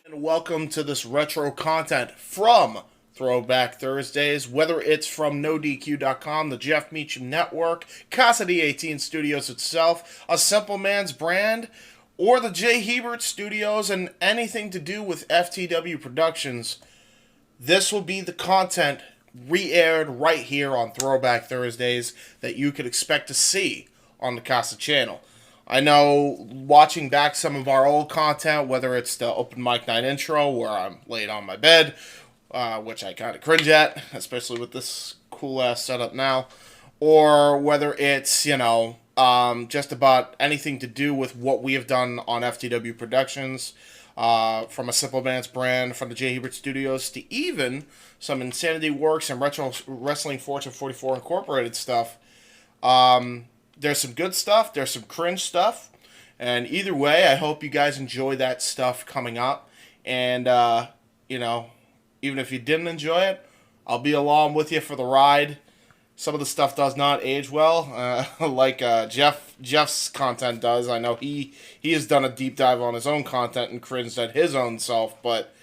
And welcome to this retro content from Throwback Thursdays, whether it's from NoDQ.com, the Jeff Meacham Network, Casa D18 Studios itself, a Simple Man's brand, or the J. Hebert Studios, and anything to do with FTW Productions. This will be the content re-aired right here on Throwback Thursdays that you could expect to see on the Casa channel. I know watching back some of our old content, whether it's the open mic night intro where I'm laid on my bed, which I kind of cringe at, especially with this cool ass setup now, or whether it's, just about anything to do with what we have done on FTW Productions, from a Simple Man's brand, from the J. Hebert Studios, to even some Insanity Works and Retro Wrestling Fortune 44 Incorporated stuff. There's some good stuff, there's some cringe stuff, and either way, I hope you guys enjoy that stuff coming up, and, even if you didn't enjoy it, I'll be along with you for the ride. Some of the stuff does not age well, like Jeff's content does. I know he has done a deep dive on his own content and cringed at his own self, but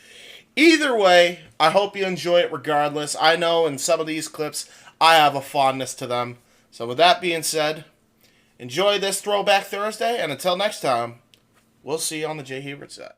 either way, I hope you enjoy it regardless. I know in some of these clips, I have a fondness to them. So with that being said, enjoy this Throwback Thursday, and until next time, we'll see you on the J. Hebert side.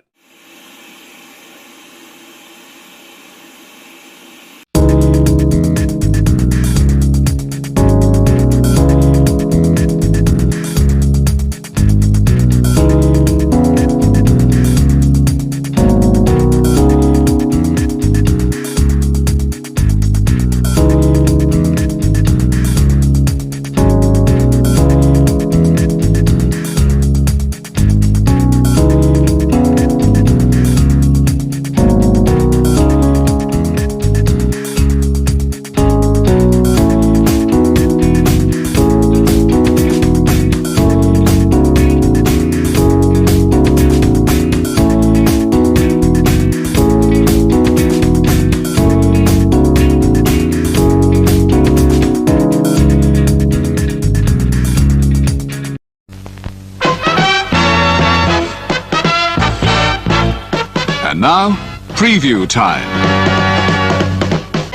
Now, preview time.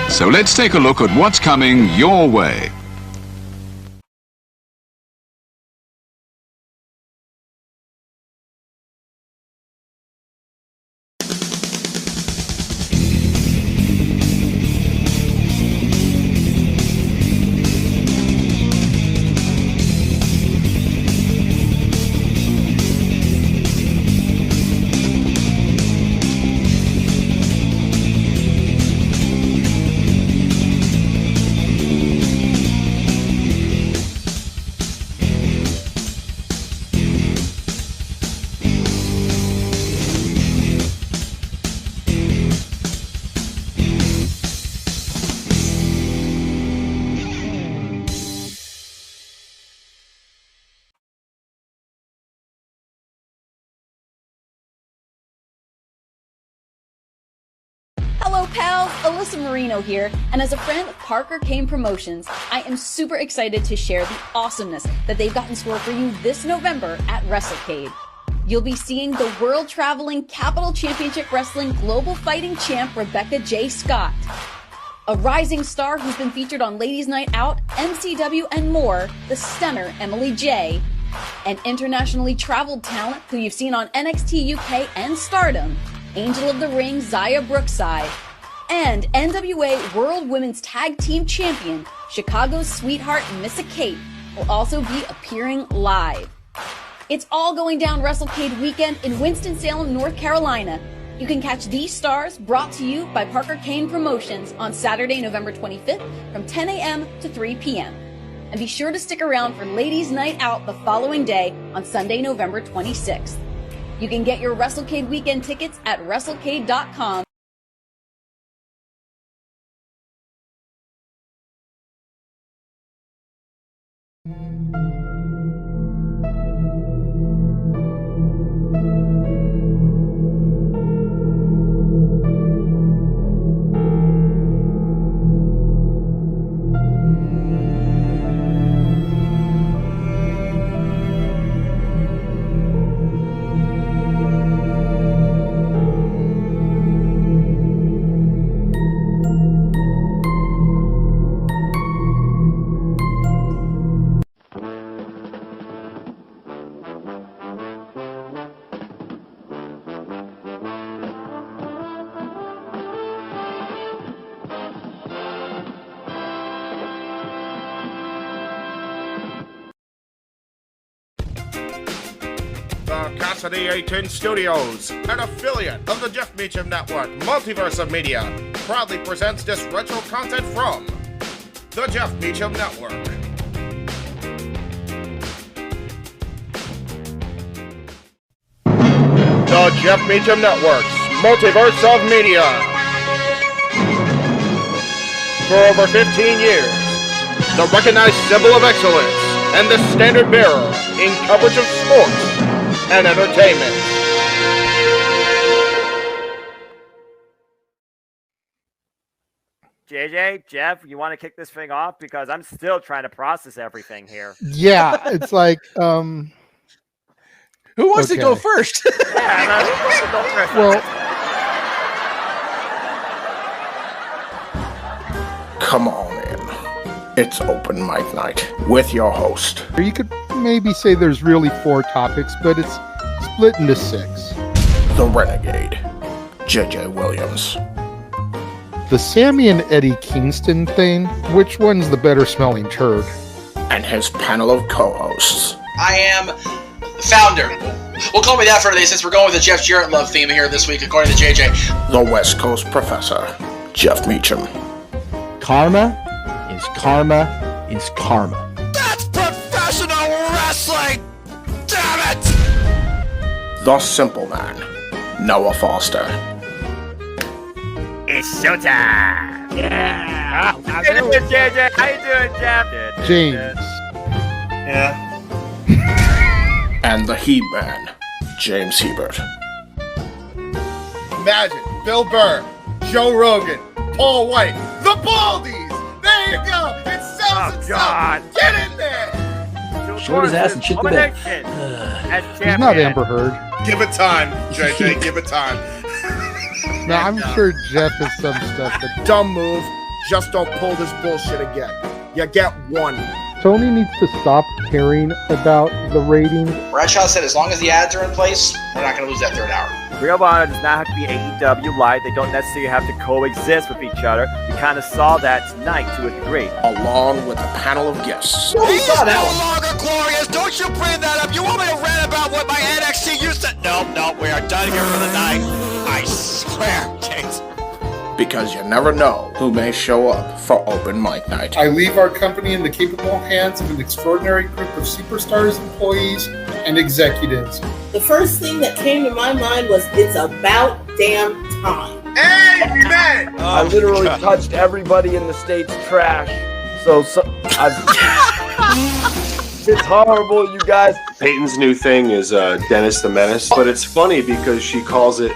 So let's take a look at what's coming your way. Hello pals, Alyssa Marino here, and as a friend of Parker Kane Promotions, I am super excited to share the awesomeness that they've got in store for you this November at WrestleCade. You'll be seeing the world-traveling Capital Championship Wrestling Global Fighting Champ Rebecca J. Scott, a rising star who's been featured on Ladies Night Out, MCW, and more, the stunner Emily J., an internationally traveled talent who you've seen on NXT UK and Stardom, Angel of the Ring Zaya Brookside, and NWA World Women's Tag Team Champion Chicago's Sweetheart Missa Kate will also be appearing live. It's all going down WrestleCade weekend in Winston-Salem, North Carolina. You can catch these stars brought to you by Parker Kane Promotions on Saturday, November 25th from 10 a.m. to 3 p.m. And be sure to stick around for Ladies Night Out the following day on Sunday, November 26th. You can get your WrestleCade weekend tickets at WrestleCade.com. Casa D18 Studios, an affiliate of the Jeff Meacham Network, Multiverse of Media, proudly presents this retro content from the Jeff Meacham Network. The Jeff Meacham Network's Multiverse of Media. For over 15 years, the recognized symbol of excellence and the standard bearer in coverage of sports and entertainment. JJ, Jeff, you want to kick this thing off? Because I'm still trying to process everything here. Yeah, it's like, who wants to go first? Well, Come on in. It's open mic night with your host. you could maybe say there's really 4 topics, but it's split into 6. The Renegade, JJ Williams. The Sammy and Eddie Kingston thing, which one's the better smelling turd? And his panel of co-hosts. I am the founder. We'll call me that for today since we're going with the Jeff Jarrett love theme here this week, according to JJ. The West Coast Professor, Jeff Meacham. Karma is karma is karma. That's professional wrestling! Damn it! The Simple Man, Noah Foster. It's showtime! Yeah! How you doing, JJ? How you doing, Jeff? James. Yeah. And the He-Man, James Hebert. Imagine Bill Burr, Joe Rogan, Paul White, the Baldies! There you go! It sells itself! God. Get in there! Short his ass and shit the bed. He's not Amber Heard. Give it time, JJ, give it time. No, I'm sure Jeff has some stuff that Dumb move, just don't pull this bullshit again. You get one. Tony needs to stop caring about the ratings. Bradshaw said as long as the ads are in place, we're not going to lose that third hour. Ring of Honor does not have to be AEW Live. They don't necessarily have to coexist with each other. We kind of saw that tonight to a degree. Along with a panel of guests. He is no longer glorious. Don't you bring that up. You want me to rant about what my NXT used to... No, we are done here for the night. I swear, James. Because you never know who may show up for open mic night. I leave our company in the capable hands of an extraordinary group of superstars, employees, and executives. The first thing that came to my mind was, it's about damn time. Amen! I literally touched everybody in the state's trash. So it's horrible, you guys. Peyton's new thing is Dennis the Menace, but it's funny because she calls it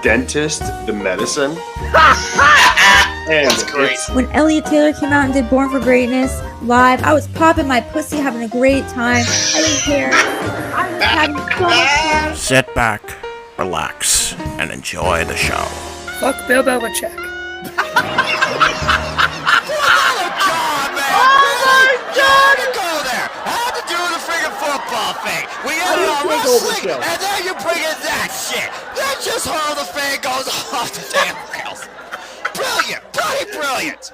Dentist the Medicine. And that's great. When Elliot Taylor came out and did Born for Greatness live, I was popping my pussy, having a great time. I didn't care. I was having so much fun. Sit back, relax, and enjoy the show. Fuck Bill Belichick. We had it on wrestling, and then you bring in that shit. That's just how the fan goes off the damn rails. Brilliant, bloody brilliant.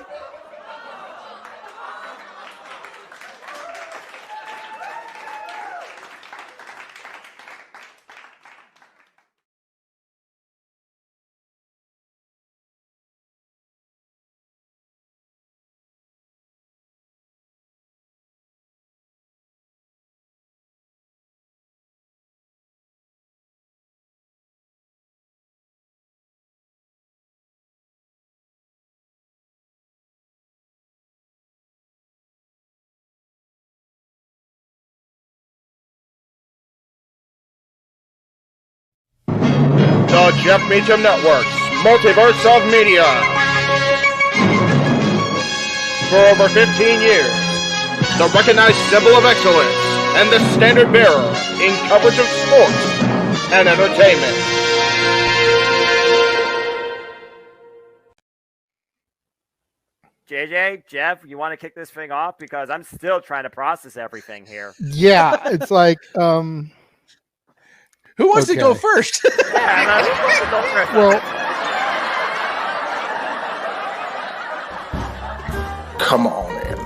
The Jeff Meacham Network's Multiverse of Media. For over 15 years, the recognized symbol of excellence and the standard bearer in coverage of sports and entertainment. JJ, Jeff, you want to kick this thing off? Because I'm still trying to process everything here. Yeah, it's like, who wants to go first? Well, Come on in.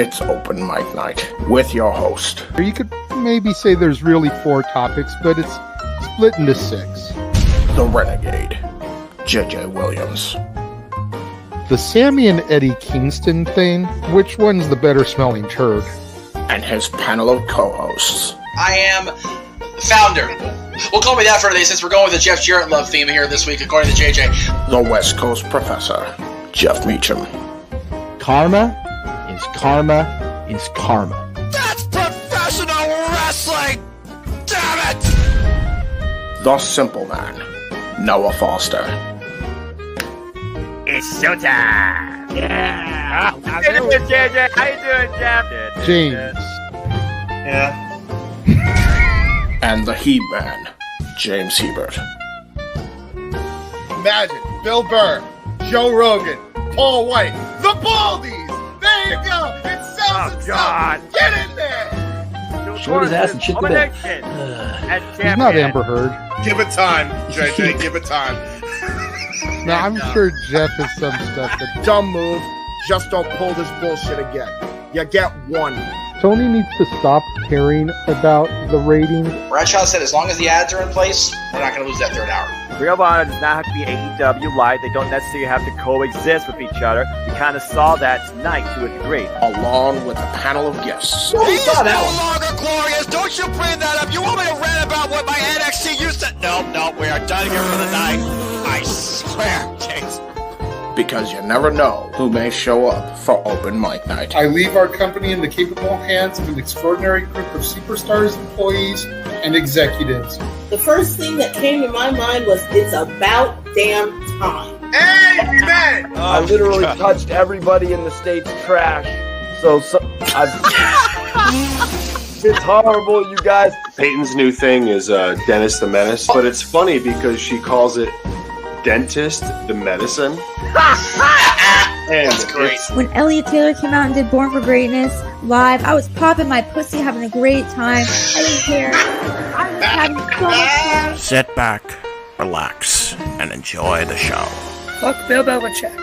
It's open mic night with your host. you could maybe say there's really 4 topics, but it's split into 6. The Renegade, J.J. Williams. The Sammy and Eddie Kingston thing, which one's the better smelling turd? And his panel of co-hosts. I am the founder. Well, call me that for today since we're going with the Jeff Jarrett love theme here this week, according to JJ. The West Coast Professor, Jeff Meacham. Karma is karma is karma. That's professional wrestling! Damn it! The Simple Man, Noah Foster. It's showtime! Yeah! How you doing, JJ? How you doing, Jeff? James. Yeah. And the He-Man, James Hebert. Imagine Bill Burr, Joe Rogan, Paul White, the Baldies. There you go. It sells itself. Get in there. Short his ass and shit the bed. He's not Amber Heard. Give it time, JJ. Give it time. No, I'm sure Jeff has some stuff that... Dumb move. Just don't pull this bullshit again. You get one. Tony needs to stop caring about the ratings. Bradshaw said as long as the ads are in place, we're not going to lose that third hour. Ring of Honor does not have to be AEW Live. They don't necessarily have to coexist with each other. We kind of saw that tonight to a degree. Along with a panel of guests. He's no longer glorious. Don't you bring that up. You want me to rant about what my NXT used to... No, we are done here for the night. I swear, James. Because you never know who may show up for open mic night. I leave our company in the capable hands of an extraordinary group of superstars, employees, and executives. The first thing that came to my mind was, it's about damn time. Amen! I literally touched everybody in the state's trash. So it's horrible, you guys. Peyton's new thing is Dennis the Menace, but it's funny because she calls it Dentist the Medicine. And that's great. When Elliot Taylor came out and did Born for Greatness live, I was popping my pussy, having a great time. I didn't care. I was having so much fun. Sit back, relax, and enjoy the show. Fuck Bill Belichick.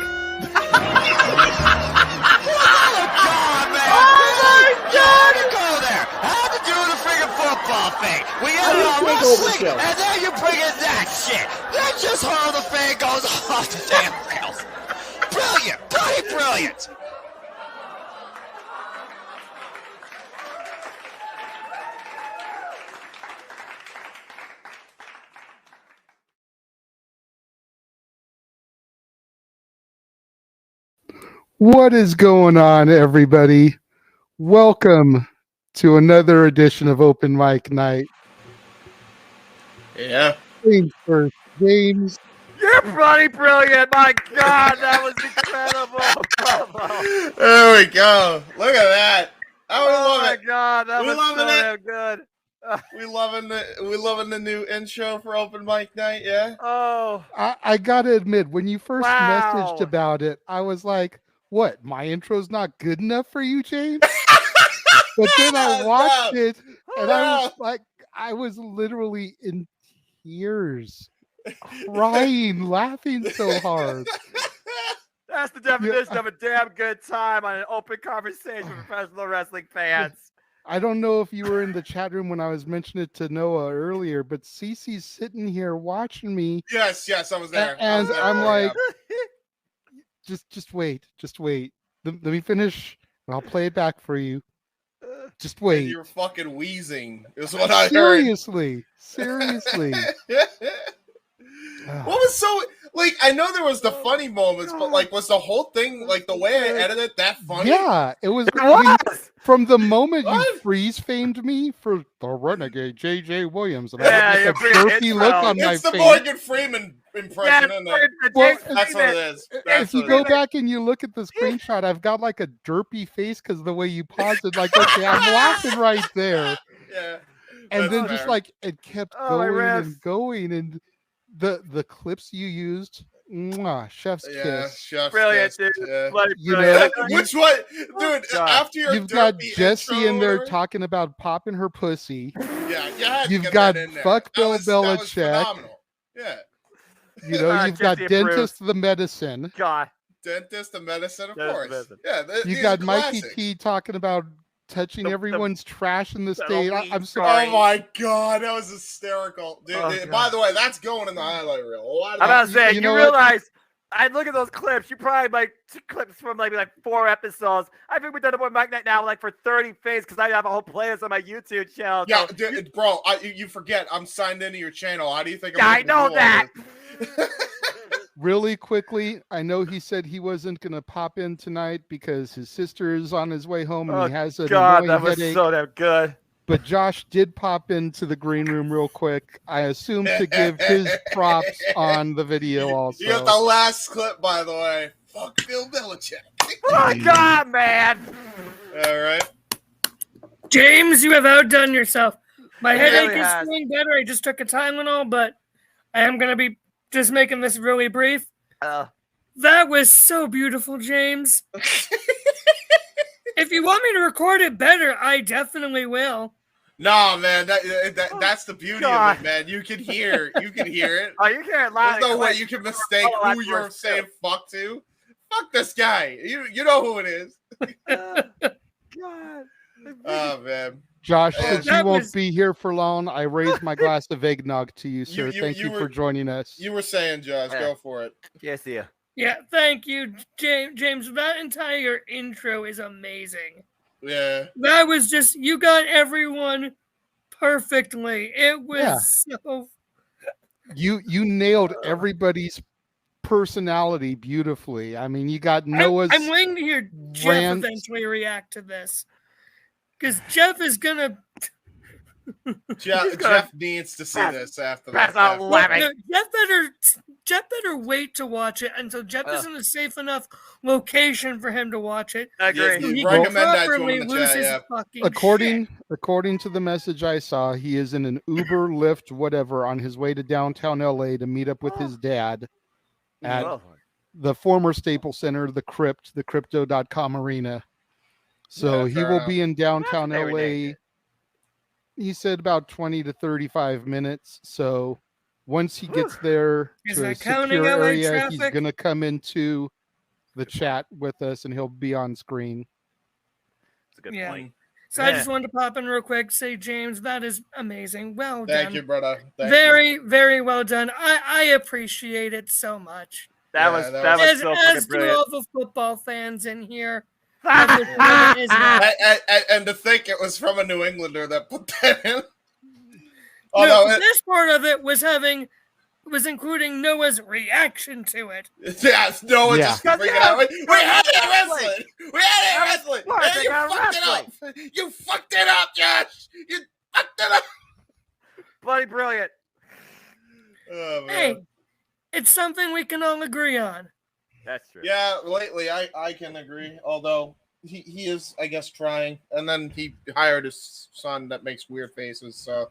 Football thing. We got it on wrestling, and then you bring in that shit. That's just how the thing goes off the damn rails. Brilliant, bloody brilliant. What is going on, everybody? Welcome to another edition of Open Mic Night. Yeah. James first. James. You're bloody brilliant. My God, that was incredible. Bravo. There we go. Look at that. Oh my God, that was so damn good. We loving the new intro for Open Mic Night, yeah? Oh. I gotta admit, when you first messaged about it, I was like, what, my intro's not good enough for you, James? But then I watched it, and I was like, I was literally in tears, crying, laughing so hard. That's the definition of a damn good time on an open conversation with professional wrestling fans. I don't know if you were in the chat room when I was mentioning it to Noah earlier, but Cece's sitting here watching me. Yes, I was there. And I'm like, just wait. Let me finish, and I'll play it back for you. Just wait. And you're fucking wheezing. Is what I heard. Seriously. What was so like? I know there was the funny moments, but like, was the whole thing like the way I edited that funny? Yeah, it was. I mean, from the moment you freeze famed me for the Renegade J.J. Williams, and I had like a derpy look on my face. It's the Morgan Freeman impression, isn't it? Well, that's what it is. If you go back and you look at the screenshot, I've got like a derpy face because the way you paused it, like, okay, I'm laughing right there. Yeah. And then just like it kept going, and the clips you used, chef's kiss. Chef's brilliant, kiss. dude. Yeah. You know, which one, dude? After your you've got derpy Jessie in there intro, talking about popping her pussy. Yeah, you've got fuck Bill That was Belichick. phenomenal. Yeah. You know, you've got Dentist the Medicine. God. Dentist the Medicine, of Dentist course. medicine. Yeah. You got Mikey T talking about touching everyone's trash in the state. I'm sorry. Oh my god, that was hysterical. Dude, by the way, that's going in the highlight reel. I'm about to say, you realize, I look at those clips, you probably like clips from like 4 episodes. I think we've done it with Mike Night now like for 30 days because I have a whole playlist on my YouTube channel. Yeah, so bro, you forget I'm signed into your channel. How do you think I know that? Really quickly, I know he said he wasn't going to pop in tonight because his sister is on his way home and he has an annoying that was headache. So damn good. But Josh did pop into the green room real quick. I assume to give his props on the video also. You got the last clip, by the way. Fuck Bill Belichick. Oh, God, man. All right. James, you have outdone yourself. My headache is feeling better. I just took a Tylenol, but I am going to be just making this really brief. That was so beautiful, James. If you want me to record it better, I definitely will. No, man, that's the beauty of it, man. You can hear it. Oh, you hear it loud. There's no way you can mistake who you're saying fuck to. Fuck this guy. You know who it is. God. Oh, man. Josh, since you won't be here for long, I raise my glass of eggnog to you, sir. Thank you for joining us. You were saying, Josh, go for it. Yes, yeah. Yeah, thank you, James. That entire intro is amazing. Yeah. That was just, you got everyone perfectly. It was so... You nailed everybody's personality beautifully. I mean, you got Noah's... I'm waiting to hear Jeff eventually react to this. Because Jeff is going to... Jeff needs to see this after that. Jeff better wait to watch it until Jeff is in a safe enough location for him to watch it. I agree. So he can properly lose his fucking According to the message I saw, he is in an Uber, Lyft, whatever, on his way to downtown LA to meet up with his dad at the former Staples Center, the Crypt, the Crypto.com arena. So he will be in downtown LA. He said about 20 to 35 minutes. So once he gets there to a secure area, he's going to come into the chat with us and he'll be on screen. That's a good point. So I just wanted to pop in real quick, say, James, that is amazing. Well done. Thank you, brother. Very well done. I appreciate it so much. That was so fucking brilliant. As do all the football fans in here. And to think it was from a New Englander that put that in. The best part of it was including Noah's reaction to it. Yes, Noah just freaking out. We had it wrestling. Hey, you fucked it up. You fucked it up, Josh. You fucked it up. Bloody brilliant. Oh, man. Hey, it's something we can all agree on. That's true. Yeah, lately I can agree. Although he is, I guess, trying. And then he hired his son that makes weird faces. So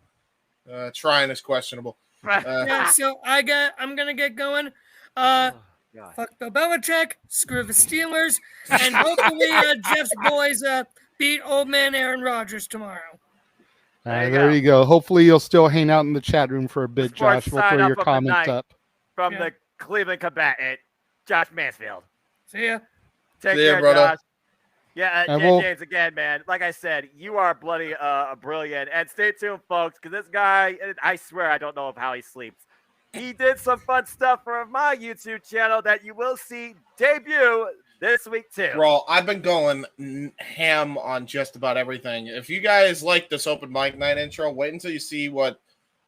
trying is questionable. So I'm gonna get going. Fuck Bill Belichick. Screw the Steelers. And hopefully Jeff's boys beat old man Aaron Rodgers tomorrow. There you go. Hopefully you'll still hang out in the chat room for a bit, Josh. We'll throw your comments up. From the Cleveland combatant, Josh Mansfield. See ya. Take care, brother. Josh. Yeah, James, again, man. Like I said, you are bloody brilliant. And stay tuned, folks, because this guy, I swear I don't know how he sleeps. He did some fun stuff for my YouTube channel that you will see debut this week, too. Bro, I've been going ham on just about everything. If you guys like this open mic night intro, wait until you see what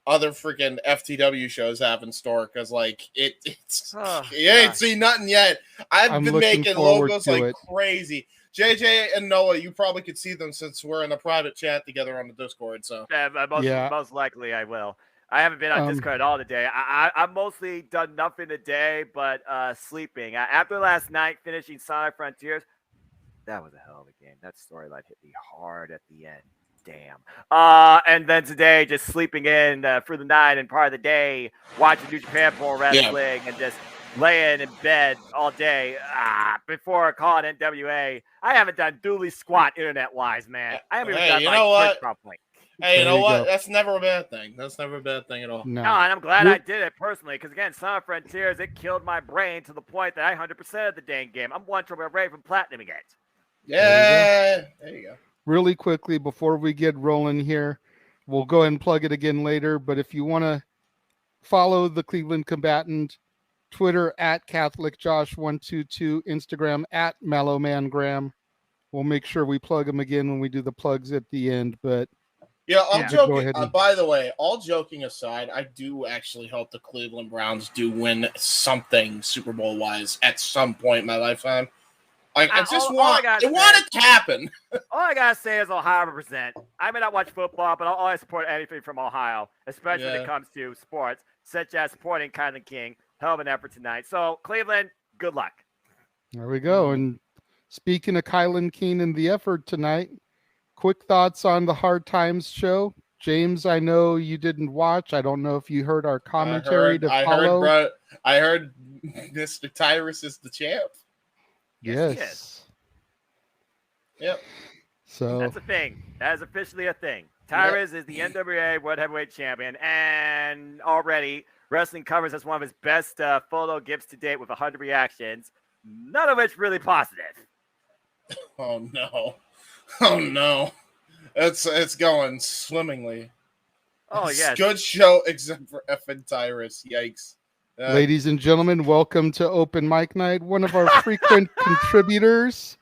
other freaking FTW shows have in store, because like you ain't seen nothing yet. I'm been making logos like crazy. JJ and Noah, you probably could see them since we're in a private chat together on the Discord. So most likely I will. I haven't been on Discord all today. I've mostly done nothing today but sleeping. After last night finishing Sonic Frontiers, that was a hell of a game. That storyline hit me hard at the end. Damn. And then today, just sleeping in through the night and part of the day, watching New Japan Pro Wrestling and just laying in bed all day before calling NWA. I haven't done dually squat internet-wise, man. I haven't even done Twitch properly. Hey, you know what? That's never a bad thing. That's never a bad thing at all. No, and I'm glad I did it personally, because again, Sonic Frontiers, it killed my brain to the point that I 100%ed the dang game. I'm one trophy away from platinum again. Yeah, there you go. really quickly before we get rolling here, we'll go ahead and plug it again later. But if you want to follow the Cleveland Combatant, Twitter at CatholicJosh122, Instagram at MallowManGram. We'll make sure we plug them again when we do the plugs at the end. But yeah, I'm joking. By the way, all joking aside, I do actually hope the Cleveland Browns do win something Super Bowl wise at some point in my lifetime. I just want it to happen. All I gotta say is Ohio represent. I may not watch football, but I'll always support anything from Ohio, especially when it comes to sports, such as supporting Kylan King. Hell of an effort tonight. So Cleveland, good luck. There we go. And speaking of Kylan King and the effort tonight, quick thoughts on the Hard Times show. James, I know you didn't watch. I don't know if you heard our commentary I heard Mr. Tyrus is the champ. Yes. Yep. So that's a thing. That is officially a thing. Tyrus is the NWA World Heavyweight Champion, and already Wrestling Covers as one of his best photo gifts to date with 100 reactions, none of which really positive. Oh no. Oh no. It's going swimmingly. Oh yes. Good show except for effing Tyrus. Yikes. Ladies and gentlemen, welcome to Open Mic Night. One of our frequent contributors,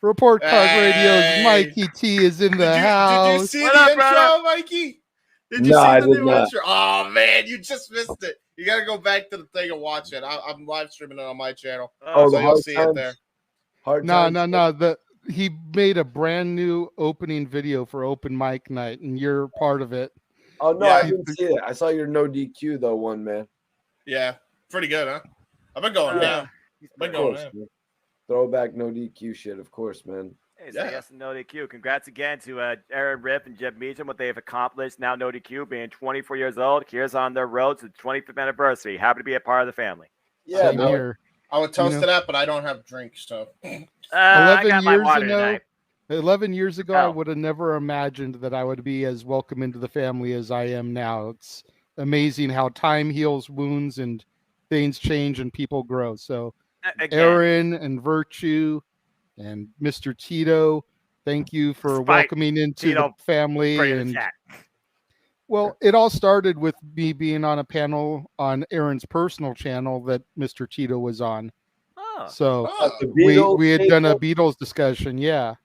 Report Card Radio's Mikey T is in the house. Did you see the intro, Mikey? Did you see the new intro? Oh man, you just missed it. You got to go back to the thing and watch it. I'm live streaming it on my channel, so you'll see it there. No. He made a brand new opening video for Open Mic Night, and you're part of it. Oh no, I didn't see it. I saw your no DQ though one, man. Yeah, pretty good, huh? I've been going down. Throwback no DQ shit, of course, man. Hey, so yes, no DQ. Congrats again to Aaron Riff and Jeff Meacham, what they've accomplished. Now no DQ, being 24 years old. Here's on their road to the 25th anniversary. Happy to be a part of the family. Yeah, here. I would toast to that, but I don't have drinks, so. 11 years ago, I would have never imagined that I would be as welcome into the family as I am now. It's amazing how time heals wounds and things change and people grow. So Aaron and Virtue and Mr. Tito, thank you for welcoming into the family. And well, it all started with me being on a panel on Aaron's personal channel that Mr. Tito was on. So we had done a Beatles discussion. Yeah,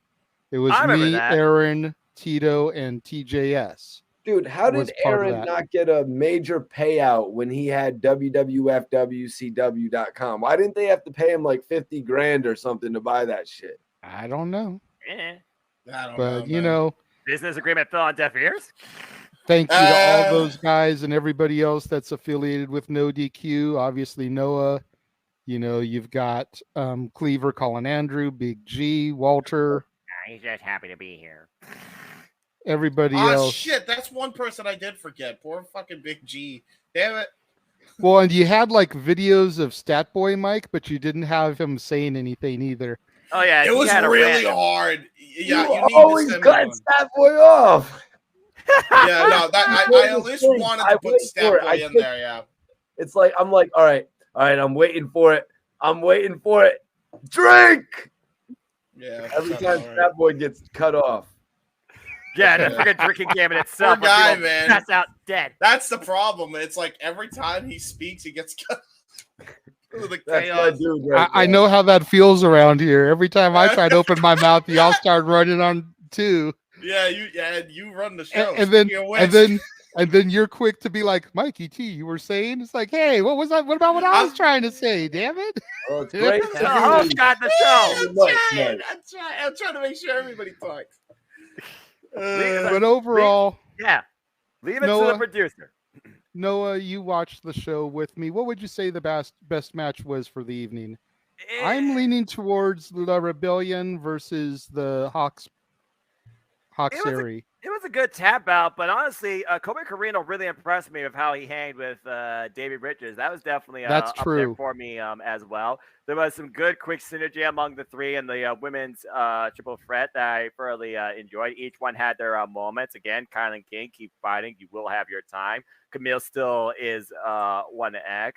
it was me, Aaron, Tito, and TJS. Dude, how did Aaron not get a major payout when he had WWFWCW.com? Why didn't they have to pay him like 50 grand or something to buy that shit? I don't know. But you know, business agreement fell on deaf ears. Thank you to all those guys and everybody else that's affiliated with No DQ. Obviously, Noah. You know, you've got Cleaver, Colin Andrew, Big G, Walter. He's just happy to be here. Everybody else. Oh, shit. That's one person I did forget. Poor fucking Big G. Damn it. Well, and you had like videos of Stat Boy Mike, but you didn't have him saying anything either. Oh, yeah. It was really hard. Yeah, you always cut Stat Boy off. Yeah, no, I at least wanted to put Stat Boy in there, yeah. It's like, I'm like, all right, I'm waiting for it. Drink! Yeah. Every time Stat Boy gets cut off. Yeah, the freaking drinking game in itself. Poor guy, man. Pass out dead. That's the problem. It's like every time he speaks, he gets cut. The chaos. I know how that feels around here. Every time I try to open my mouth, y'all start running on too. Yeah, you run the show. And then you're quick to be like, Mikey T, you were saying? It's like, hey, what was that? What about what I was trying to say? Damn it. Oh, it's great. The host got the show. I'm trying to make sure everybody talks. But overall, leave it to the producer. Noah, you watched the show with me. What would you say the best match was for the evening? I'm leaning towards La Rebellion versus the Hawks Airy. It was a good tap out, but honestly, Kobe Carino really impressed me with how he hanged with David Richards. That was definitely That's up true there for me as well. There was some good quick synergy among the three and the women's triple threat that I thoroughly enjoyed. Each one had their moments. Again, Kylan King, keep fighting. You will have your time. Camille still is 1X.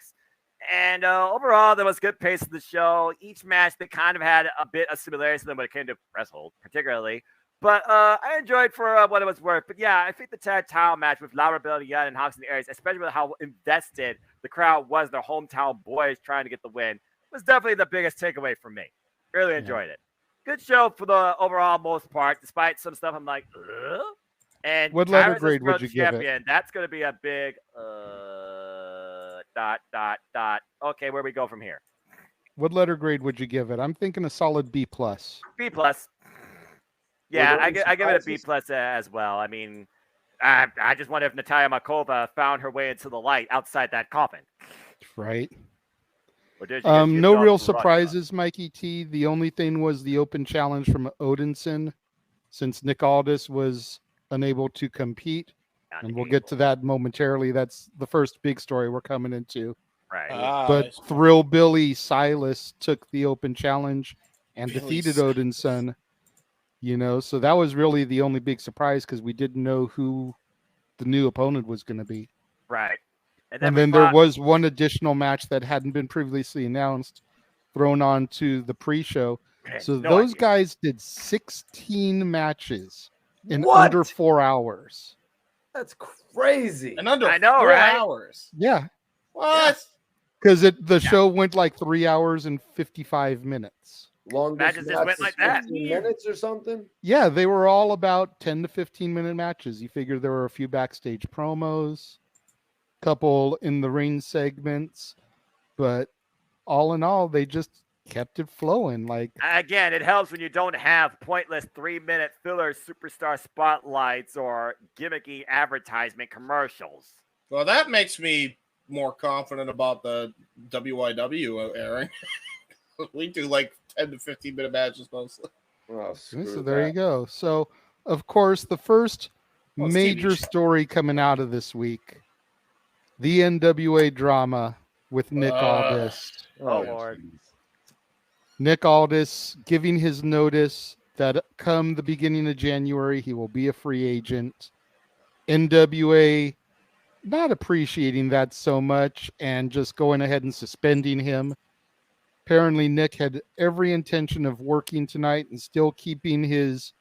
And overall, there was good pace of the show. Each match, they kind of had a bit of similarities to them when it came to wrestle, particularly. But I enjoyed for what it was worth. But yeah, I think the tag title match with Laura Young and Hawks and Aries, especially with how invested the crowd was, their hometown boys trying to get the win, was definitely the biggest takeaway for me. Really enjoyed it. Good show for the overall most part, despite some stuff I'm like, ugh. And what letter Tyrus grade would World you give Champion, it? that's going to be a big dot. Okay, where we go from here? What letter grade would you give it? I'm thinking a solid B+. B+. Yeah, I give it a B+ as well. I mean, I just wonder if Natalia Markova found her way into the light outside that coffin. Right. Or did she just use No all real the surprises, Mikey T. The only thing was the open challenge from Odinson, since Nick Aldis was unable to compete. And we'll get to that momentarily. That's the first big story we're coming into. Right. But Thrill Billy Silas took the open challenge and defeated Odinson. You know, so that was really the only big surprise because we didn't know who the new opponent was going to be. Right. And then there was one additional match that hadn't been previously announced, thrown on to the pre-show. So those guys did 16 matches in under 4 hours. That's crazy. And under I know, 4 right? hours. Yeah. What? Because the show went like 3 hours and 55 minutes. Longest Matches just went like that. 15 minutes or something? Yeah, they were all about 10 to 15 minute matches. You figure there were a few backstage promos, couple in the ring segments, but all in all, they just kept it flowing. Like, again, it helps when you don't have pointless 3-minute filler superstar spotlights or gimmicky advertisement commercials. Well, that makes me more confident about the WIW airing. We do like 10 to 15 minute matches mostly. Oh, so there you go. So, of course, the first major story coming out of this week, the NWA drama with Nick Aldis. Oh, Lord. Nick Aldis giving his notice that come the beginning of January, he will be a free agent. NWA not appreciating that so much and just going ahead and suspending him. Apparently, Nick had every intention of working tonight and still keeping his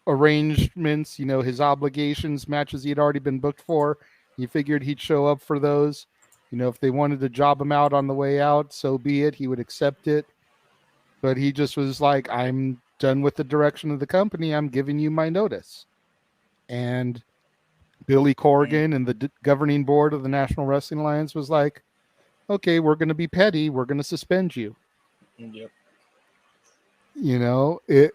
arrangements, you know, his obligations, matches he had already been booked for. He figured he'd show up for those. You know, if they wanted to job him out on the way out, so be it. He would accept it. But he just was like, I'm done with the direction of the company. I'm giving you my notice. And Billy Corgan and the governing board of the National Wrestling Alliance was like, okay, we're going to be petty. We're going to suspend you. Yep. You know, it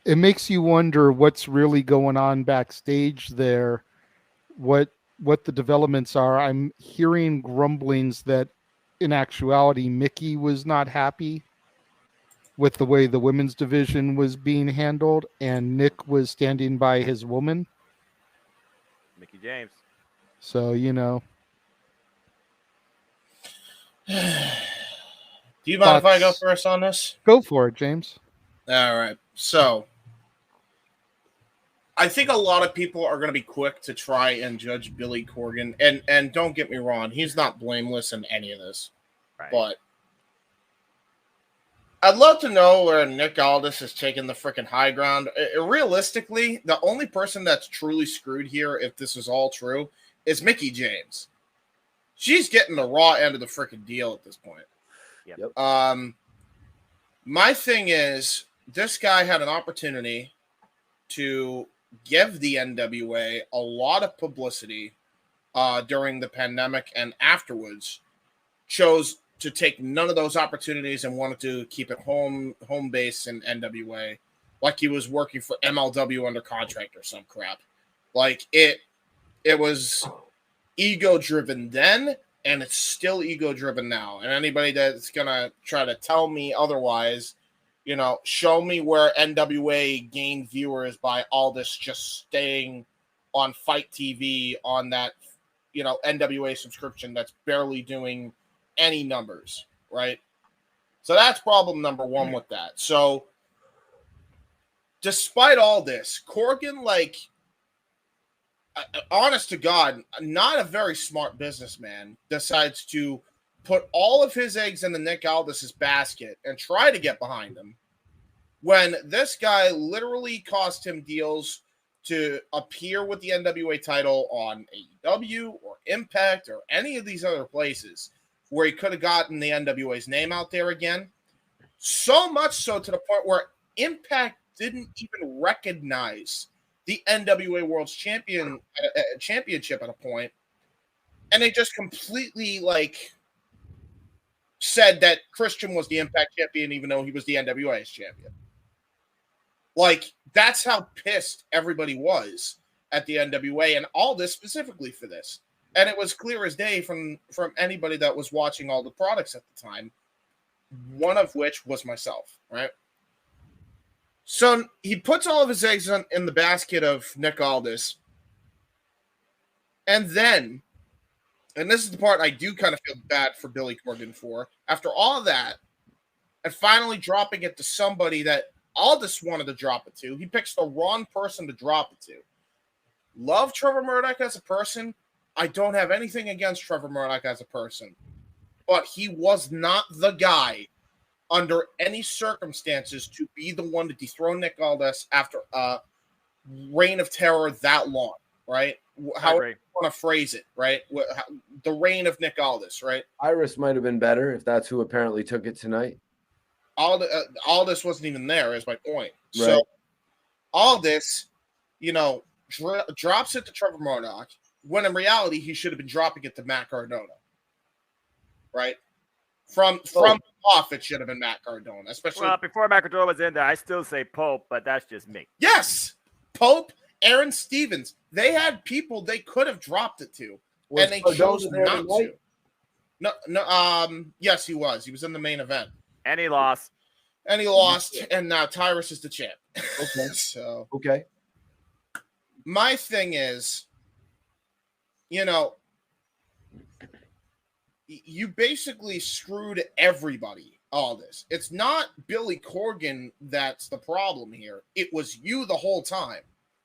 makes you wonder what's really going on backstage there, what the developments are. I'm hearing grumblings that in actuality, Mickey was not happy with the way the women's division was being handled, and Nick was standing by his woman. Mickey James. So, you know. Do you mind if I go first on this? Go for it, James. All right. So, I think a lot of people are going to be quick to try and judge Billy Corgan. And don't get me wrong, he's not blameless in any of this. Right. But I'd love to know where Nick Aldis is taking the freaking high ground. Realistically, the only person that's truly screwed here, if this is all true, is Mickey James. She's getting the raw end of the freaking deal at this point. Yep. My thing is, this guy had an opportunity to give the NWA a lot of publicity during the pandemic and afterwards, chose to take none of those opportunities and wanted to keep it home base in NWA, like he was working for MLW under contract or some crap. Like it was ego driven then, and it's still ego driven now. And anybody that's gonna try to tell me otherwise, you know, show me where NWA gained viewers by all this just staying on Fight TV on that, you know, NWA subscription that's barely doing any numbers, right? So that's problem number one with that. So despite all this, Corgan, like, honest to God, not a very smart businessman, decides to put all of his eggs in the Nick Aldis's basket and try to get behind him when this guy literally cost him deals to appear with the NWA title on AEW or Impact or any of these other places where he could have gotten the NWA's name out there again. So much so to the point where Impact didn't even recognize the NWA World's Championship at a point. And they just completely said that Christian was the Impact champion, even though he was the NWA's champion. That's how pissed everybody was at the NWA, and all this specifically for this. And it was clear as day from anybody that was watching all the products at the time, one of which was myself, right? So he puts all of his eggs in the basket of Nick Aldis. And then, and this is the part I do kind of feel bad for Billy Corgan for, after all of that, and finally dropping it to somebody that Aldis wanted to drop it to, he picks the wrong person to drop it to. Love Trevor Murdoch as a person. I don't have anything against Trevor Murdoch as a person. But he was not the guy under any circumstances to be the one to dethrone Nick Aldis after a reign of terror that long, right? How you want to phrase it, right? The reign of Nick Aldis, right? Iris might have been better if that's who apparently took it tonight. Aldis wasn't even there, is my point. Right. So Aldis, drops it to Trevor Murdoch, when in reality he should have been dropping it to Matt Cardona. Right? From off, it should have been Matt Cardona, especially before Matt Cardona was in there. I still say Pope, but that's just me. Yes, Pope, Aaron Stevens. They had people they could have dropped it to, and they chose not to. No. Yes, he was. He was in the main event. And he lost. And now Tyrus is the champ. Okay. So okay. My thing is, you basically screwed everybody. All this. It's not Billy Corgan that's the problem here. It was you the whole time.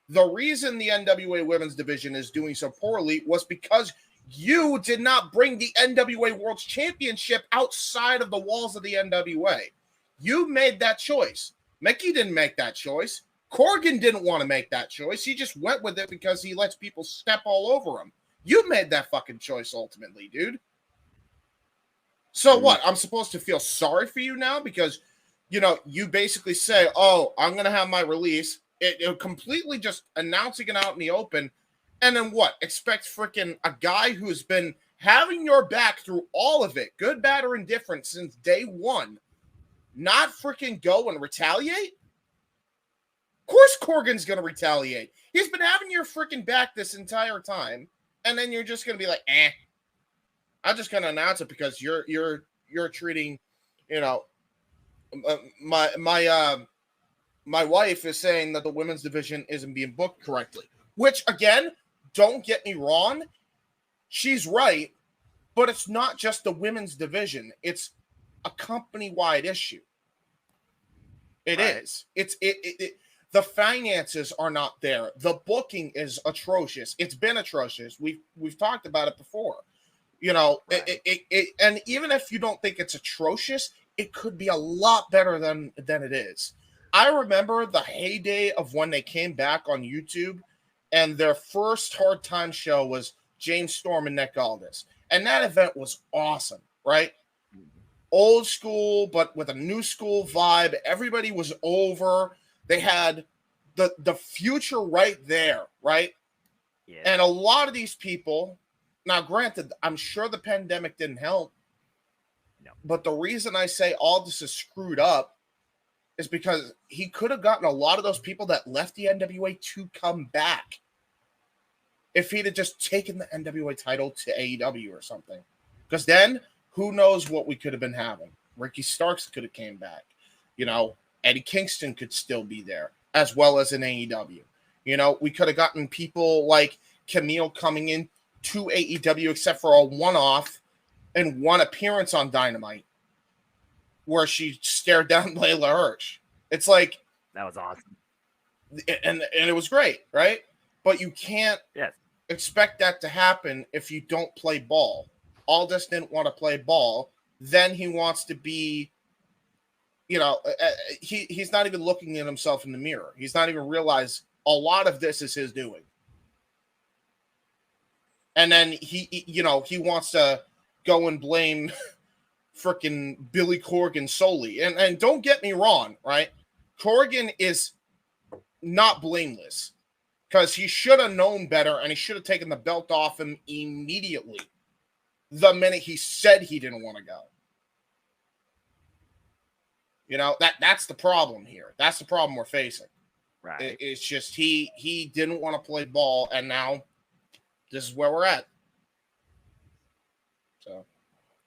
The reason the NWA Women's Division is doing so poorly was because you did not bring the NWA World Championship outside of the walls of the NWA. You made that choice. Mickey didn't make that choice. Corgan didn't want to make that choice. He just went with it because he lets people step all over him. You made that fucking choice ultimately, dude. So what? I'm supposed to feel sorry for you now because, you basically say, oh, I'm going to have my release. It completely just announcing it out in the open. And then what? Expect freaking a guy who's been having your back through all of it, good, bad, or indifferent, since day one, not freaking go and retaliate? Of course Corgan's going to retaliate. He's been having your freaking back this entire time, and then you're just going to be like, I'm just going to announce it because you're treating, my wife is saying that the women's division isn't being booked correctly, which, again, don't get me wrong, she's right, but it's not just the women's division. It's a company-wide issue. It is. The finances are not there. The booking is atrocious. It's been atrocious. We've talked about it before. And even if you don't think it's atrocious, it could be a lot better than it is. I remember the heyday of when they came back on YouTube, and their first hard time show was James Storm and Nick Aldis. And that event was awesome, right? Old school, but with a new school vibe. Everybody was over. They had the future right there, right? Yeah. And a lot of these people, now granted, I'm sure the pandemic didn't help. No. But the reason I say all this is screwed up is because he could have gotten a lot of those people that left the NWA to come back if he'd have just taken the NWA title to AEW or something. Because then, who knows what we could have been having. Ricky Starks could have came back. Eddie Kingston could still be there, as well as in AEW. We could have gotten people like Camille coming in to AEW, except for a one-off and one appearance on Dynamite, where she stared down Layla Hirsch. It's like that was awesome, and it was great, right? But you can't expect that to happen if you don't play ball. Aldis didn't want to play ball. Then he wants to be, he's not even looking at himself in the mirror. He's not even realized a lot of this is his doing. And then he wants to go and blame freaking Billy Corgan solely. And don't get me wrong, right? Corgan is not blameless because he should have known better and he should have taken the belt off him immediately the minute he said he didn't want to go. That's the problem here. That's the problem we're facing. Right. It's just he didn't want to play ball, and now this is where we're at. So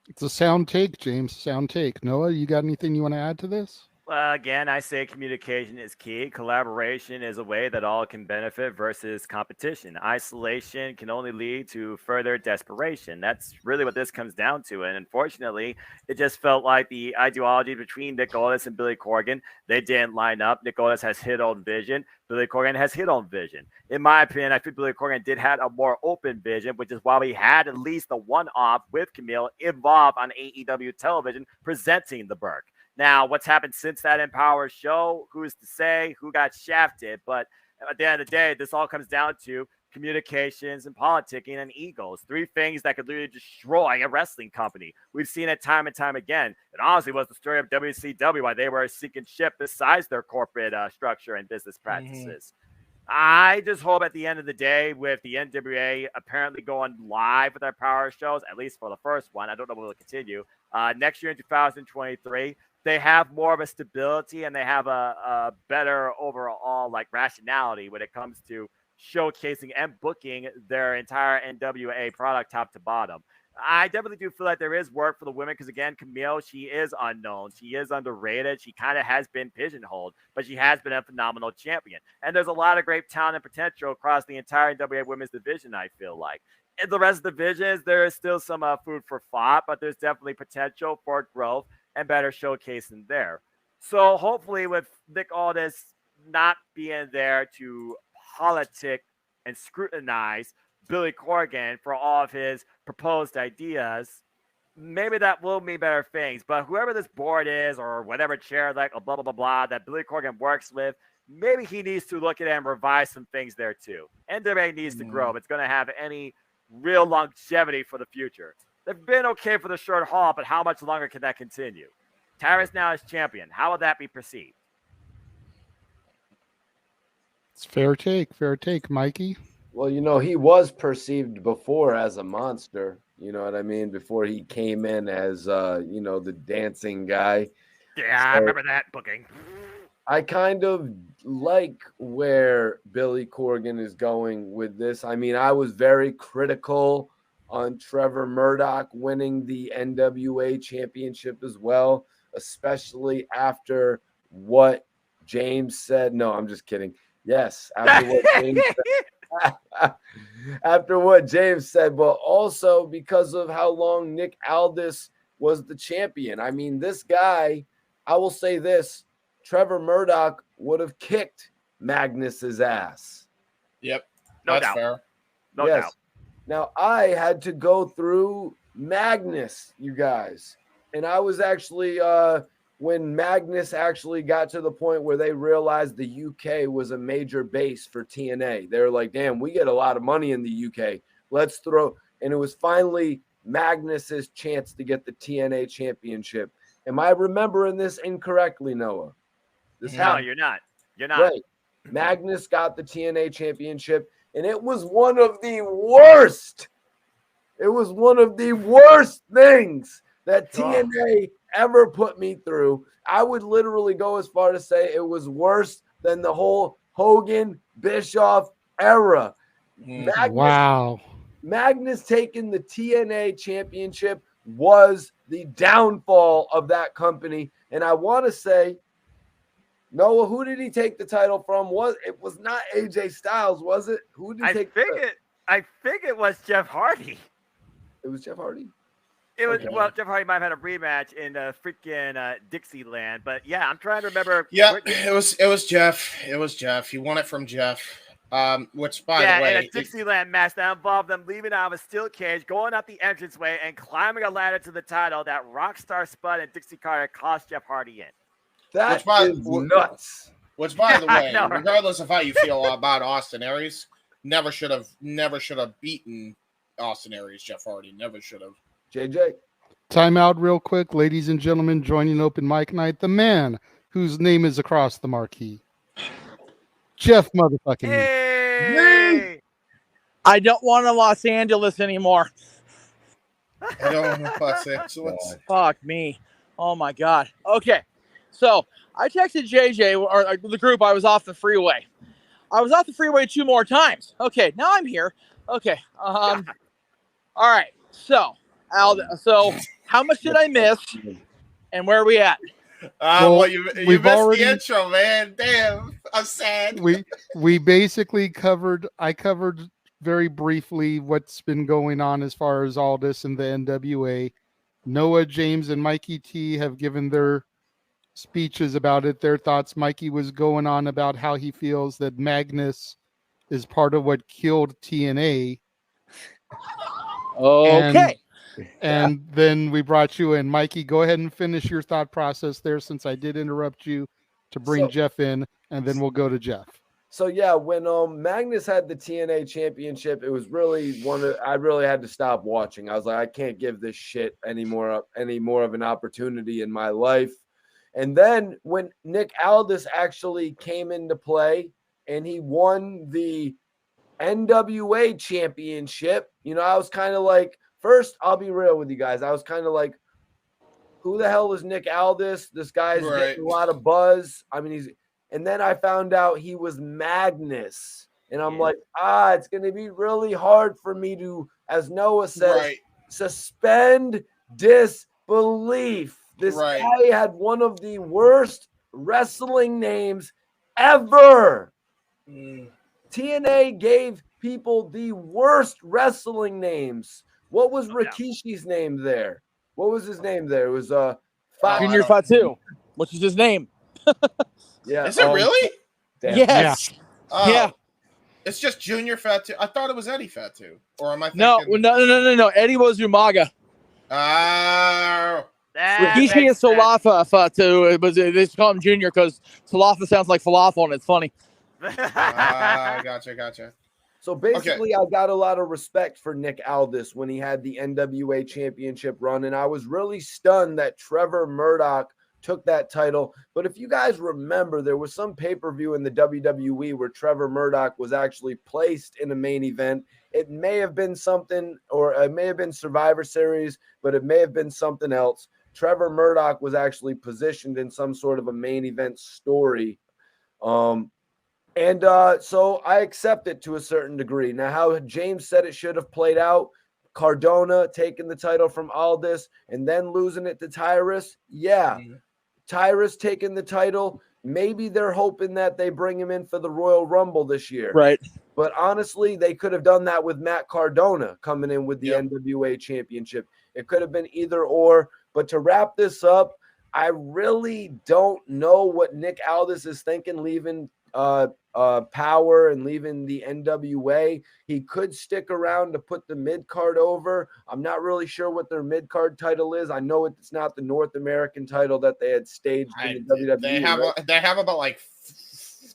it's a sound take, James. Sound take. Noah, you got anything you want to add to this? Well, again, I say communication is key. Collaboration is a way that all can benefit versus competition. Isolation can only lead to further desperation. That's really what this comes down to. And unfortunately, it just felt like the ideology between Nick Aldis and Billy Corgan, they didn't line up. Nick Aldis has his own vision. Billy Corgan has his own vision. In my opinion, I think Billy Corgan did have a more open vision, which is why we had at least the one-off with Camille involved on AEW television presenting the Burke. Now, what's happened since that Empower show, who's to say who got shafted? But at the end of the day, this all comes down to communications and politicking and egos. Three things that could literally destroy a wrestling company. We've seen it time and time again. It honestly was the story of WCW, why they were sinking ship besides their corporate structure and business practices. I just hope at the end of the day, with the NWA apparently going live with their power shows, at least for the first one, I don't know if it will continue, next year in 2023, they have more of a stability and they have a better overall rationality when it comes to showcasing and booking their entire NWA product top to bottom. I definitely do feel like there is work for the women because, again, Camille, she is unknown. She is underrated. She kind of has been pigeonholed, but she has been a phenomenal champion. And there's a lot of great talent and potential across the entire NWA women's division, I feel like. In the rest of the divisions, there is still some food for thought, but there's definitely potential for growth and better showcasing there. So hopefully with Nick Aldis not being there to politic and scrutinize Billy Corgan for all of his proposed ideas, maybe that will mean better things. But whoever this board is or whatever chair blah, blah, blah, blah, that Billy Corgan works with, maybe he needs to look at it and revise some things there too. NWA needs to grow if it's going to have any real longevity for the future. They've been okay for the short haul, but how much longer can that continue? Tyrus now is champion. How will that be perceived? It's fair take, Mikey. Well, he was perceived before as a monster. You know what I mean? Before he came in as, the dancing guy. Yeah, I remember that booking. I kind of like where Billy Corgan is going with this. I mean, I was very critical on Trevor Murdoch winning the NWA championship as well, especially after what James said. No, I'm just kidding. Yes, after what James said. After what James said, but also because of how long Nick Aldis was the champion. I mean, this guy, I will say this, Trevor Murdoch would have kicked Magnus's ass. Yep. No That's doubt. fair. No doubt. Now, I had to go through Magnus, you guys. And I was actually, when Magnus actually got to the point where they realized the UK was a major base for TNA, they were like, damn, we get a lot of money in the UK. Let's throw. And it was finally Magnus's chance to get the TNA championship. Am I remembering this incorrectly, Noah? No, you're not. You're not. Right. Magnus got the TNA championship, and it was one of the worst. It was one of the worst things that TNA ever put me through. I would literally go as far to say it was worse than the whole Hogan Bischoff era. Magnus taking the TNA championship was the downfall of that company. And I want to say, Noah, who did he take the title from? It was not AJ Styles, was it? Who did he take? I think it was Jeff Hardy. It was Jeff Hardy? It was Well, Jeff Hardy might have had a rematch in freaking Dixieland, but yeah, I'm trying to remember. Yeah, it was Jeff. It was Jeff. He won it from Jeff. Which, by the way, in a Dixieland match that involved them leaving out of a steel cage, going up the entranceway, and climbing a ladder to the title that Rockstar Spud and Dixie Carter cost Jeff Hardy in. That is nuts. Which, by the way, regardless of how you feel about Austin Aries, never should have beaten Austin Aries. Jeff Hardy never should have. JJ. Time out real quick, ladies and gentlemen, joining open mic night, the man whose name is across the marquee. Jeff motherfucking Meacham. I don't want to Los Angeles anymore. I don't want to Los Angeles. Fuck me. Oh my God. Okay. So I texted JJ or the group. I was off the freeway. I was off the freeway 2 more times. Okay. Now I'm here. Okay. All right. So how much did I miss? And where are we at? Well, you missed the intro, man. Damn, I'm sad. We basically covered. I covered very briefly what's been going on as far as Aldis and the NWA. Noah, James, and Mikey T have given their speeches about it, their thoughts. Mikey was going on about how he feels that Magnus is part of what killed TNA. Okay. And then we brought you in. Mikey, go ahead and finish your thought process there, since I did interrupt you to bring Jeff in, and then we'll go to Jeff. So yeah, when Magnus had the TNA championship, it was really I really had to stop watching. I was like, I can't give this shit any more of an opportunity in my life. And then when Nick Aldis actually came into play and he won the NWA championship, I was kind of like, first, I'll be real with you guys. I was kind of like, who the hell is Nick Aldis? This guy's getting a lot of buzz. I mean, and then I found out he was Magnus. And I'm like, it's going to be really hard for me to, as Noah said, suspend disbelief. This guy had one of the worst wrestling names ever. TNA gave people the worst wrestling names. What was Rikishi's name there? What was his name there? It was Junior Fatu, which is his name. Yeah. Is it really? Damn. Yes. Yeah. It's just Junior Fatu. I thought it was Eddie Fatu. Or am I thinking? No. Eddie was Umaga. Rikishi is Salafa Fatu. They just call him Junior because Salafa sounds like falafel and it's funny. Gotcha. So basically, I got a lot of respect for Nick Aldis when he had the NWA championship run, and I was really stunned that Trevor Murdoch took that title. But if you guys remember, there was some pay-per-view in the WWE where Trevor Murdoch was actually placed in a main event. It may have been something, or it may have been Survivor Series, but it may have been something else. Trevor Murdoch was actually positioned in some sort of a main event story. So I accept it to a certain degree. Now, how James said it should have played out, Cardona taking the title from Aldis and then losing it to Tyrus. Yeah. Tyrus taking the title. Maybe they're hoping that they bring him in for the Royal Rumble this year. Right. But honestly, they could have done that with Matt Cardona coming in with the NWA championship. It could have been either or. But to wrap this up, I really don't know what Nick Aldis is thinking leaving Power and leaving the NWA. He could stick around to put the mid-card over. I'm not really sure what their mid-card title is. I know it's not the North American title that they had staged in the WWE. They have about like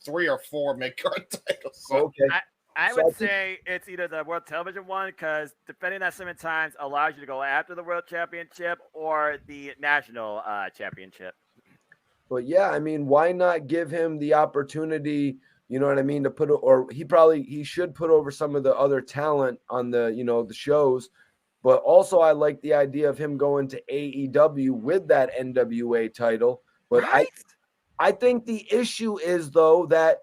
3 or 4 mid-card titles. So. Okay. I would say it's either the World Television one, because defending that 7 times allows you to go after the World Championship, or the National Championship. But yeah, I mean, why not give him the opportunity, you know what I mean, to put, or he should put over some of the other talent on the, the shows. But also I like the idea of him going to AEW with that NWA title. But I think the issue is, though, that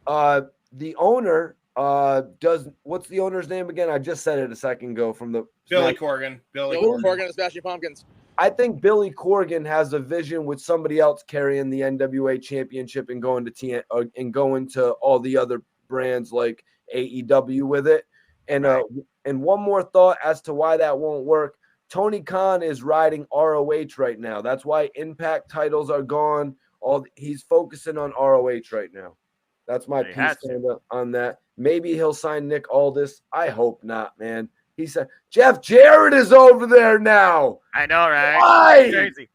the owner what's the owner's name again? I just said it a second ago from the Billy Corgan. Billy Corgan and Smashing Pumpkins. I think Billy Corgan has a vision with somebody else carrying the NWA championship and going to all the other brands like AEW with it. And one more thought as to why that won't work. Tony Khan is riding ROH right now. That's why Impact titles are gone. He's focusing on ROH right now. That's my piece on that. Maybe he'll sign Nick Aldis. I hope not, man. He said, Jeff Jarrett is over there now. I know, right? Why? Crazy.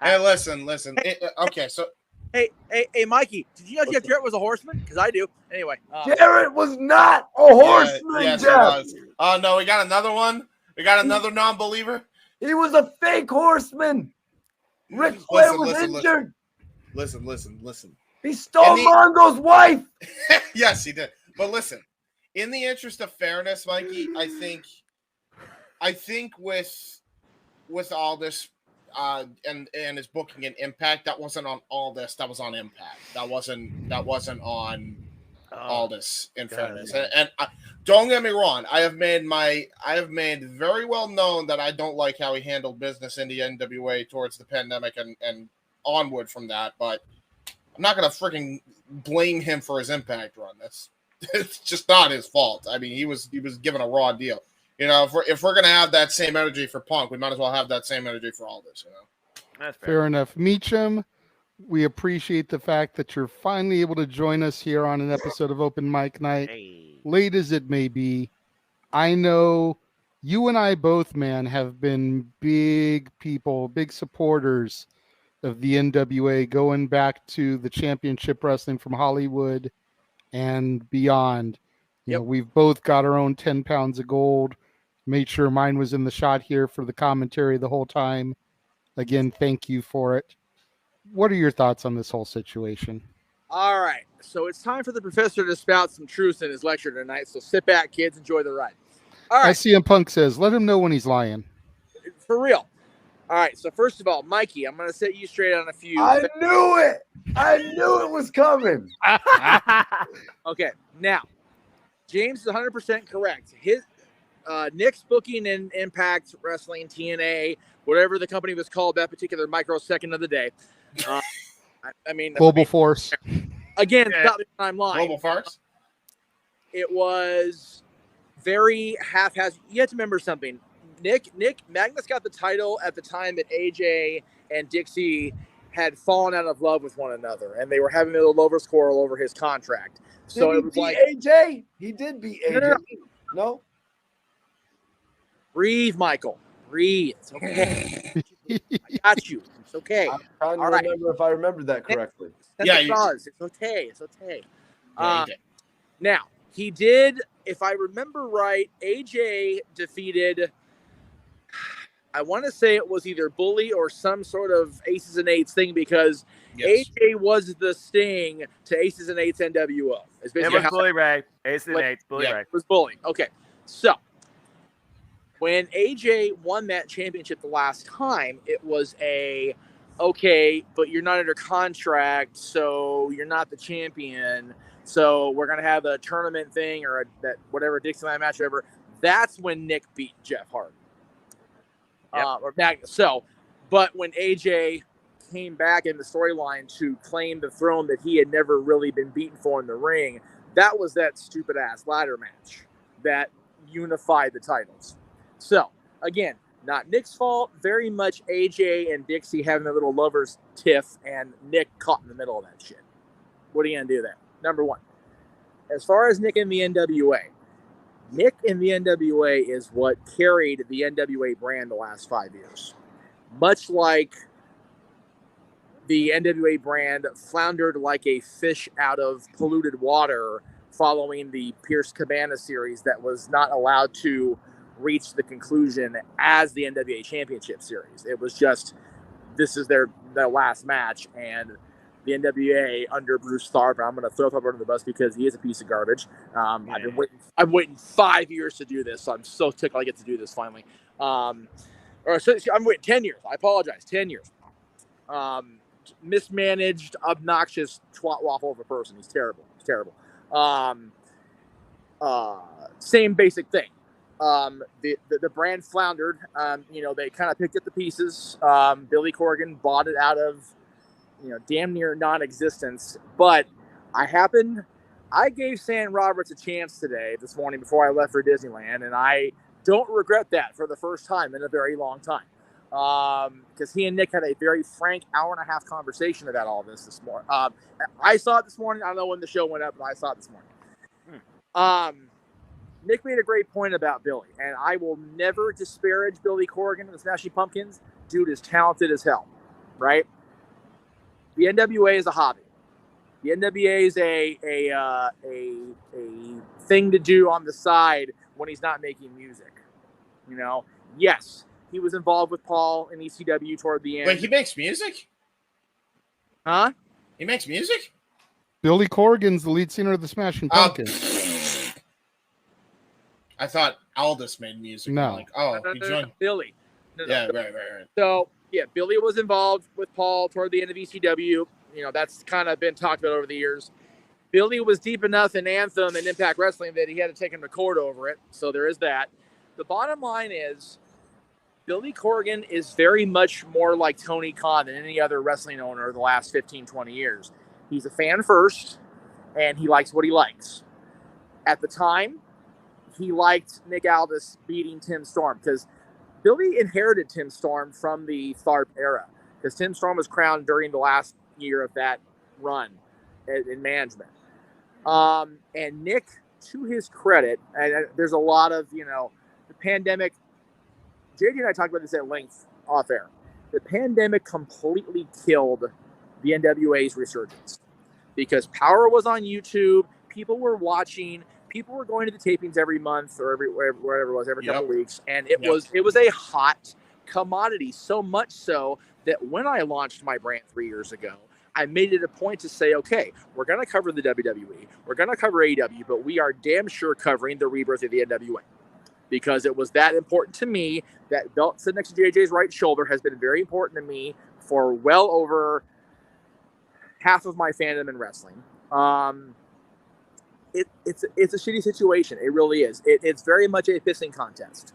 Hey, listen. Okay, so Hey, Mikey, did you know Jeff Jarrett was a horseman? Because I do. Anyway. Jarrett was not a horseman, yes, Jeff. he was. Oh, no, we got another one. We got another non-believer. He was a fake horseman. Ric Flair was injured. Listen. He stole Mongo's wife. Yes, he did. But listen, in the interest of fairness, Mikey, I think with all this and his booking and Impact, that wasn't on all this. That was on Impact. That wasn't on all this. In fairness, and don't get me wrong. I have made very well known that I don't like how he handled business in the NWA towards the pandemic and onward from that. But I'm not gonna freaking blame him for his Impact run. It's just not his fault. I mean, he was given a raw deal. You know, if we're gonna have that same energy for Punk, we might as well have that same energy for all this. You know, that's fair enough. Meacham, we appreciate the fact that you're finally able to join us here on an episode of Open Mic Night, late as it may be. I know you and I both, man, have been big people, big supporters of the NWA, going back to the championship wrestling from Hollywood and beyond. You know, we've both got our own 10 pounds of gold. Made sure mine was in the shot here for the commentary the whole time. Again, thank you for it. What are your thoughts on this whole situation? All right. So it's time for the professor to spout some truth in his lecture tonight. So sit back, kids. Enjoy the ride. All right. As CM Punk says, let him know when he's lying. For real. All right. So first of all, Mikey, I'm going to set you straight on a few. I knew it. I knew it was coming. Okay. Now, James is 100% correct. Nick's booking in Impact Wrestling, TNA, whatever the company was called that particular microsecond of the day. I mean, Global Force. Again, stop me when I'm lying. Global Force. It was very half-hazard. You have to remember something. Nick Magnus got the title at the time that AJ and Dixie had fallen out of love with one another, and they were having a little lovers quarrel over his contract. So it was like AJ. He did beat AJ. No. Breathe, Michael. Breathe. It's okay. I got you. It's okay. I'm trying to remember if I remembered that correctly. It does. It's okay. It's okay. Now, he did, if I remember right, AJ defeated, I want to say it was either Bully or some sort of Aces and Eights thing, because AJ was the Sting to Aces and Eights NWO. It was Bully Ray. Aces and Eights. Bully Ray. It was Bully. Okay. So, when AJ won that championship the last time, it was okay, but you're not under contract, so you're not the champion. So we're gonna have a tournament thing or that whatever Dixieland match, whatever. That's when Nick beat Jeff Hardy or Magnus. So, but when AJ came back in the storyline to claim the throne that he had never really been beaten for in the ring, that was that stupid ass ladder match that unified the titles. So, again, not Nick's fault. Very much AJ and Dixie having a little lovers tiff, and Nick caught in the middle of that shit. What are you going to do there? Number one. As far as Nick in the NWA, Nick in the NWA is what carried the NWA brand the last 5 years. Much like the NWA brand floundered like a fish out of polluted water following the Pierce Cabana series that was not allowed to reach the conclusion as the NWA Championship Series. It was just, this is their last match, and the NWA under Bruce Tharp, I'm going to throw Tharp under the bus because he is a piece of garbage. I'm waiting 5 years to do this, so I'm so tickled I get to do this finally. I'm waiting 10 years. I apologize, 10 years. Mismanaged, obnoxious twat waffle of a person. He's terrible. He's terrible. Same basic thing. The brand floundered. They kind of picked up the pieces. Billy Corgan bought it out of, damn near non-existence. But I gave Sam Roberts a chance this morning before I left for Disneyland, and I don't regret that for the first time in a very long time. Because he and Nick had a very frank hour-and-a-half conversation about all this morning. I saw it this morning. I don't know when the show went up, but I saw it this morning. Nick made a great point about Billy, and I will never disparage Billy Corgan and the Smashing Pumpkins. dude is talented as hell, right? The NWA is a hobby. The NWA is a thing to do on the side when he's not making music. You know, yes, he was involved with Paul in ECW toward the end. Wait, he makes music? Huh? He makes music? Billy Corgan's the lead singer of the Smashing Pumpkins. I thought Aldous made music. No. I'm like, oh, No, he joined. Billy. Yeah, right. So, yeah, Billy was involved with Paul toward the end of ECW. You know, that's kind of been talked about over the years. Billy was deep enough in Anthem and Impact Wrestling that he had to take him to court over it. So there is that. The bottom line is Billy Corgan is very much more like Tony Khan than any other wrestling owner of the last 15, 20 years. He's a fan first, and he likes what he likes. At the time, he liked Nick Aldis beating Tim Storm because Billy inherited Tim Storm from the Tharp era because Tim Storm was crowned during the last year of that run in management. And Nick, to his credit, and there's a lot of, you know, the pandemic, JJ and I talked about this at length off air. The pandemic completely killed the NWA's resurgence because Power was on YouTube. People were watching. People were going to the tapings every month or wherever it was, every couple of weeks. And it was a hot commodity, so much so that when I launched my brand 3 years ago, I made it a point to say, okay, we're going to cover the WWE. We're going to cover AEW, but we are damn sure covering the rebirth of the NWA because it was that important to me. That belt sitting next to JJ's right shoulder has been very important to me for well over half of my fandom in wrestling. It's a shitty situation. It really is. It's very much a pissing contest.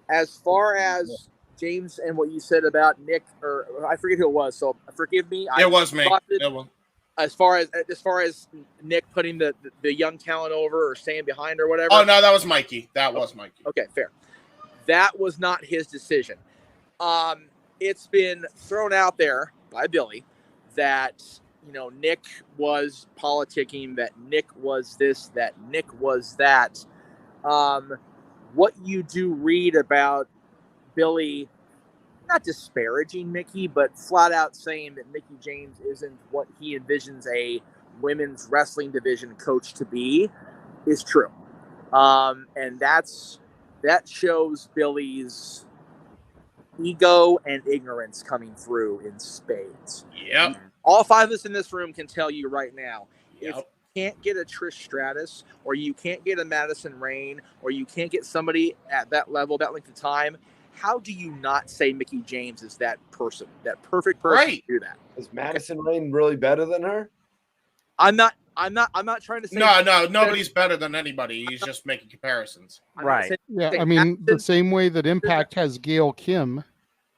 As far as James and what you said about Nick, or I forget who it was, so forgive me. It was me. As far as Nick putting the young talent over or staying behind or whatever. Oh no, that was Mikey. That was Mikey. Okay, fair. That was not his decision. It's been thrown out there by Billy that, you know, Nick was politicking, that Nick was this, that Nick was that. What you do read about Billy, not disparaging Mickey, but flat out saying that Mickey James isn't what he envisions a women's wrestling division coach to be, is true. And that shows Billy's ego and ignorance coming through in spades. Yep. All five of us in this room can tell you right now, if you can't get a Trish Stratus, or you can't get a Madison Rayne, or you can't get somebody at that level, that length of time, how do you not say Mickey James is that person, that perfect person to do that? Is Madison Rayne really better than her? I'm not trying to say No, nobody's better than anybody. He's just making comparisons. Right. Yeah, I mean, the same way that Impact has Gail Kim.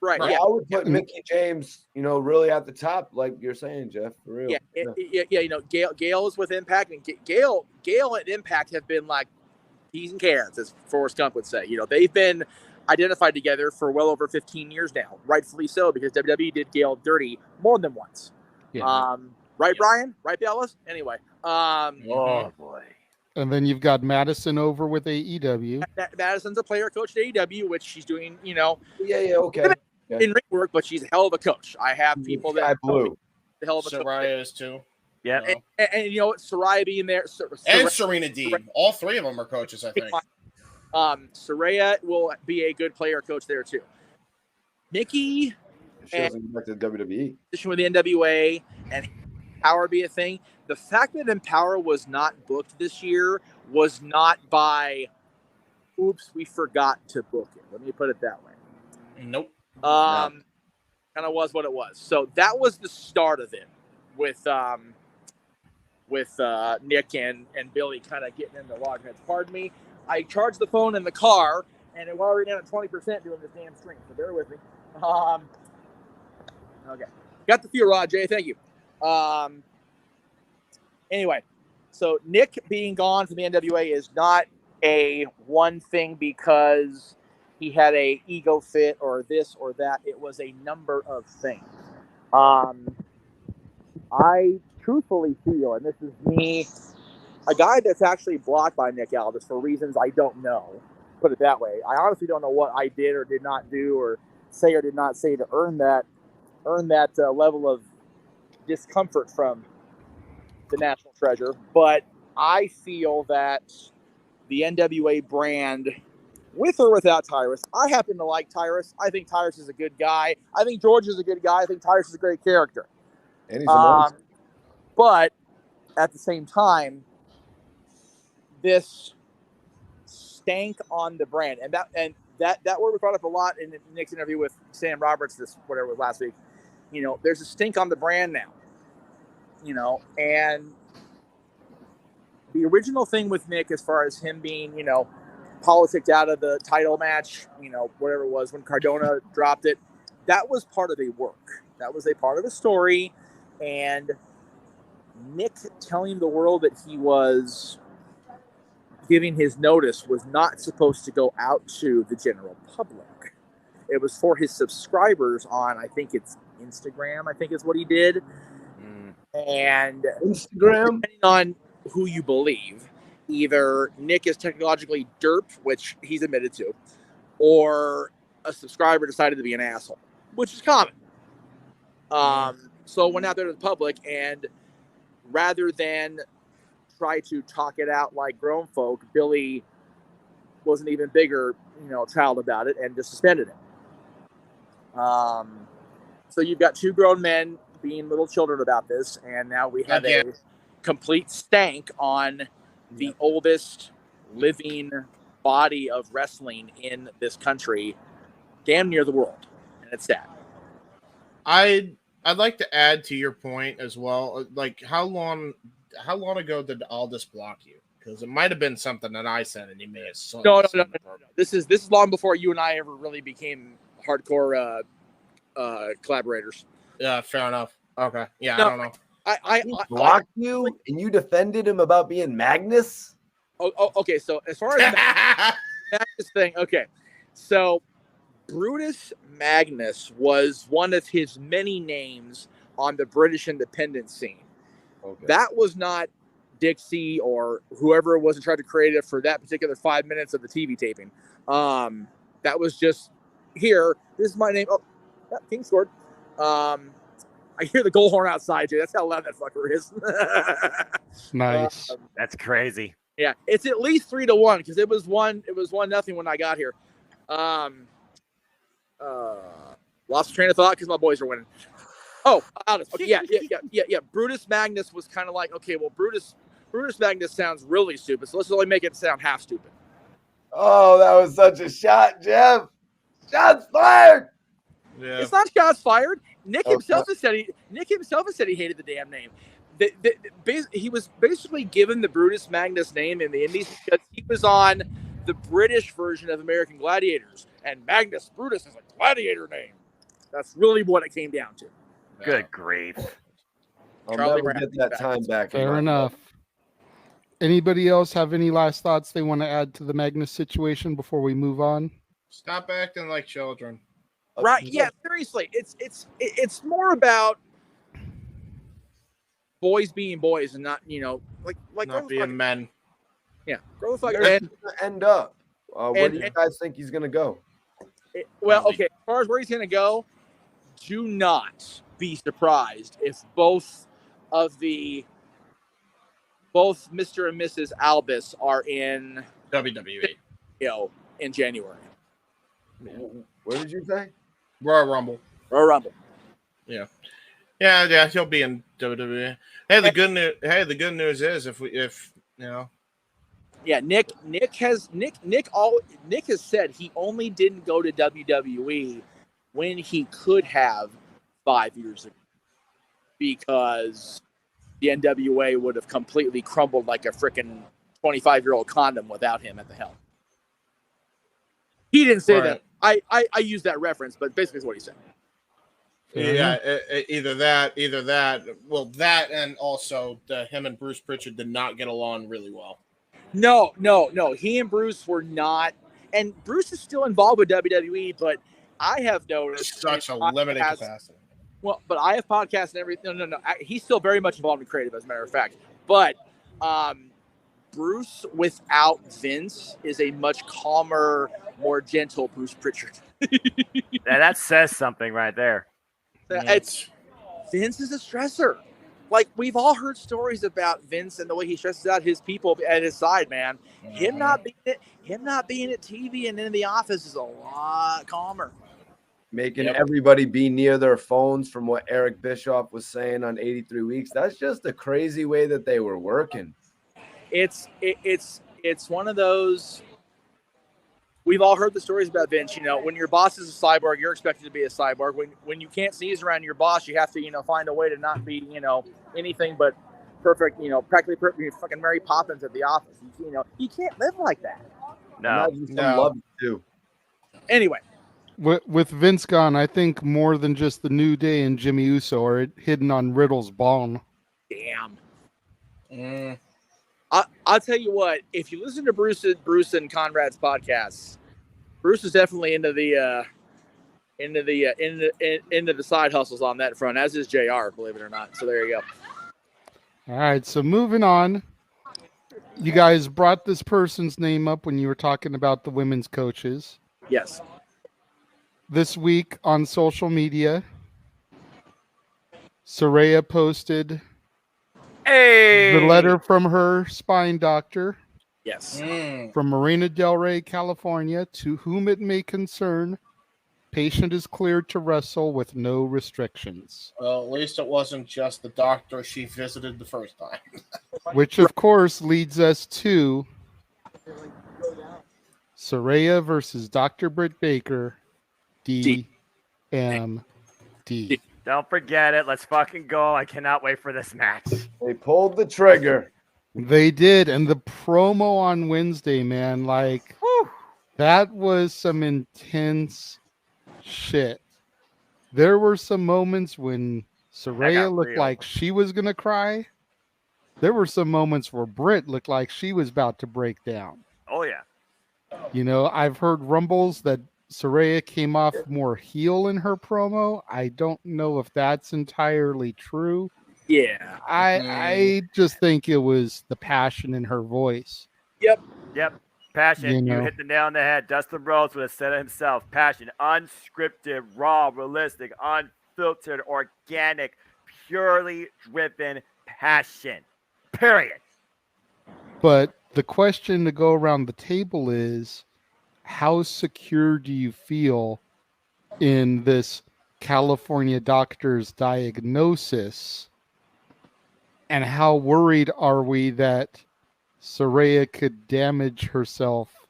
Right. Yeah, I would put Mickey James, you know, really at the top, like you're saying, Jeff, for real. Yeah. You know, Gail is with Impact, and Gail and Impact have been like peas and carrots, as Forrest Gump would say. You know, they've been identified together for well over 15 years now, rightfully so, because WWE did Gail dirty more than once. Yeah. Right, Brian? Right, Dallas? Anyway. Oh boy. And then you've got Madison over with AEW. Madison's a player coach at AEW, which she's doing, you know. Yeah, okay. In ring work, but she's a hell of a coach. I have people that blew. The hell of a Soraya is too. Yeah, and you know what, Soraya being there, and Serena Deeb. All three of them are coaches, I think. Soraya will be a good player coach there too. Mickey, she doesn't go back to WWE. With the NWA and Power be a thing. The fact that Empower was not booked this year was not by, oops, we forgot to book it. Let me put it that way. Nope. Kind of was what it was. So that was the start of it with Nick and Billy kind of getting into loggerheads. Pardon me. I charged the phone in the car, and it was already down at 20% doing this damn stream. So bear with me. Okay, got the feel, Rod J. Thank you. Anyway, so Nick being gone from the NWA is not a one thing because he had a ego fit or this or that. It was a number of things. I truthfully feel, and this is me, a guy that's actually blocked by Nick Aldis for reasons I don't know, put it that way. I honestly don't know what I did or did not do or did not say to earn that level of discomfort from the National Treasure. But I feel that the NWA brand, with or without Tyrus, I happen to like Tyrus. I think Tyrus is a good guy. I think George is a good guy. I think Tyrus is a great character. And he's amazing. But at the same time, this stank on the brand, and that word was brought up a lot in Nick's interview with Sam Roberts, whatever it was last week. There's a stink on the brand now. And the original thing with Nick, as far as him being, politicked out of the title match, whatever it was, when Cardona dropped it, that was part of a work. That was a part of the story. And Nick telling the world that he was giving his notice was not supposed to go out to the general public. It was for his subscribers on, I think it's Instagram, I think is what he did. And Instagram, depending on who you believe, either Nick is technologically derp, which he's admitted to, or a subscriber decided to be an asshole, which is common. So went out there to the public, and rather than try to talk it out like grown folk, Billy was an even bigger, child about it and just suspended it. So you've got two grown men being little children about this, and now we have a complete stank on the oldest living body of wrestling in this country, damn near the world, and it's sad. I'd like to add to your point as well. Like, how long ago did Aldous block you? Because it might have been something that I said, and he may have. No. This is long before you and I ever really became hardcore collaborators. Yeah, fair enough. Okay. Yeah, I don't know. I blocked you, and you defended him about being Magnus? Oh, okay. So as far as Magnus thing, okay. So Brutus Magnus was one of his many names on the British independent scene. Okay. That was not Dixie or whoever was in charge of creative for that particular 5 minutes of the TV taping. That was just, here, this is my name. Oh, yeah, King scored. I hear the goal horn outside, too. That's how loud that fucker is. Nice. That's crazy. Yeah, it's at least 3-1 because it was 1-0 when I got here. Lost the train of thought because my boys are winning. Oh, Aldous. Okay, yeah. Brutus Magnus was kind of like, okay, well, Brutus Magnus sounds really stupid, so let's only make it sound half stupid. Oh, that was such a shot, Jeff. Shots fired. Yeah. It's not shots fired. Nick himself has said he hated the damn name. He was basically given the Brutus Magnus name in the Indies because he was on the British version of American Gladiators, and Magnus Brutus is a gladiator name. That's really what it came down to. Good grief. I'll never get that time back. Fair enough. Anybody else have any last thoughts they want to add to the Magnus situation before we move on? Stop acting like children. Right? Yeah. Seriously, it's more about boys being boys and not like not being men. Yeah, grow the fuck. Where's he gonna end up? Where do you guys think he's gonna go? Okay. As far as where he's gonna go, do not be surprised if both Mr. and Mrs. Albus are in WWE. In January. What did you say? Royal Rumble. Yeah. He'll be in WWE. Hey, the good news is if Yeah, Nick has said he only didn't go to WWE when he could have 5 years ago because the NWA would have completely crumbled like a freaking 25-year-old condom without him at the helm. He didn't say that. I use that reference, but basically is what he said. Yeah, either that. Well, that and also him and Bruce Pritchard did not get along really well. No. He and Bruce were not, and Bruce is still involved with WWE, but I have noticed such a limited capacity. Well, but I have podcasts and everything. No. He's still very much involved in creative, as a matter of fact. But Bruce without Vince is a much calmer, more gentle Bruce Pritchard. That says something right there. It's Vince is a stressor. Like, we've all heard stories about Vince and the way he stresses out his people at his side, man. Him not being at TV and in the office is a lot calmer. Making everybody be near their phones, from what Eric Bischoff was saying on 83 Weeks. That's just a crazy way that they were working. It's one of those. We've all heard the stories about Vince. You know, when your boss is a cyborg, you're expected to be a cyborg. When you can't sneeze around your boss, you have to, find a way to not be, anything but perfect, practically perfect. You're fucking Mary Poppins at the office. You can't live like that. No. Love too. Anyway. With Vince gone, I think more than just the New Day and Jimmy Uso are hidden on Riddle's bone. Damn. I'll tell you what. If you listen to Bruce and Conrad's podcasts, Bruce is definitely into the side hustles on that front, as is JR, believe it or not. So there you go. All right, so moving on. You guys brought this person's name up when you were talking about the women's coaches. Yes. This week on social media, Saraya posted the letter from her spine doctor. Yes. From Marina Del Rey, California, to whom it may concern, patient is cleared to wrestle with no restrictions. Well, at least it wasn't just the doctor she visited the first time. Which, of course, leads us to Saraya versus Dr. Britt Baker, DMD. Don't forget it. Let's fucking go. I cannot wait for this match. They pulled the trigger. They did. And the promo on Wednesday, man, like, that was some intense shit. There were some moments when Saraya looked like she was going to cry. There were some moments where Britt looked like she was about to break down. Oh, yeah. I've heard rumbles that Saraya came off more heel in her promo. I don't know if that's entirely true. Yeah. I just think it was the passion in her voice. Yep. Passion. You hit the nail on the head. Dustin Rhodes would have said it himself. Passion. Unscripted, raw, realistic, unfiltered, organic, purely driven passion. Period. But the question to go around the table is, how secure do you feel in this California doctor's diagnosis? And how worried are we that Saraya could damage herself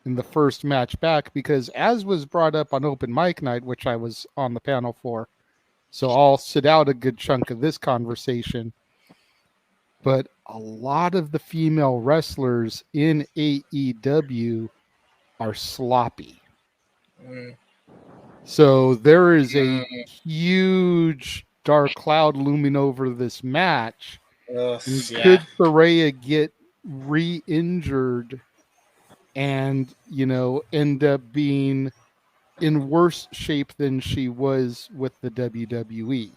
in the first match back? Because as was brought up on Open Mic Night, which I was on the panel for, so I'll sit out a good chunk of this conversation. But a lot of the female wrestlers in AEW are sloppy. So there is a huge dark cloud looming over this match. Could Saraya get re-injured and, end up being in worse shape than she was with the WWE?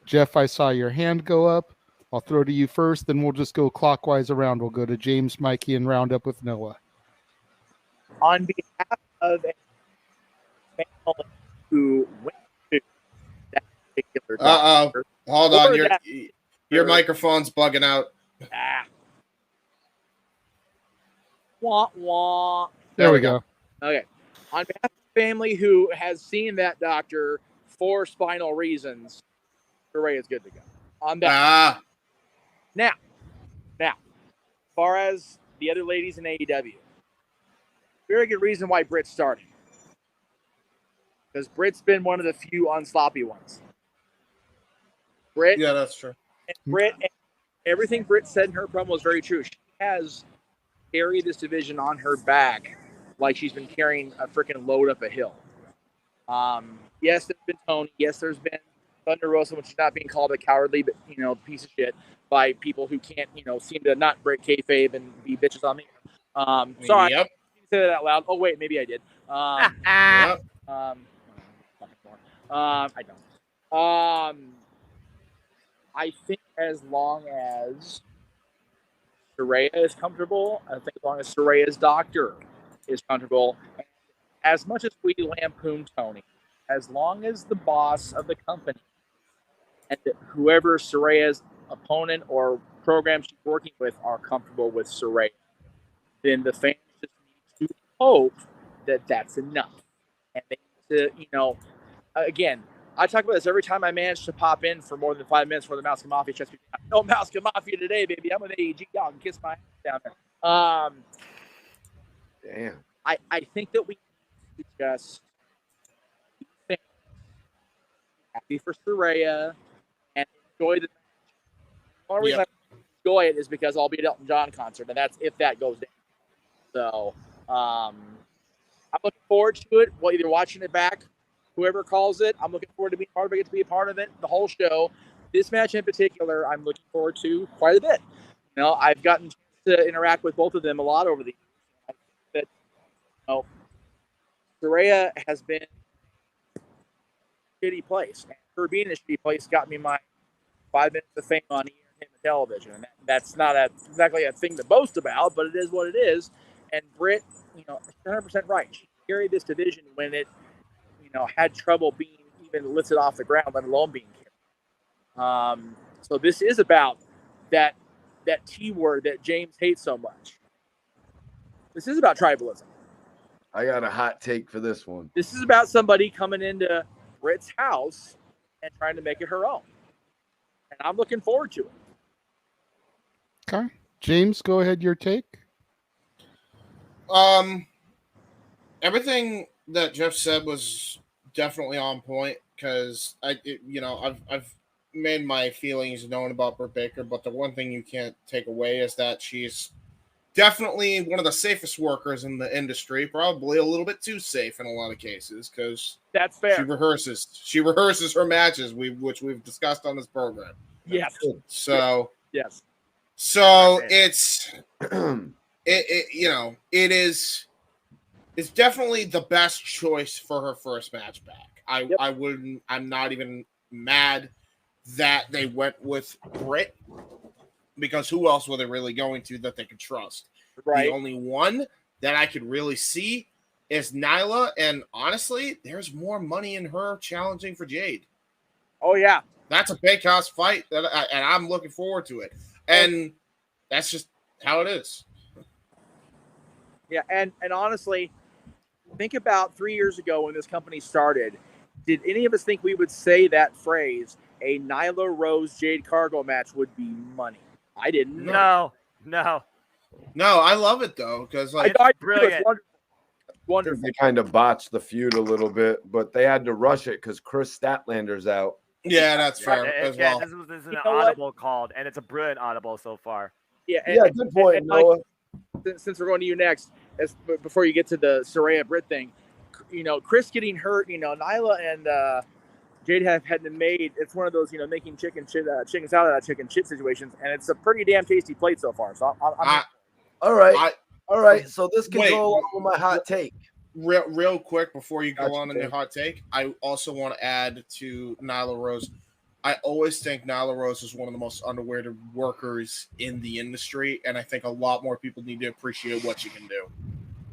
Jeff, I saw your hand go up. I'll throw to you first, then we'll just go clockwise around. We'll go to James, Mikey, and round up with Noah. On behalf of a family who went to that particular doctor. Hold on. Your microphone's bugging out. Wah, wah. There we go. Okay. On behalf of the family who has seen that doctor for spinal reasons, Saraya is good to go. On that. Now, as far as the other ladies in AEW, very good reason why Britt started. Because Britt's been one of the few unsloppy ones. Britt. Yeah, that's true. Everything Britt said in her promo was very true. She has carried this division on her back like she's been carrying a freaking load up a hill. Yes, there's been Tony. Yes, there's been Thunder Rosa, which is not being called a cowardly, piece of shit by people who can't, seem to not break kayfabe and be bitches on me. Sorry. Yep. Say that out loud. Oh wait, maybe I did. I don't. I think as long as Saraya is comfortable, I think as long as Saraya's doctor is comfortable, as much as we lampoon Tony, as long as the boss of the company and whoever Saraya's opponent or program she's working with are comfortable with Saraya, then the fans just need to hope that that's enough. And they need to, again, I talk about this every time I manage to pop in for more than 5 minutes for the Mouse Mafia checks me down. No Mouse Mafia today, baby. I'm with AEG. Y'all can kiss my ass down there. Damn. I think that we need to just be happy for Saraya and enjoy the match. The only reason I enjoy it is because I'll be at Elton John concert, and that's if that goes down. So I'm looking forward to it. Well, either watching it back, whoever calls it, I'm looking forward to being part of it, get to be a part of it, the whole show. This match in particular, I'm looking forward to quite a bit. I've gotten to interact with both of them a lot over the years. I think that, Saraya has been a shitty place. And her being in a shitty place got me my 5 minutes of fame on entertainment television. And that's not exactly a thing to boast about, but it is what it is. And Britt, 100% right. She carried this division when it, had trouble being even lifted off the ground, let alone being carried. So this is about that T word that James hates so much. This is about tribalism. I got a hot take for this one. This is about somebody coming into Britt's house and trying to make it her own. And I'm looking forward to it. Okay. James, go ahead, your take. Everything that Jeff said was definitely on point because I've made my feelings known about Britt Baker, but the one thing you can't take away is that she's definitely one of the safest workers in the industry, probably a little bit too safe in a lot of cases because that's fair. She rehearses her matches, which we've discussed on this program. Yes. So yes. So it's it's definitely the best choice for her first match back. I'm not even mad that they went with Britt because who else were they really going to that they could trust? Right. The only one that I could really see is Nyla, and honestly, there's more money in her challenging for Jade. Oh yeah, that's a big house fight, and I'm looking forward to it. And that's just how it is. Yeah, and honestly, think about 3 years ago when this company started. Did any of us think we would say that phrase, a Nyla Rose Jade Cargill match would be money? I didn't. No. I love it though because I brilliant. Wonderful. They kind of botched the feud a little bit, but they had to rush it because Chris Statlander's out. Yeah, that's fair as well. This is an audible called, and it's a brilliant audible so far. Yeah, good point, Noah. Since we're going to you next, before you get to the Saraya Britt thing, Chris getting hurt, Nyla and Jade have been made. It's one of those, making chicken salad out of chicken shit situations, and it's a pretty damn tasty plate so far. So I'm all right. So this can go along with my hot take. Real quick before you go on in your hot take, I also want to add to Nyla Rose. I always think Nyla Rose is one of the most underrated workers in the industry, and I think a lot more people need to appreciate what she can do.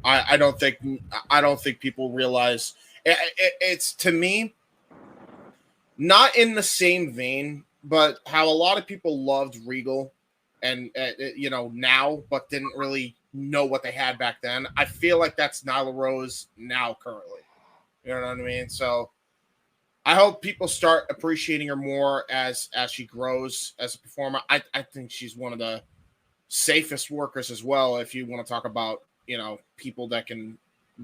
I don't think people realize it's to me not in the same vein, but how a lot of people loved Regal and now, but didn't really know what they had back then. I feel like that's Nyla Rose now currently. You know what I mean? So I hope people start appreciating her more as she grows as a performer. I think she's one of the safest workers as well. If you want to talk about, people that can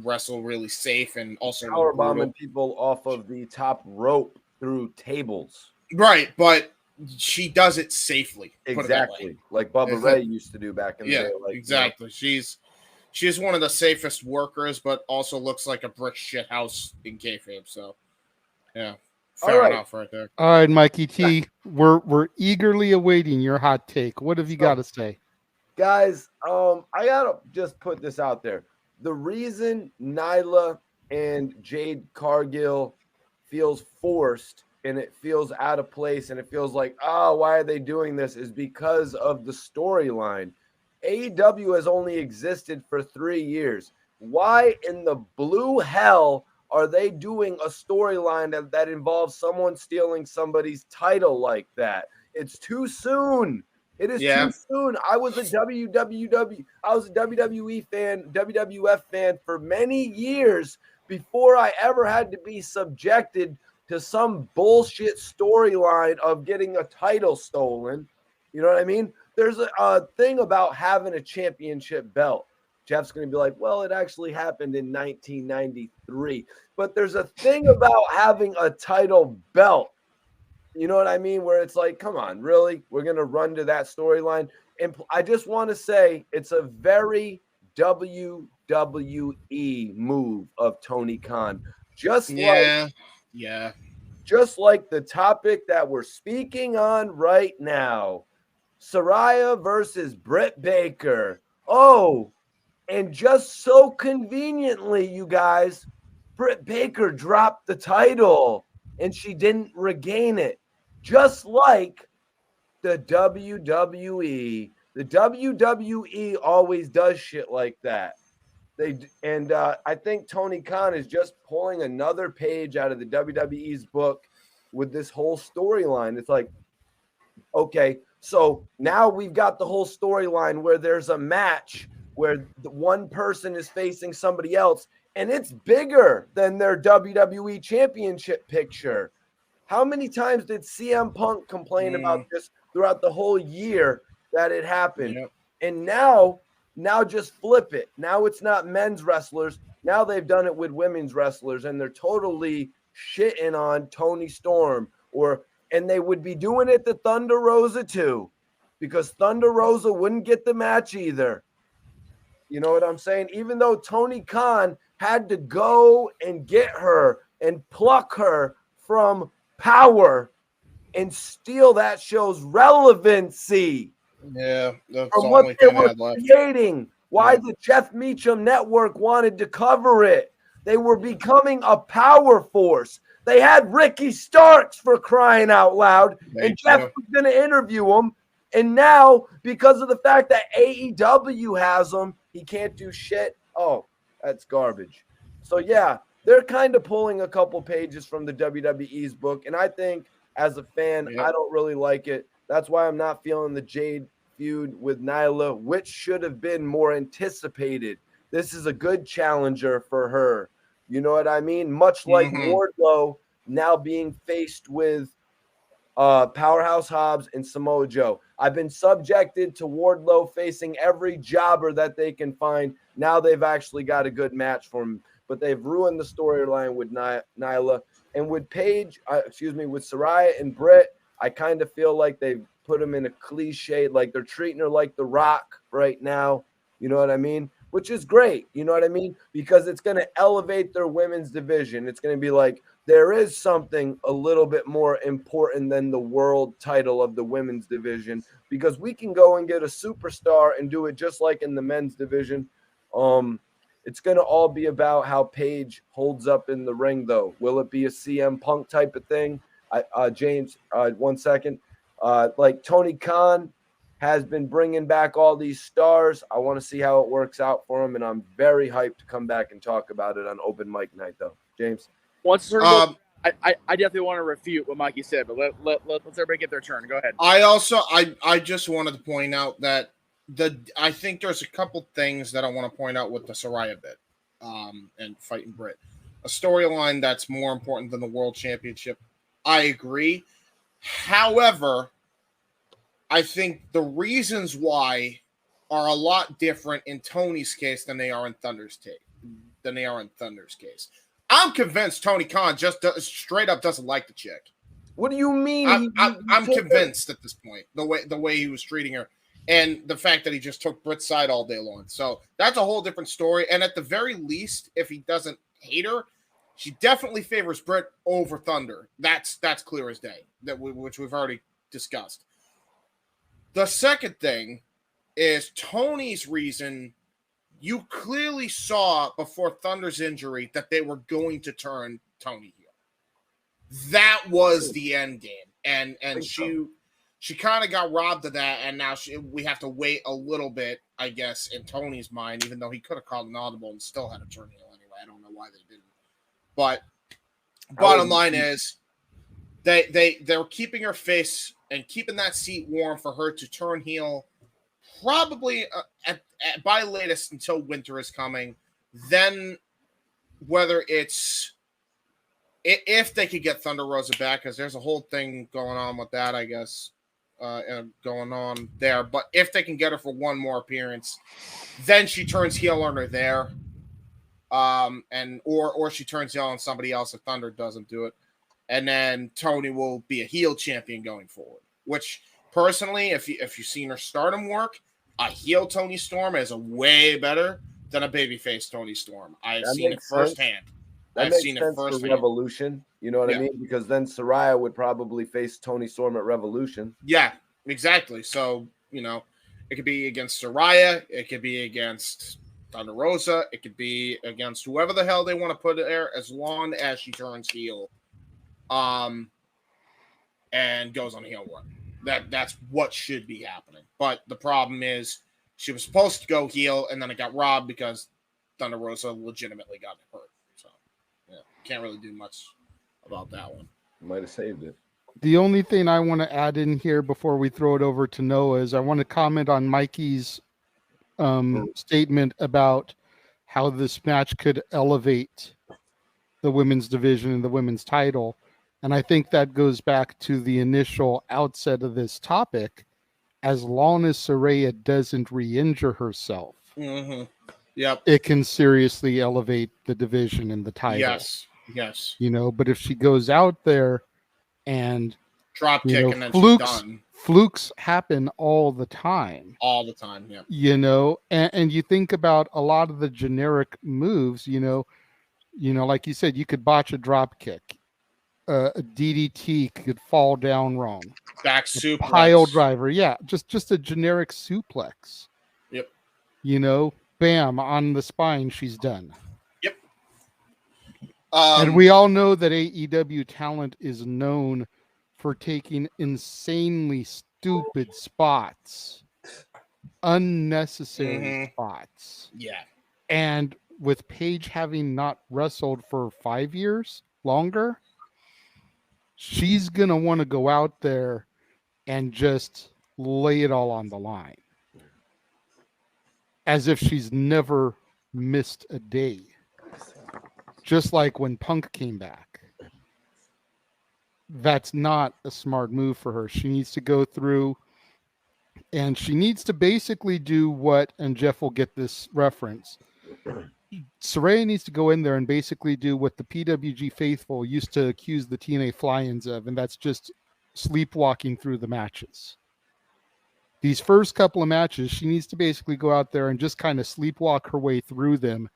wrestle really safe and also power bombing people off of the top rope through tables. Right, but she does it safely. Exactly, like Bubba Ray used to do back in the day. Exactly. She's one of the safest workers, but also looks like a brick shit house in kayfabe. So, yeah, fair enough, right there. All right, Mikey T, we're eagerly awaiting your hot take. What have you got to say, guys? I gotta just put this out there. The reason Nyla and Jade Cargill feels forced and it feels out of place and it feels like, why are they doing this, is because of the storyline. AEW has only existed for 3 years. Why in the blue hell are they doing a storyline that involves someone stealing somebody's title like that? It's too soon. It is too soon. I was a WWE fan, WWF fan for many years before I ever had to be subjected to some bullshit storyline of getting a title stolen. You know what I mean? There's a thing about having a championship belt. Jeff's going to be like, well, it actually happened in 1993. But there's a thing about having a title belt. You know what I mean? Where it's like, come on, really? We're going to run to that storyline? And I just want to say it's a very WWE move of Tony Khan. Just like the topic that we're speaking on right now. Saraya versus Britt Baker. Oh, and just so conveniently, you guys, Britt Baker dropped the title and she didn't regain it. Just like the WWE. The WWE always does shit like that. I think Tony Khan is just pulling another page out of the WWE's book with this whole storyline. It's like, okay, so now we've got the whole storyline where there's a match where the one person is facing somebody else, and it's bigger than their WWE championship picture. How many times did CM Punk complain about this throughout the whole year that it happened? Yep. And now just flip it. Now it's not men's wrestlers. Now they've done it with women's wrestlers, and they're totally shitting on Toni Storm. And they would be doing it to Thunder Rosa too, because Thunder Rosa wouldn't get the match either. You know what I'm saying? Even though Tony Khan had to go and get her and pluck her from Power and steal that show's relevancy. Yeah, that's from what they were creating. Why the Jeff Meacham Network wanted to cover it. They were becoming a power force. They had Ricky Starks, for crying out loud, and Jeff was going to interview him. And now, because of the fact that AEW has him, he can't do shit. Oh, that's garbage. So, yeah, they're kind of pulling a couple pages from the WWE's book. And I think, as a fan, I don't really like it. That's why I'm not feeling the Jade feud with Nyla, which should have been more anticipated. This is a good challenger for her. You know what I mean? Much like Wardlow now being faced with Powerhouse Hobbs and Samoa Joe. I've been subjected to Wardlow facing every jobber that they can find. Now they've actually got a good match for him, but they've ruined the storyline with Nyla. And with with Saraya and Britt, I kind of feel like they've put them in a cliche, like they're treating her like The Rock right now. You know what I mean? Which is great. You know what I mean? Because it's going to elevate their women's division. It's going to be like, there is something a little bit more important than the world title of the women's division, because we can go and get a superstar and do it just like in the men's division. It's going to all be about how Paige holds up in the ring, though. Will it be a CM Punk type of thing? James, 1 second. Like Tony Khan has been bringing back all these stars. I want to see how it works out for him, and I'm very hyped to come back and talk about it on open mic night, though. James? Once I definitely want to refute what Mikey said, but let's everybody get their turn. Go ahead. I just wanted to point out that I think there's a couple things that I want to point out with the Saraya bit and fighting Britt. A storyline that's more important than the World Championship. I agree. However, I think the reasons why are a lot different in Tony's case than they are in Thunder's case. I'm convinced Tony Khan just straight up doesn't like the chick. What do you mean? I'm convinced at this point, the way he was treating her, and the fact that he just took Britt's side all day long. So that's a whole different story. And at the very least, if he doesn't hate her, she definitely favors Britt over Thunder. That's clear as day. Which we've already discussed. The second thing is Tony's reason. You clearly saw before Thunder's injury that they were going to turn Tony heel. That was the end game. And she kind of got robbed of that, and now we have to wait a little bit. I guess, in Tony's mind, even though he could have called an audible and still had a turn heel anyway. I don't know why they didn't. But bottom line is they're keeping her face and keeping that seat warm for her to turn heel probably by latest until winter is coming. Then whether it's if they could get Thunder Rosa back, because there's a whole thing going on with that, I guess, going on there. But if they can get her for one more appearance, then she turns heel on her there. Or she turns heel on somebody else if Thunder doesn't do it. And then Tony will be a heel champion going forward. Which personally, if you've seen her stardom work, a heel Tony Storm is a way better than a babyface Tony Storm. I've seen it firsthand. That makes sense for Revolution. You know what I mean? Because then Saraya would probably face Tony Storm at Revolution. Yeah, exactly. So, it could be against Saraya. It could be against Thunder Rosa. It could be against whoever the hell they want to put there, as long as she turns heel and goes on a heel run. That's what should be happening. But the problem is she was supposed to go heel, and then it got robbed because Thunder Rosa legitimately got hurt. So, can't really do much about that one. Might have saved it. The only thing I want to add in here before we throw it over to Noah is I want to comment on Mikey's statement about how this match could elevate the women's division and the women's title. And I think that goes back to the initial outset of this topic. As long as Saraya doesn't re-injure herself, it can seriously elevate the division and the title. Yes. But if she goes out there and drop kick and then she's done. Flukes happen all the time. Yeah. And you think about a lot of the generic moves, like you said, you could botch a drop kick. A DDT could fall down wrong. Back suplex. Pile driver. Yeah. Just a generic suplex. Yep. Bam, on the spine, she's done. Yep. And we all know that AEW talent is known for taking insanely stupid spots, unnecessary spots. Yeah. And with Paige having not wrestled for 5 years longer, she's going to want to go out there and just lay it all on the line. As if she's never missed a day. Just like when Punk came back. That's not a smart move for her. She needs to go through and she needs to basically do what, and Jeff will get this reference. Saraya needs to go in there and basically do what the PWG faithful used to accuse the TNA Fly-Ins of, and that's just sleepwalking through the matches. These first couple of matches, she needs to basically go out there and just kind of sleepwalk her way through them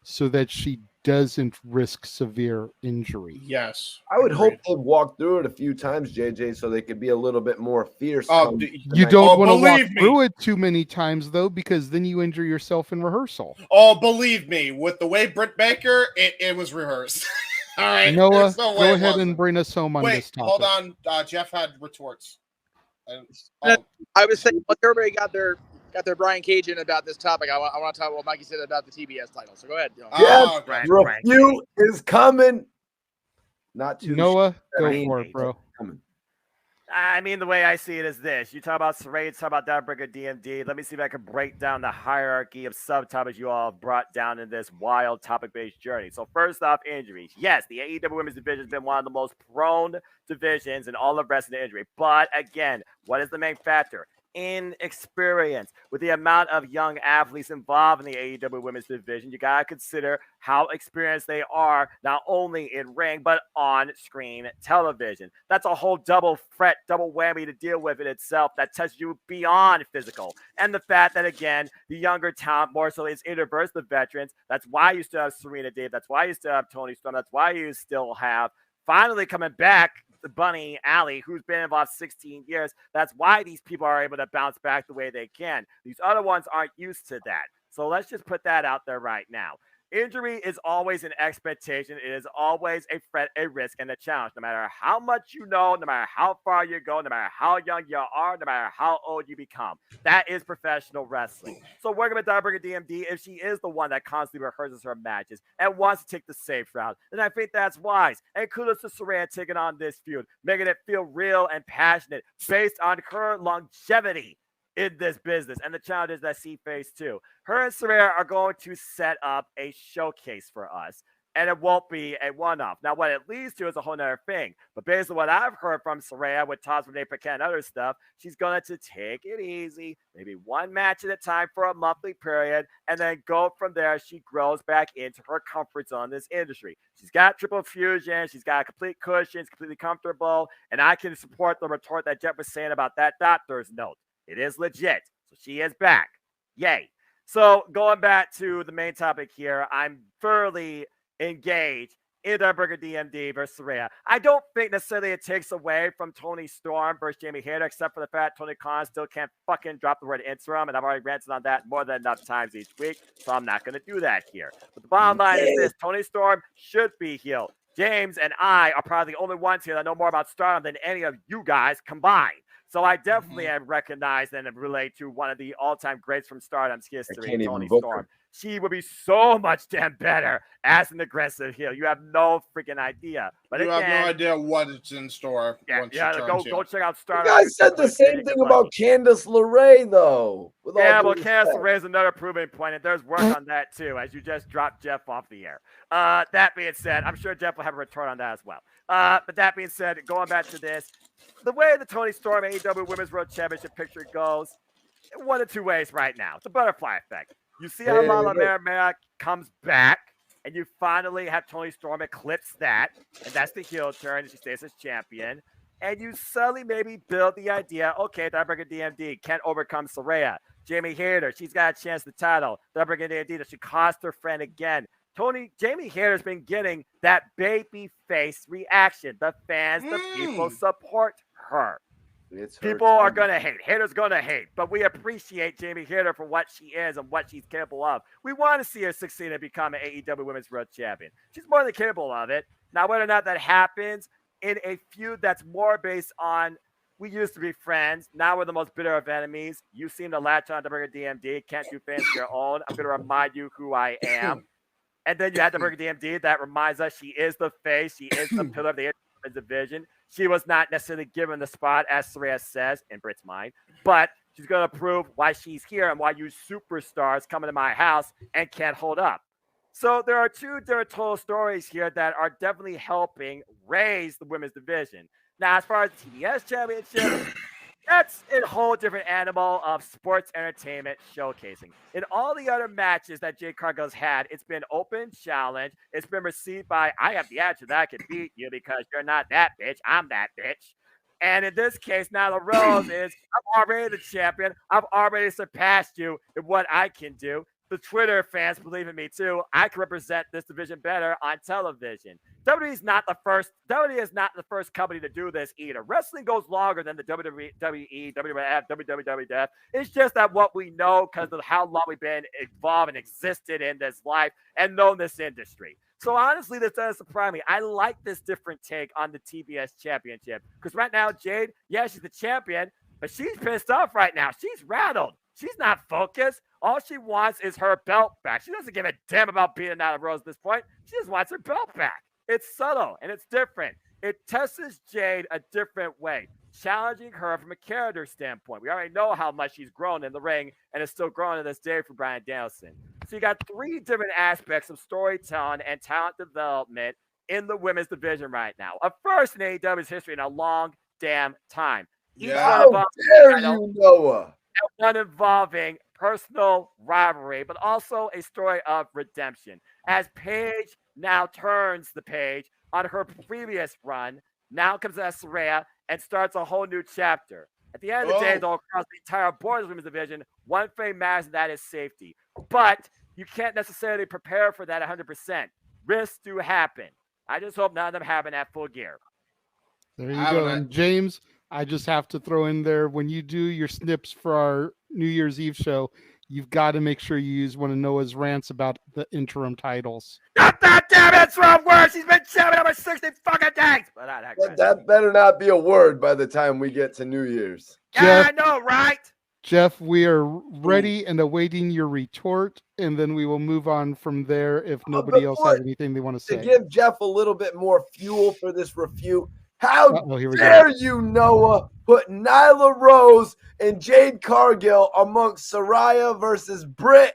so that she doesn't risk severe injury. Yes. I would hope they'd walk through it a few times, JJ, so they could be a little bit more fierce. You don't want to walk through it too many times, though, because then you injure yourself in rehearsal. Oh, believe me, with the way Britt Baker, it was rehearsed. All right. Noah, go ahead and bring us home on this topic. Hold on. Jeff had retorts. I was saying, look, everybody got their Brian Cage in about this topic. I want to talk about what Mikey said about the TBS title. So go ahead. Yes, review is coming. Not too Noah, go for it, bro. I mean, the way I see it is this. You talk about Saraya, talk about Dawnbreaker DMD. Let me see if I can break down the hierarchy of subtopics you all have brought down in this wild topic-based journey. So first off, injuries. Yes, the AEW Women's Division has been one of the most prone divisions in all of wrestling injury. But again, what is the main factor? Inexperience. With the amount of young athletes involved in the AEW Women's Division, you got to consider how experienced they are, not only in ring, but on screen television. That's a whole double threat, double whammy to deal with in itself that tests you beyond physical. And the fact that, again, the younger talent more so is interverse the veterans. That's why you still have Serena Deeb. That's why you still have Tony Storm. That's why you still have finally coming back the Bunny Alley, who's been involved 16 years. That's why these people are able to bounce back the way they can. These other ones aren't used to that. So let's just put that out there right now. Injury is always an expectation. It is always a threat, a risk, and a challenge. No matter how much you know, no matter how far you go, no matter how young you are, no matter how old you become. That is professional wrestling. So we're going to Diabrigger DMD if she is the one that constantly rehearses her matches and wants to take the safe route. And I think that's wise. And kudos to Saran taking on this feud, making it feel real and passionate based on her longevity in this business and the challenges that she faced too. Her and Saraya are going to set up a showcase for us, and it won't be a one-off. Now, what it leads to is a whole nother thing, but based on what I've heard from Saraya with Toss Renee Paquette and other stuff, she's going to take it easy, maybe one match at a time for a monthly period, and then go from there. She grows back into her comfort zone in this industry. She's got triple fusion, she's got a complete cushion, it's completely comfortable, and I can support the retort that Jeff was saying about that doctor's note. It is legit. So she is back. Yay. So going back to the main topic here, I'm thoroughly engaged in Diabrigger DMD versus Saraya. I don't think necessarily it takes away from Toni Storm versus Jamie Hayter, except for the fact Tony Khan still can't fucking drop the word interim, and I've already ranted on that more than enough times each week, so I'm not going to do that here. But the bottom line is this: Toni Storm should be healed. James and I are probably the only ones here that know more about Stardom than any of you guys combined. So I definitely have recognized and relate to one of the all-time greats from Stardom's history, Toni Storm. She would be so much damn better as an aggressive heel. You have no freaking idea. But you again, have no idea what is in store. Yeah, go check out Stardom. You guys said the same thing about Candice LeRae, though. Yeah, well, Candice LeRae is another proving point, and there's work on that, too, as you just dropped Jeff off the air. That being said, I'm sure Jeff will have a retort on that as well. But that being said, going back to this, the way the Toni Storm AEW Women's World Championship picture goes, one of two ways right now. It's a butterfly effect. You see how Lala Mera comes back, and you finally have Toni Storm eclipse that, and that's the heel turn, and she stays as champion. And you suddenly maybe build the idea, okay, Diabrigger DMD can't overcome Saraya. Jamie Hayter, she's got a chance at the title. Diabrigger DMD, that she cost her friend again. Jamie Hayter's been getting that baby face reaction. The fans, the people support her. People are going to hate. Haters going to hate. But we appreciate Jamie Hayter for what she is and what she's capable of. We want to see her succeed and become an AEW Women's World Champion. She's more than capable of it. Now, whether or not that happens in a feud that's more based on we used to be friends, now we're the most bitter of enemies. You seem to latch on to Diabrigger DMD. Can't do things of your own. I'm going to remind you who I am. And then you have Diabrigger DMD that reminds us she is the face. She is the pillar of the division. She was not necessarily given the spot, as Saraya says, in Britt's mind, but she's going to prove why she's here and why you superstars come into my house and can't hold up. So there are two different total stories here that are definitely helping raise the women's division. Now, as far as the TBS Championship, that's a whole different animal of sports entertainment showcasing. In all the other matches that Jade Cargill's had, it's been open challenge. It's been received by, I have the attitude that I can beat you because you're not that bitch. I'm that bitch. And in this case, Nyla Rose is, I'm already the champion. I've already surpassed you in what I can do. The Twitter fans believe in me too. I can represent this division better on television. WWE is not the first company to do this either. Wrestling goes longer than the WWE, WWF, WWF. It's just that what we know because of how long we've been involved and existed in this life and known this industry. So honestly, this doesn't surprise me. I like this different take on the TBS Championship because right now, Jade, yeah, she's the champion, but she's pissed off right now. She's rattled. She's not focused. All she wants is her belt back. She doesn't give a damn about beating Nyla Rose at this point. She just wants her belt back. It's subtle and it's different. It tests Jade a different way, challenging her from a character standpoint. We already know how much she's grown in the ring and is still growing to this day for Bryan Danielson. So you got three different aspects of storytelling and talent development in the women's division right now. A first in AEW's history in a long damn time. How dare you, Noah? One involving personal rivalry, but also a story of redemption. As Paige now turns the page on her previous run, now comes as Saraya and starts a whole new chapter. At the end of the day, though, across the entire boys women's division, one thing matters, and that is safety. But you can't necessarily prepare for that 100%. Risks do happen. I just hope none of them happen at full gear. There you go. And James, I just have to throw in there, when you do your snips for our New Year's Eve show, you've got to make sure you use one of Noah's rants about the interim titles. Not that damn it's wrong words. He's been champion over 60 fucking days. But that better not be a word by the time we get to New Year's. Yeah, I know, right? Jeff, we are ready and awaiting your retort, and then we will move on from there if nobody else has anything they want to say. To give Jeff a little bit more fuel for this refute, how here we dare go. you, Noah, put Nyla Rose and Jade Cargill amongst Saraya versus Britt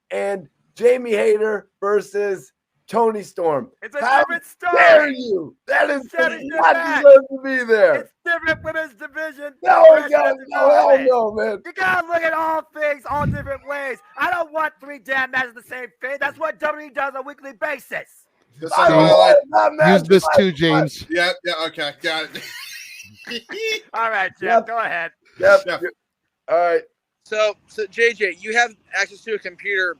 and Jamie Hayter versus Tony Storm? It's a how different story. Dare you? That is not deserve to be there. It's different women's division. No, hell no, man. You gotta look at all things all different ways. I don't want 3 damn matches the same thing. That's what WWE does on a weekly basis. Use this too, James. Yeah, okay, got it. All right, Jeff, go ahead. Yep. All right. So JJ, you have access to a computer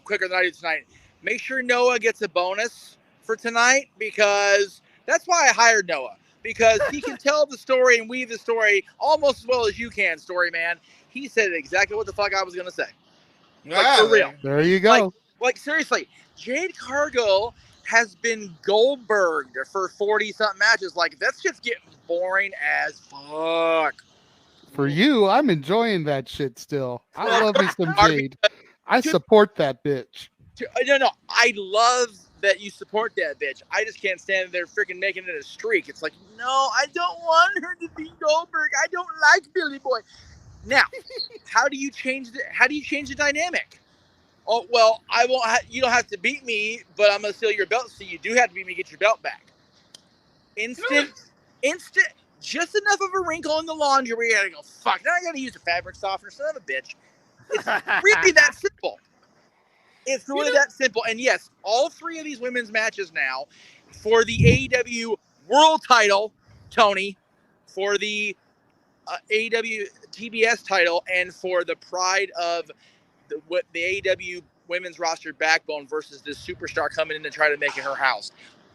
quicker than I do tonight. Make sure Noah gets a bonus for tonight, because that's why I hired Noah, because he can tell the story and weave the story almost as well as you can, story man. He said exactly what the fuck I was going to say. Like, for real. There you go. Like seriously, Jade Cargill has been Goldberg for 40-something matches. Like, that's just getting boring as fuck. For you, I'm enjoying that shit still. I love me some Jade. I support that bitch. No, I love that you support that bitch. I just can't stand there freaking making it a streak. It's like, no, I don't want her to be Goldberg. I don't like Billy Boy. Now, how do you change the dynamic? Oh, well, I won't. You don't have to beat me, but I'm gonna steal your belt. So you do have to beat me, get your belt back. Instant. Just enough of a wrinkle in the laundry where you gotta go, fuck. Now I gotta use a fabric softener. Son of a bitch. It's really that simple. It's really that simple. And yes, all 3 of these women's matches now for the AEW World Title, Tony, for the AEW TBS title, and for the pride of the AEW women's roster backbone versus this superstar coming in and trying to make it her house.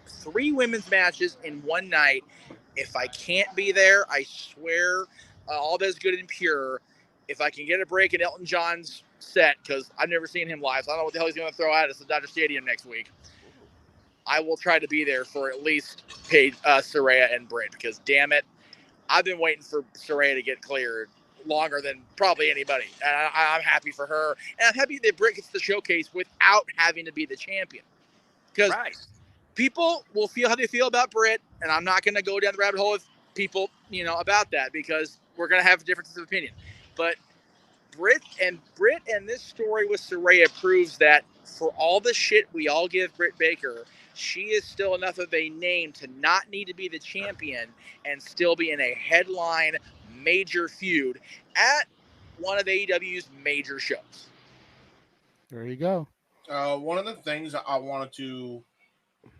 3 women's matches in one night. If I can't be there, I swear, all that's good and pure. If I can get a break in Elton John's set, because I've never seen him live, so I don't know what the hell he's going to throw at us at Dodger Stadium next week, I will try to be there for at least Saraya and Britt, because damn it, I've been waiting for Saraya to get cleared longer than probably anybody. And I'm happy for her, and I'm happy that Britt gets the showcase without having to be the champion, because people will feel how they feel about Britt, and I'm not going to go down the rabbit hole with people, about that, because we're going to have differences of opinion. But Britt and this story with Saraya proves that for all the shit we all give Britt Baker, she is still enough of a name to not need to be the champion and still be in a headline major feud at one of AEW's major shows. There you go. One of the things I wanted to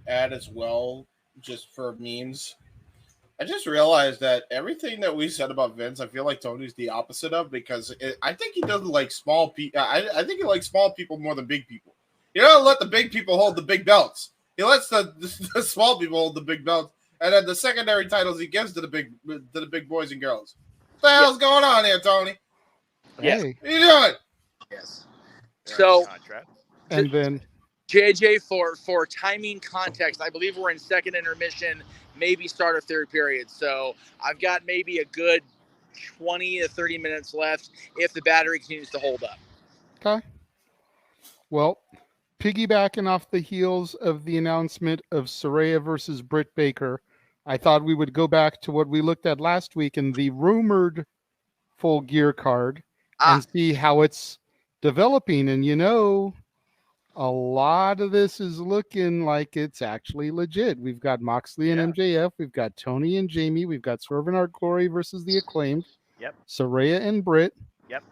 add as well, just for memes, I just realized that everything that we said about Vince, I feel like Tony's the opposite of, because I think he doesn't like small people. I think he likes small people more than big people. He doesn't let the big people hold the big belts. He lets the small people hold the big belts, and then the secondary titles he gives to the big boys and girls. What the hell's going on here, Tony? Yes. Hey. What are you doing? Yes. So, and then JJ, for timing context, I believe we're in second intermission, maybe start of third period. So I've got maybe a good 20 to 30 minutes left if the battery continues to hold up. Okay. Well, piggybacking off the heels of the announcement of Saraya versus Britt Baker, I thought we would go back to what we looked at last week in the rumored Full Gear card and see how it's developing. And a lot of this is looking like it's actually legit. We've got Moxley and MJF. We've got Tony and Jamie. We've got Swerve and Art Glory versus the Acclaimed. Yep. Saraya and Britt. Yep.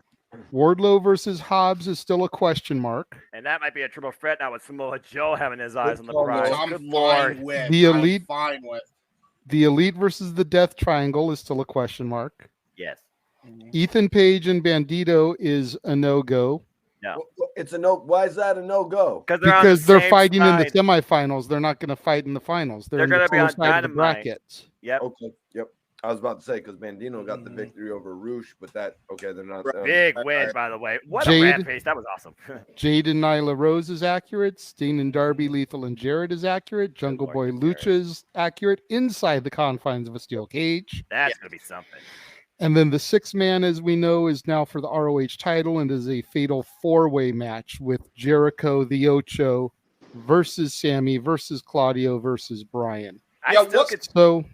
Wardlow versus Hobbs is still a question mark. And that might be a triple threat now with Samoa Joe having his eyes on the prize. I'm Good fine Lord. with. The Elite. I'm fine with. The Elite versus the Death Triangle is still a question mark. Yes. Ethan Page and Bandito is a no-go. No. It's a no. Why is that a no-go? Because they're fighting in the semifinals. They're not going to fight in the finals. They're in going the to be on close side of the Dynamite. bracket. Yep. Okay. Yep. I was about to say because Bandino got the victory over Roosh, but they're not big win, by the way. What Jade- a rampage! That was awesome. Jade and Nyla Rose is accurate. Steen and Darby, Lethal and Jarrett is accurate. Jungle Boy Lucha is accurate inside the confines of a steel cage. That's gonna be something. And then the 6-man, as we know, is now for the ROH title and is a fatal 4-way match with Jericho, the Ocho, versus Sammy, versus Claudio, versus Brian. So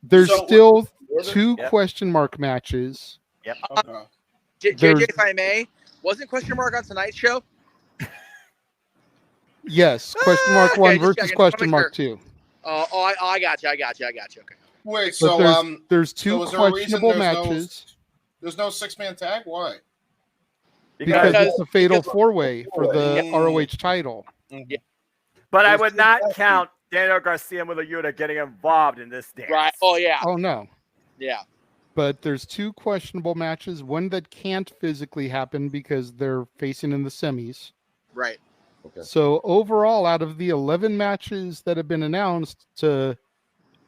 there's still 2 question mark matches. Yep. JJ, if I may, wasn't question mark on tonight's show? Yes, question mark 1 versus question mark 2. I got you. Okay. Wait, so there's 2 so is there a reason questionable there's matches. There's no 6-man tag? Why? Because it's a fatal 4-way for the ROH title. Yeah. But I would not count Daniel Garcia and Mulayuta getting involved in this dance. Right. Oh, yeah. Oh, no. Yeah. But there's 2 questionable matches. One that can't physically happen because they're facing in the semis. Right. Okay. So overall, out of the 11 matches that have been announced, to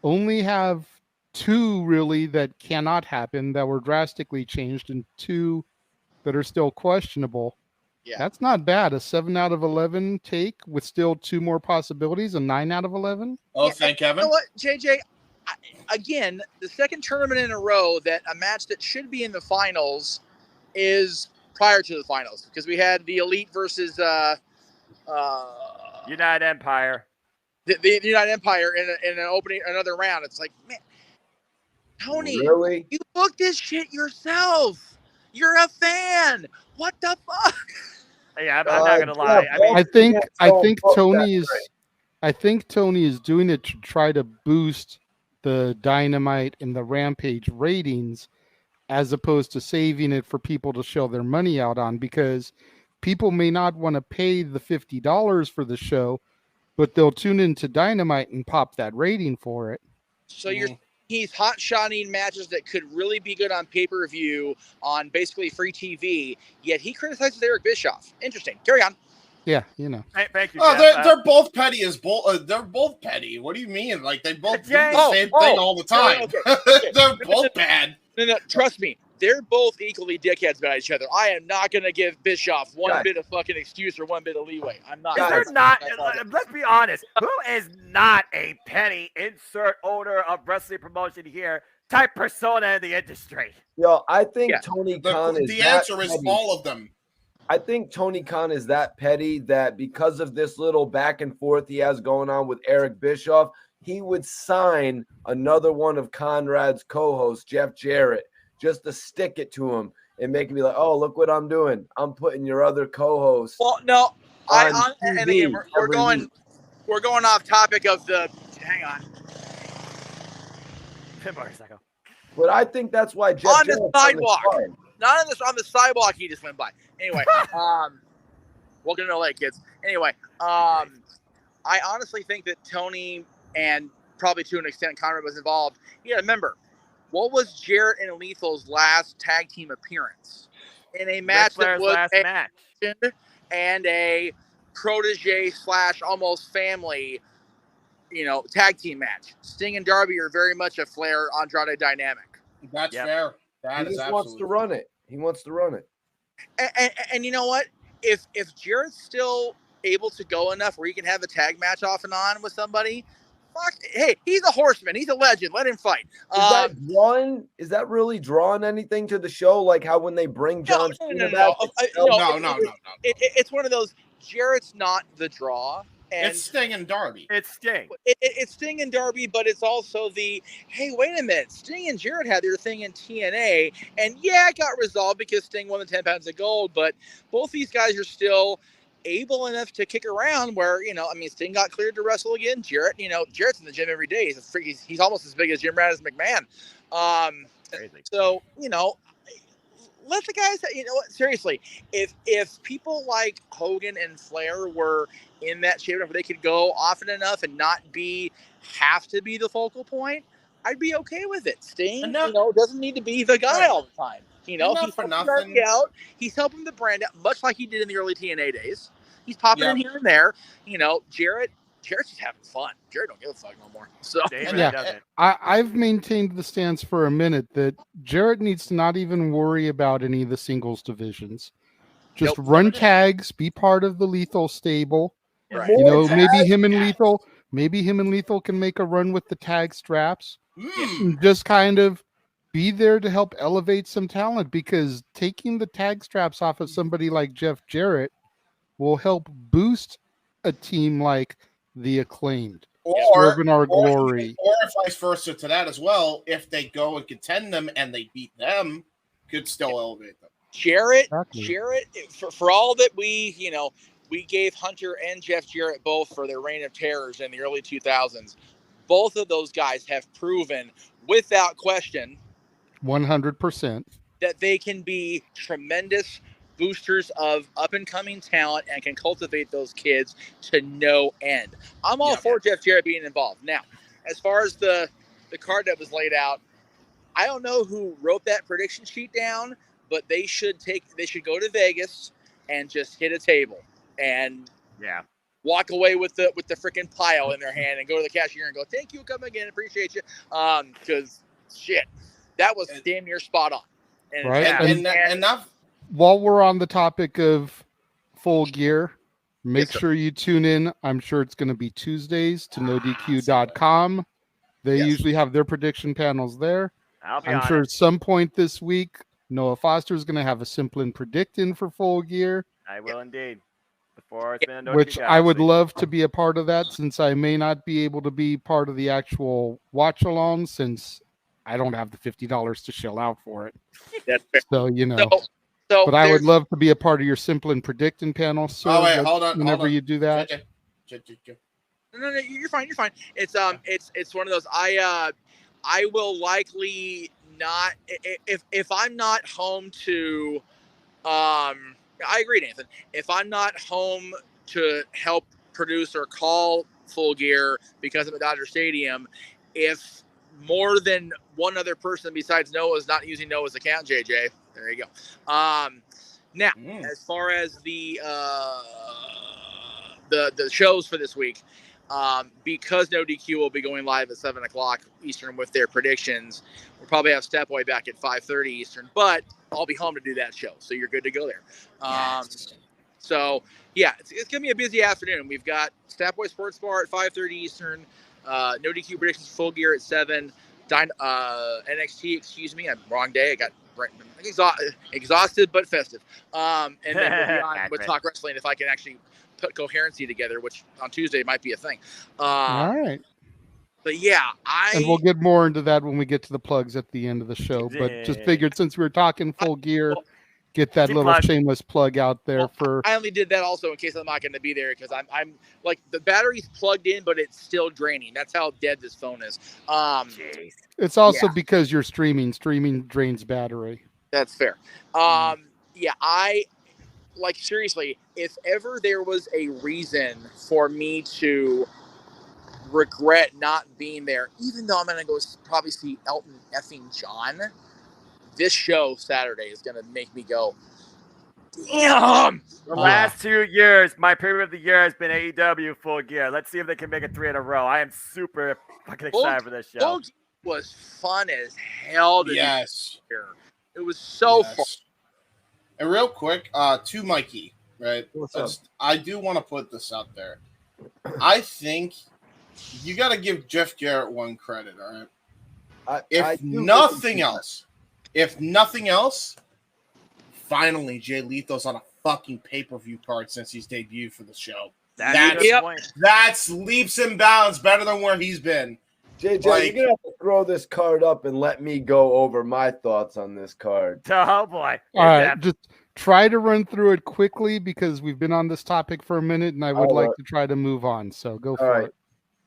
only have 2 really that cannot happen, that were drastically changed, and 2 that are still questionable. Yeah. That's not bad. A 7 out of 11 take with still 2 more possibilities, a 9 out of 11. Oh, thank Kevin. You know what, JJ? Again, the second tournament in a row that a match that should be in the finals is prior to the finals, because we had the Elite versus United Empire. The United Empire in an opening another round. It's like, man, Tony, really? You booked this shit yourself. You're a fan. What the fuck? Yeah, I'm not gonna lie. I think Tony is doing it to try to boost the Dynamite and the Rampage ratings, as opposed to saving it for people to shell their money out on, because people may not want to pay the $50 for the show, but they'll tune into Dynamite and pop that rating for it. So he's hot-shotting matches that could really be good on pay-per-view on basically free TV, yet he criticizes Eric Bischoff. Interesting. Carry on. Yeah, you know. Thank you, Oh, Jeff. they're both petty as they're both petty. What do you mean? Like, they both do the same thing all the time. Okay. They're both bad. No, trust me. They're both equally dickheads about each other. I am not going to give Bischoff one bit of fucking excuse or one bit of leeway. I'm not. They're not. Let's be honest. Who is not a petty insert owner of wrestling promotion here type persona in the industry? Yo, I think Tony Khan is the answer is all of them. I think Tony Khan is that petty that because of this little back and forth he has going on with Eric Bischoff, he would sign another one of Conrad's co-hosts, Jeff Jarrett, just to stick it to him and make him be like, oh, look what I'm doing. I'm putting your other co-host. Well, no, and again, we're going off topic of the. Hang on. But I think that's why Jeff on the sidewalk, not on the sidewalk. He just went by. Anyway, welcome to LA, kids. Anyway, I honestly think that Tony and probably to an extent Conrad was involved. You gotta remember, what was Jarrett and Lethal's last tag team appearance? In a match that was a match and a protege / almost family, tag team match. Sting and Darby are very much a Flair Andrade dynamic. That's fair. He just wants to run it. He wants to run it. And you know what? If Jarrett's still able to go enough where he can have a tag match off and on with somebody, hey, he's a horseman. He's a legend. Let him fight. Is that really drawing anything to the show? Like how when they bring John Cena back? No. It's one of those. Jarrett's not the draw. And it's Sting and Darby. It's Sting. It's Sting and Darby, but it's also the, hey, wait a minute. Sting and Jarrett had their thing in TNA, and it got resolved because Sting won the 10 pounds of gold, but both these guys are still able enough to kick around where, Sting got cleared to wrestle again. Jarrett, Jarrett's in the gym every day. He's almost as big as Jim Radis McMahon. So, let the guys, seriously, if people like Hogan and Flair were in that shape where they could go often enough and not have to be the focal point, I'd be okay with it. Sting, doesn't need to be the guy all the time. He's helping Darby out. He's helping the brand out, much like he did in the early TNA days. He's popping in here and there. Jarrett, Jarrett's just having fun. Jarrett don't give a fuck no more. So I've maintained the stance for a minute that Jarrett needs to not even worry about any of the singles divisions. Just run tags, be part of the Lethal stable. Right. You know, maybe him and Lethal can make a run with the tag straps. And just kind of be there to help elevate some talent, because taking the tag straps off of somebody like Jeff Jarrett will help boost a team like the Acclaimed, Swerve in Our Glory, or vice versa to that as well. If they go and contend them and they beat them, could still elevate them. Jarrett, for all that we gave Hunter and Jeff Jarrett both for their reign of terrors in the early 2000s. Both of those guys have proven without question 100% that they can be tremendous boosters of up-and-coming talent and can cultivate those kids to no end. I'm all for Jeff Jarrett being involved. Now, as far as the card that was laid out, I don't know who wrote that prediction sheet down, but they should go to Vegas and just hit a table and walk away with the freaking pile in their hand and go to the cashier and go, "Thank you, come again, appreciate you." Because shit, that was damn near spot on. And right. And while we're on the topic of Full Gear, make sure you tune in. I'm sure it's going to be Tuesdays to NoDQ.com. They usually have their prediction panels there. I'm sure at some point this week, Noah Foster is going to have a Simplin predict-in for Full Gear. I will indeed. Before it's been a Which I would love to be a part of that, since I may not be able to be part of the actual watch-along, since I don't have the $50 to shell out for it. That's fair. So, you know. So but I would love to be a part of your Simplin predict-in panel. So hold on. Whenever you do that. No, you're fine. You're fine. It's one of those. I will likely not if I'm not home to. I agree, Nathan. If I'm not home to help produce or call Full Gear because I'm at Dodger Stadium, if more than one other person besides Noah is not using Noah's account, JJ, there you go. Now, as far as the shows for this week, because NoDQ will be going live at 7:00 Eastern with their predictions, we'll probably have Stepboy back at 5:30 Eastern, but I'll be home to do that show, so you're good to go there. So yeah, it's gonna be a busy afternoon. We've got Stepboy Sports Bar at 5:30 Eastern, NoDQ predictions Full Gear at 7, NXT. Excuse me, I'm wrong day. I got exhausted but festive. And then we'll be on with Talk Wrestling if I can actually put coherency together, which on Tuesday might be a thing. All right. But yeah, and we'll get more into that when we get to the plugs at the end of the show. But just figured, since we were talking Full Gear, get that little shameless plug out there for. I only did that also in case I'm not going to be there, because I'm like, the battery's plugged in, but it's still draining. That's how dead this phone is. It's also because you're streaming. Streaming drains battery. That's fair. Yeah, like, seriously, if ever there was a reason for me to regret not being there, even though I'm going to go probably see Elton effing John, this show Saturday is going to make me go, damn! The last 2 years, my favorite of the year has been AEW Full Gear. Let's see if they can make it 3 in a row. I am super fucking excited for this show. Full Gear was fun as hell to do. It was so fun. And real quick, to Mikey, right? What's up? I do want to put this out there. I think you got to give Jeff Jarrett one credit, all right? If nothing else, finally Jay Lethal's on a fucking pay-per-view card since he's debuted for the show. That's leaps and bounds better than where he's been. JJ, you're going to have to throw this card up and let me go over my thoughts on this card. Oh, boy. All right, just try to run through it quickly, because we've been on this topic for a minute, and I would like to try to move on. So go for it.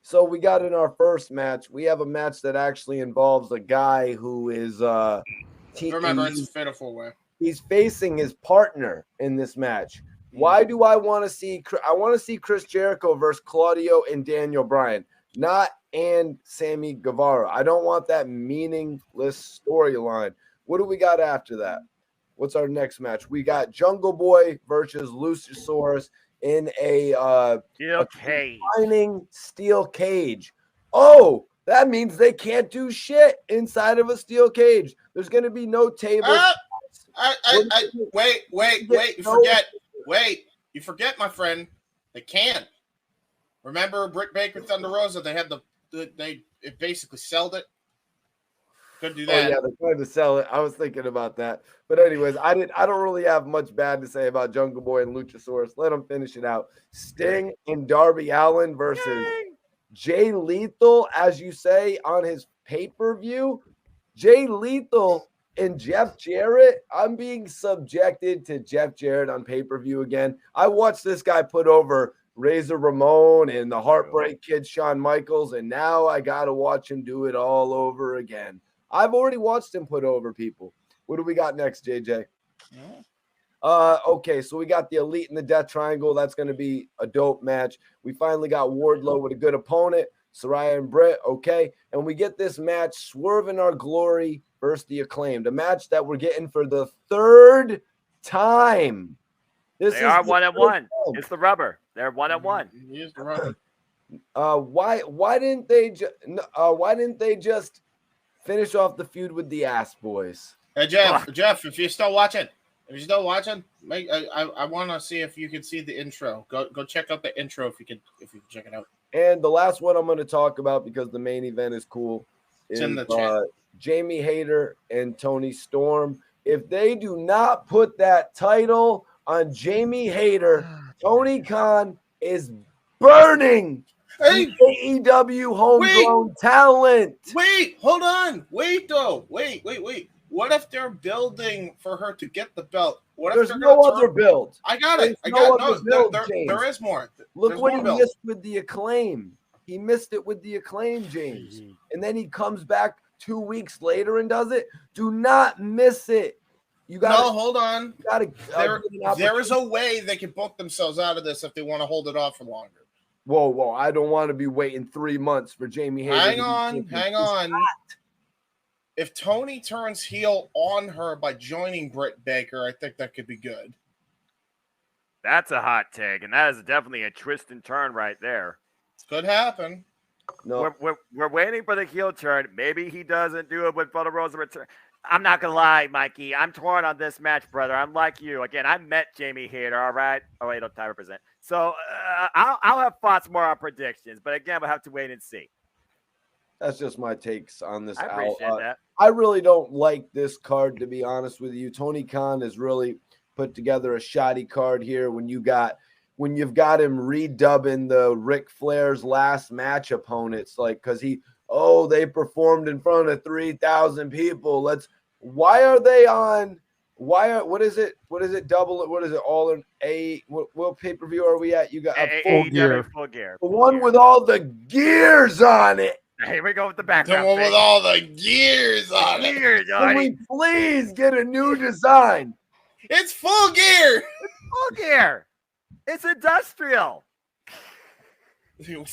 So we got in our first match, we have a match that actually involves a guy who is remember, it's a pitiful way. He's facing his partner in this match. Why do I want to see? I want to see Chris Jericho versus Claudio and Daniel Bryan, not and Sammy Guevara. I don't want that meaningless storyline. What do we got after that? What's our next match? We got Jungle Boy versus Luchasaurus in a cage. confining steel cage. Oh, that means they can't do shit inside of a steel cage. There's going to be no tables. Wait, you forget, my friend. They can. Remember Britt Baker, Thunder Rosa? They had it basically sold it. Couldn't do that. Oh yeah, they're trying to sell it. I was thinking about that. But anyways, I don't really have much bad to say about Jungle Boy and Luchasaurus. Let them finish it out. Sting and Darby Allin versus Jay Lethal, as you say, on his pay-per-view. Jay Lethal and Jeff Jarrett. I'm being subjected to Jeff Jarrett on pay-per-view again. I watched this guy put over Razor Ramon and the Heartbreak Kid Shawn Michaels, and now I got to watch him do it all over again. I've already watched him put over people. What do we got next, JJ? Okay, so we got the Elite and the Death Triangle. That's going to be a dope match. We finally got Wardlow with a good opponent, Saraya and Britt, okay? And we get this match, Swerve in Our Glory versus the Acclaimed, a match that we're getting for the third time. They are 1-1. It's the rubber. They're 1-1. Here's the rubber. Why didn't they just finish off the feud with the Ass Boys? Hey Jeff, if you're still watching, I want to see if you can see the intro. Go check out the intro if you can check it out. And the last one I'm going to talk about because the main event is cool. It's in the chat. Jamie Hayter and Tony Storm. If they do not put that title on Jamie Hayter, Tony Khan is burning AEW homegrown talent. Wait, hold on. Wait. What if they're building for her to get the belt? What There's no other build. I got it. There is more. Look what he missed with the Acclaim. He missed it with the Acclaim, James. And then he comes back 2 weeks later and does it. Do not miss it. Hold on. There is a way they can book themselves out of this if they want to hold it off for longer. Whoa. I don't want to be waiting 3 months for Jamie Hayter. Hang on. If Tony turns heel on her by joining Britt Baker, I think that could be good. That's a hot take, and that is definitely a twist and turn right there. Could happen. No, we're waiting for the heel turn. Maybe he doesn't do it with Thunder Rosa return. I'm not gonna lie, Mikey. I'm torn on this match, brother. I'm like you. Again, I met Jamie Hayter. All right. Oh wait, don't time represent. So I'll have thoughts more on predictions, but again, we'll have to wait and see. That's just my takes on this. I appreciate that. I really don't like this card, to be honest with you. Tony Khan has really put together a shoddy card here when you've got him redubbing the Ric Flair's last match opponents, like because they performed in front of 3,000 people. What is it? Double it? What is it? All in a what pay-per-view are we at? You got a full gear. The one with all the gears on it. Here we go with the background. The one with all the gears on it. Can we please get a new design? It's full gear. It's full gear. It's industrial. They're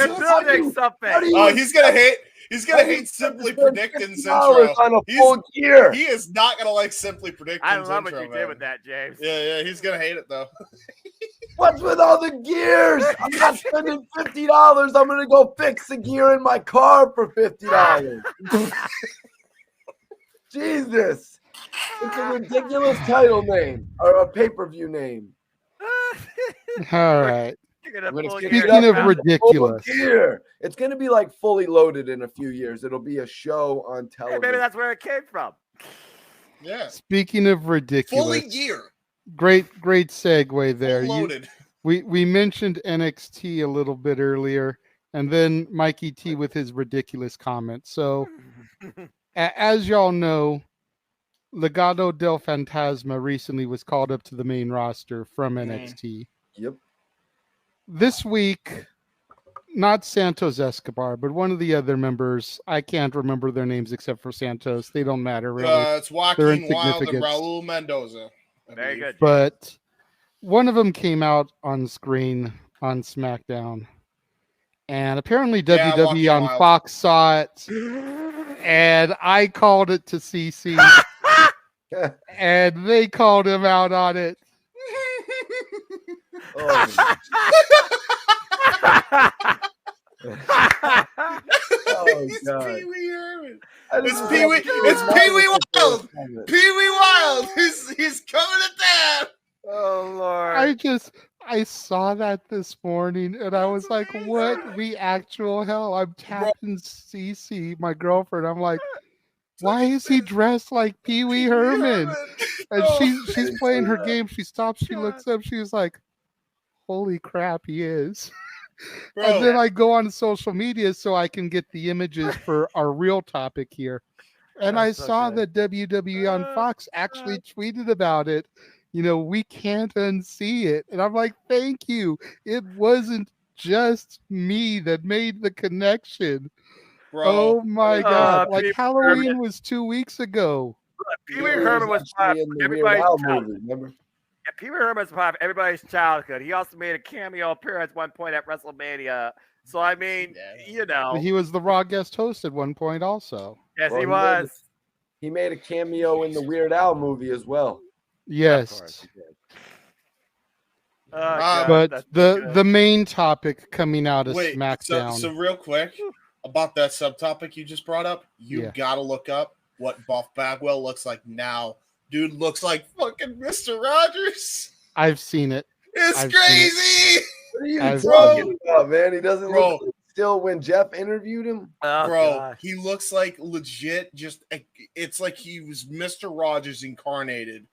building something. Oh, he's gonna hate. He's gonna hate Simply Predicting's intro. On a full gear. He is not gonna like Simply Predicting's I love intro, what you did with that, James. Yeah, he's gonna hate it though. What's with all the gears? I'm not spending $50. I'm gonna go fix the gear in my car for $50. Jesus, it's a ridiculous title name or a pay-per-view name. All right. Speaking of ridiculous, it's going to be like Fully Loaded in a few years. It'll be a show on television. Hey, maybe that's where it came from. Yeah. Speaking of ridiculous, fully gear. Great segue there. Loaded. We mentioned NXT a little bit earlier, and then Mikey T with his ridiculous comment. So, as y'all know, Legado del Fantasma recently was called up to the main roster from NXT. Yep. This week, not Santos Escobar, but one of the other members. I can't remember their names except for Santos. They don't matter really. It's Joaquin Wild and Raul Mendoza. Very good. But one of them came out on screen on SmackDown, and apparently WWE on Wild. Fox saw it, and I called it to CC, and they called him out on it. It's Pee Wee Herman. It's Pee Wee. It's Pee Wee Wild. Pee Wee Wild. He's coming to town. Oh Lord! I saw that this morning, and I was like, "What the actual hell?" I'm tapping Cece, my girlfriend. I'm like, "Why is he dressed like Pee Wee Herman?" And she's playing her game. She stops. She looks up. She's like, "Holy crap, he is!" And then I go on social media so I can get the images for our real topic here. And I saw that WWE on Fox actually tweeted about it. We can't unsee it. And I'm like, thank you. It wasn't just me that made the connection. Bro. Oh my God. Like Halloween was 2 weeks ago. Pee Wee Herman was part of everybody's childhood. Remember? Yeah, Pee Wee Herman was part of everybody's childhood. He also made a cameo appearance one point at WrestleMania. So, I mean, He was the Raw guest host at one point also. Yes, he was. He made a cameo in the Weird Al movie as well. Yes. But the main topic coming out of SmackDown. So real quick about that subtopic you just brought up, you gotta look up what Buff Bagwell looks like now. Dude looks like fucking Mr. Rogers. I've seen it. It's crazy. What are you talking about, man? He doesn't look like still when Jeff interviewed him. He looks like legit. It's like he was Mr. Rogers incarnated.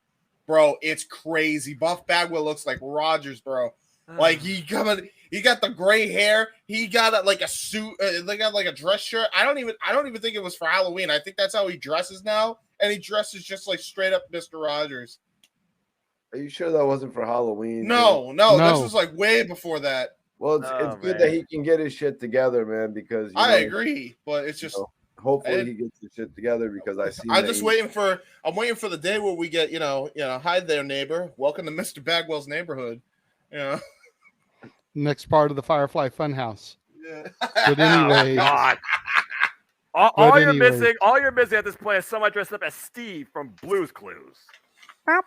Bro, it's crazy. Buff Bagwell looks like Rogers, bro. Like he got the gray hair. He got like a suit. They got like a dress shirt. I don't even think it was for Halloween. I think that's how he dresses now, and he dresses just like straight up Mr. Rogers. Are you sure that wasn't for Halloween? No. This was like way before that. Well, it's good that he can get his shit together, man. Because I agree, but it's just. Hopefully he gets his shit together because I'm waiting for the day where we get, hi there, neighbor. Welcome to Mr. Bagwell's neighborhood. Next part of the Firefly Funhouse. Yeah. But anyway. All you're missing at this point is someone dressed up as Steve from Blue's Clues. My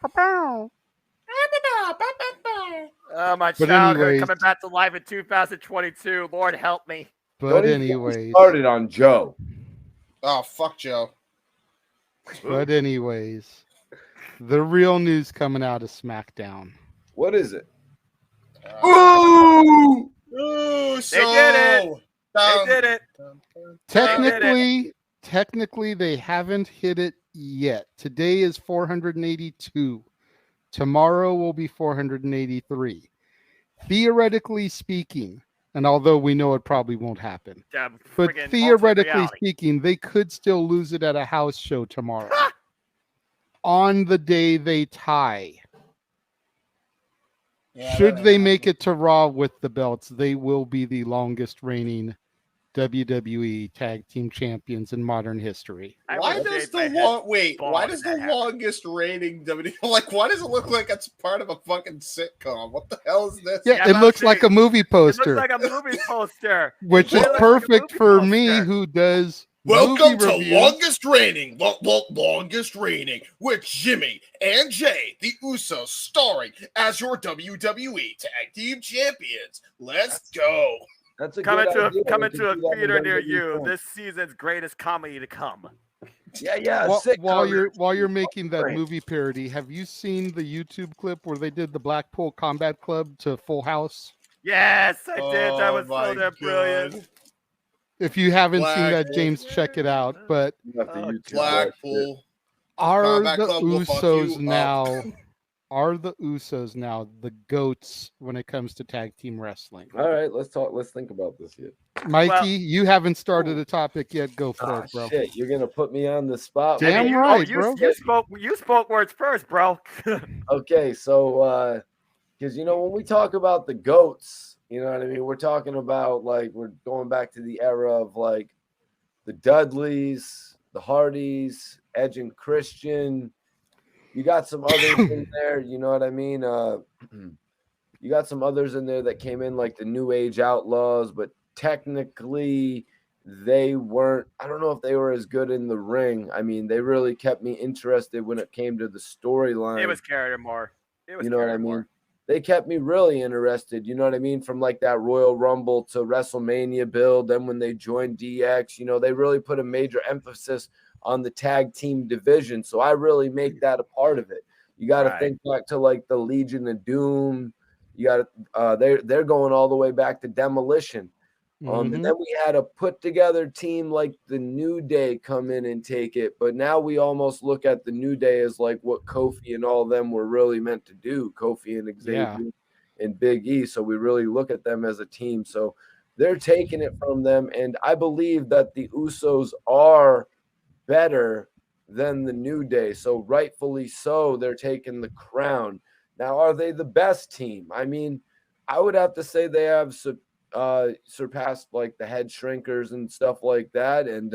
childhood coming back to life in 2022. Lord help me. But anyways. Started on Joe. Oh, fuck Joe. But anyways, the real news coming out of SmackDown. What is it? Ooh, so they did it. Technically, they haven't hit it yet. Today is 482. Tomorrow will be 483. Theoretically speaking, and although we know it probably won't happen, but theoretically speaking, they could still lose it at a house show tomorrow. On the day they tie. Should they make it to Raw with the belts, they will be the longest reigning WWE Tag Team Champions in modern history. Why does the longest reigning WWE why does it look like it's part of a fucking sitcom? What the hell is this? Yeah, it looks like a movie poster. It looks like a movie poster. Which is perfect for me who does Welcome to reviews. longest reigning with Jimmy and Jay, the Usos, starring as your WWE Tag Team Champions. Let's go. That's a coming to a theater near you. This season's greatest comedy to come. Yeah. While you're making that movie parody, have you seen the YouTube clip where they did the Blackpool Combat Club to Full House? Yes, I did. That was so damn brilliant. If you haven't seen that, James, check it out. But Blackpool are the Usos now? Are the Usos now the GOATs when it comes to tag team wrestling? All right, let's talk. Let's think about this yet. Mikey, you haven't started a topic yet. Go for it, bro. Shit, you're gonna put me on the spot. Damn right, bro. You spoke words first, bro. Okay, so because when we talk about the GOATs, you know what I mean. We're talking about we're going back to the era of the Dudleys, the Hardys, Edge and Christian. You got some others in there, you know what I mean? You got some others in there that came in like the New Age Outlaws, but technically they weren't. I don't know if they were as good in the ring. I mean, they really kept me interested when it came to the storyline. It was carried more. You know what I mean? they kept me really interested. You know what I mean? From like that Royal Rumble to WrestleMania build. Then when they joined DX, you know, they really put a major emphasis on the tag team division. So I really make that a part of it. You got to think back to like the Legion of Doom. You got they're going all the way back to Demolition. And then we had a put together team like the New Day come in and take it. But now we almost look at the New Day as like what Kofi and all of them were really meant to do. Kofi and Xavier and Big E. So we really look at them as a team. So they're taking it from them. And I believe that the Usos are better than the New Day. So rightfully so, they're taking the crown. Now, are they the best team? I mean, I would have to say they have surpassed like the Head Shrinkers and stuff like that, and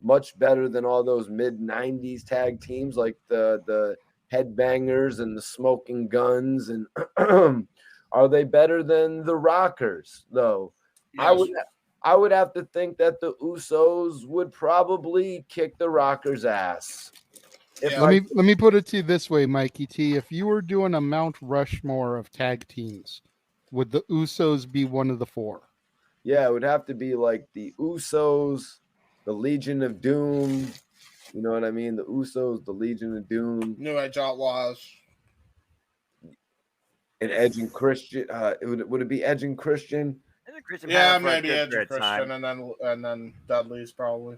much better than all those mid-90s tag teams like the Headbangers and the Smoking Guns. And are they better than the Rockers, though? Yes. I would have to think that the Usos would probably kick the Rockers' ass. Let me put it to you this way, Mikey T. If you were doing a Mount Rushmore of tag teams, would the Usos be one of the four? Yeah, it would have to be like the Usos, the Legion of Doom. You know what I mean? The Usos, the Legion of Doom. New Age Outlaws. And Edge and Christian. Would it be Edge and Christian? Yeah, maybe Edge and Christian, and then Dudley's probably.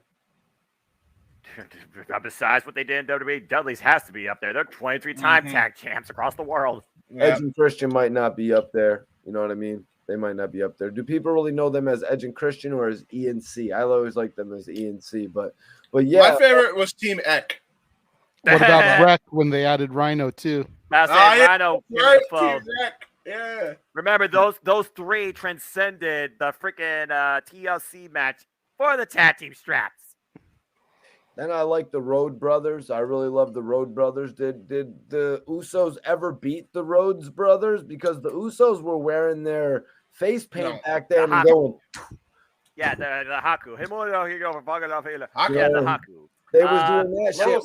Besides what they did in WWE, Dudley's has to be up there. They're 23-time tag champs across the world. Edge and Christian might not be up there. You know what I mean? They might not be up there. Do people really know them as Edge and Christian or as ENC? I always like them as ENC, but yeah. My favorite was Team Eck. What about Wreck when they added Rhino too? Rhino. Team Eck. Yeah. Remember those three transcended the freaking TLC match for the tag team straps. Then I like the Road Brothers. I really love the Road Brothers. Did the Usos ever beat the Rhodes Brothers? Because the Usos were wearing their face paint back then and going. Yeah, the Haku. Yeah, the Haku. They was doing that shit.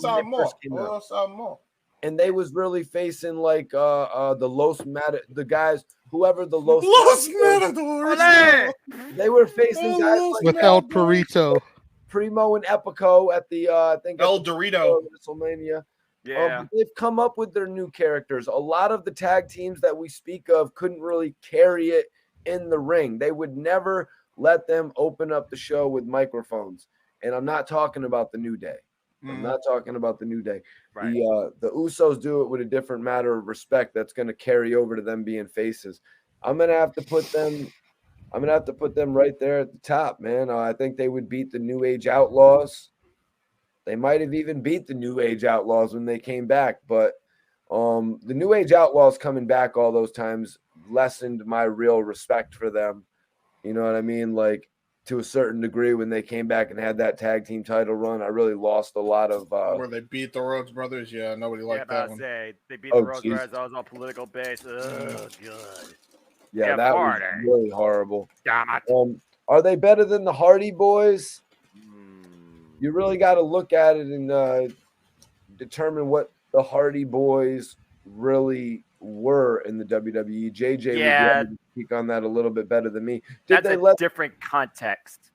And they was really facing like the guys, whoever the Los Matadors. They were facing guys like with El Perito. Primo and Epico at the I think El Dorito WrestleMania. Yeah, they've come up with their new characters. A lot of the tag teams that we speak of couldn't really carry it in the ring. They would never let them open up the show with microphones. And I'm not talking about the New Day. I'm not talking about the New Day. Right. The Usos do it with a different matter of respect that's going to carry over to them being faces. I'm gonna have to put them right there at the top, man. I think they would beat the New Age Outlaws. They might have even beat the New Age Outlaws when they came back, but the New Age Outlaws coming back all those times lessened my real respect for them. You know what I mean? Like, to a certain degree, when they came back and had that tag team title run, I really lost a lot of. Where they beat the Rhodes Brothers, yeah, nobody liked that one. They beat the Rhodes Brothers. That was all political based. Oh, good. Yeah, that was really horrible. Damn it. Are they better than the Hardy Boys? You really got to look at it and determine what the Hardy Boys really were in the WWE. JJ would speak on that a little bit better than me. That's a different context.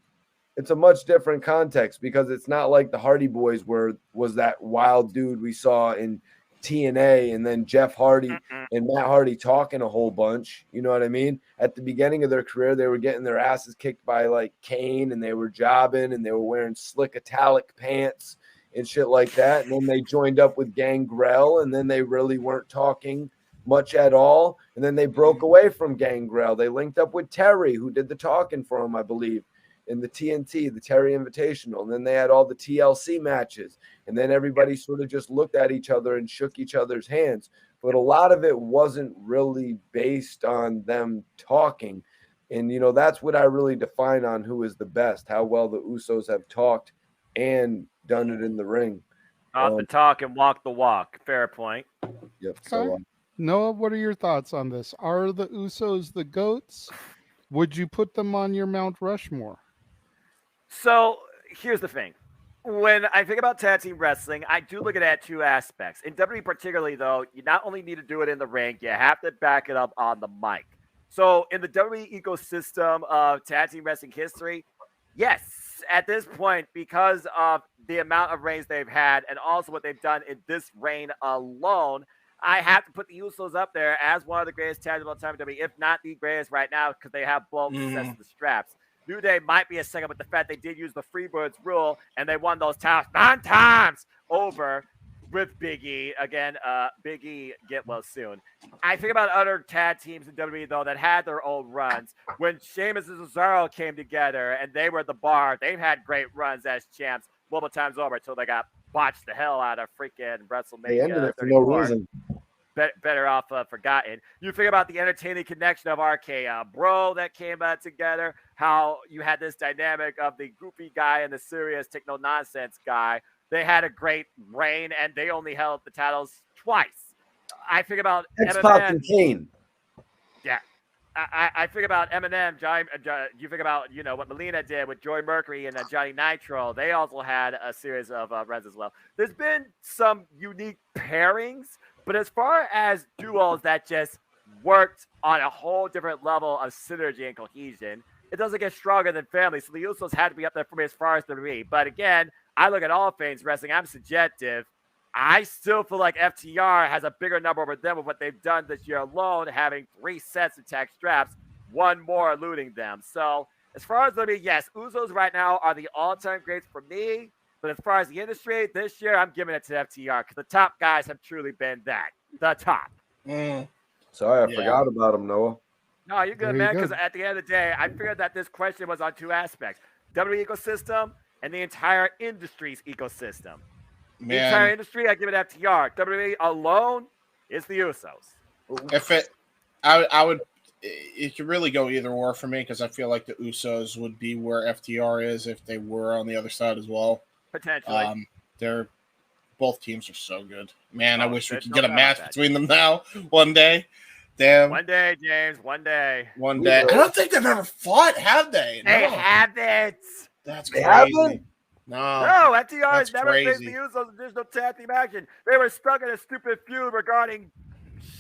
It's a much different context because it's not like the Hardy Boys was that wild dude we saw in TNA and then Jeff Hardy and Matt Hardy talking a whole bunch. You know what I mean? At the beginning of their career, they were getting their asses kicked by like Kane and they were jobbing and they were wearing slick italic pants and shit like that. And then they joined up with Gangrel and then they really weren't talking much at all. And then they broke away from Gangrel. They linked up with Terry, who did the talking for him, I believe, in the TNT, the Terry Invitational. And then they had all the TLC matches. And then everybody sort of just looked at each other and shook each other's hands. But a lot of it wasn't really based on them talking. And, you know, that's what I really define on who is the best, how well the Usos have talked and done it in the ring. Talk the talk and walk the walk. Fair point. Yep. So, Noah, what are your thoughts on this? Are the Usos the GOATs? Would you put them on your Mount Rushmore? So here's the thing. When I think about tag team wrestling, I do look at it at two aspects. In WWE particularly, though, you not only need to do it in the ring, you have to back it up on the mic. So in the WWE ecosystem of tag team wrestling history, yes, at this point, because of the amount of reigns they've had and also what they've done in this reign alone, I have to put the Usos up there as one of the greatest tag teams of all time in WWE, if not the greatest right now, because they have both sets of the straps. New Day might be a second, but the fact they did use the Freebirds rule and they won those titles 9 times over with Big E. Again, Big E, get well soon. I think about other tag teams in WWE, though, that had their own runs. When Sheamus and Cesaro came together and they were at the bar, they've had great runs as champs multiple times over until they got botched the hell out of freaking WrestleMania. They ended it for 34. no reason. Better off forgotten. You think about the entertaining connection of RK Bro that came together, how you had this dynamic of the goofy guy and the serious, take no nonsense guy. They had a great reign, and they only held the titles twice. I think about X-Pac and Kane. Yeah. I think about Eminem. You think about what Melina did with Joy Mercury and Johnny Nitro. They also had a series of runs as well. There's been some unique pairings, but as far as duos that just worked on a whole different level of synergy and cohesion, it doesn't get stronger than family. So the Usos had to be up there for me as far as the me. But again, I look at all things wrestling. I'm subjective. I still feel like FTR has a bigger number over them with what they've done this year alone, having 3 sets of tag straps, 1 more eluding them. So as far as me, yes, Usos right now are the all-time greats for me. But as far as the industry, this year, I'm giving it to FTR because the top guys have truly been the top. Sorry, I forgot about him, Noah. No, you're good, man, because at the end of the day, I figured that this question was on 2 aspects. WWE ecosystem and the entire industry's ecosystem. The entire industry, I give it FTR. WWE alone is the Usos. It could really go either or for me because I feel like the Usos would be where FTR is if they were on the other side as well. Potentially. Both teams are so good. Man, I wish we could get a match between them now one day. Damn. One day, James. One day. One day. I don't think they've ever fought, have they? They haven't. That's crazy. Haven't? No, FTR has never faced crazy. the Usos in additional tag team action. They were stuck in a stupid feud regarding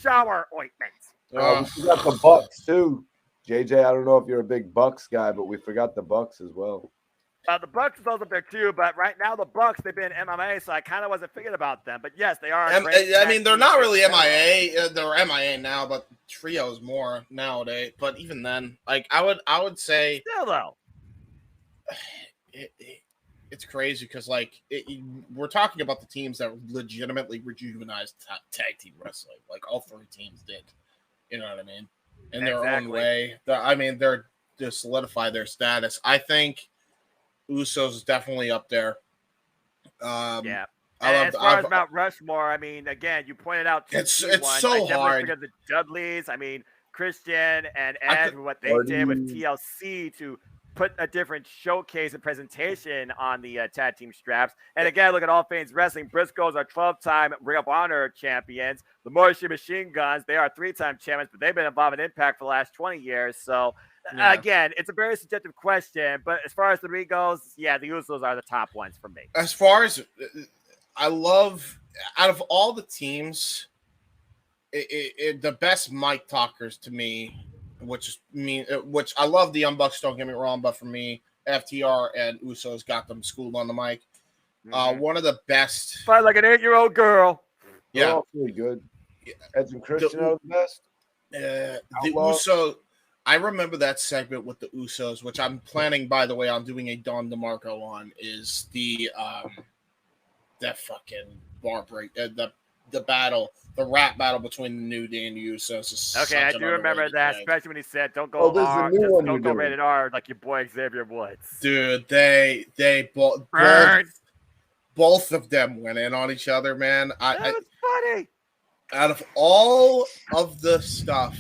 shower ointments. We forgot the Bucks too. JJ, I don't know if you're a big Bucks guy, but we forgot the Bucks as well. The Bucks is also up there too, but right now the Bucks, they've been MMA, so I kind of wasn't thinking about them. But yes, they are. I mean, they're not really MIA. They're MIA now, but trios more nowadays. But even then, like I would say, still though, it's crazy because we're talking about the teams that legitimately rejuvenized tag team wrestling. Like all 3 teams did. You know what I mean? In their own way. They're to solidify their status. I think Usos is definitely up there. Yeah. As far as Mount Rushmore, I mean, again, you pointed out it's so hard because the Dudleys. I mean, Christian and Ed, what they did with TLC to put a different showcase and presentation on the tag team straps. And again, look at All Things Wrestling. Briscoes are 12-time Ring of Honor champions. The Morrissey Machine Guns, they are 3-time champions, but they've been involved in Impact for the last 20 years. So, again, it's a very subjective question. But as far as the ring goes, yeah, the Usos are the top ones for me. As far as I love, out of all the teams, the best mic talkers to me, which I love the Young Bucks, don't get me wrong, but for me, FTR and Usos got them schooled on the mic. One of the best. Fight like an 8-year-old girl. Yeah, all pretty good. Edge and Christian are the best. The Usos. I remember that segment with the Usos, which I'm planning, by the way, on doing a Don DeMarco on. Is the that fucking bar break, the battle. The rap battle between the New Day and the Usos. Okay, I do remember that, especially when he said, "Don't go R, don't go rated R like your boy Xavier Woods." Dude, they both of them went in on each other, man. That was funny. Out of all of the stuff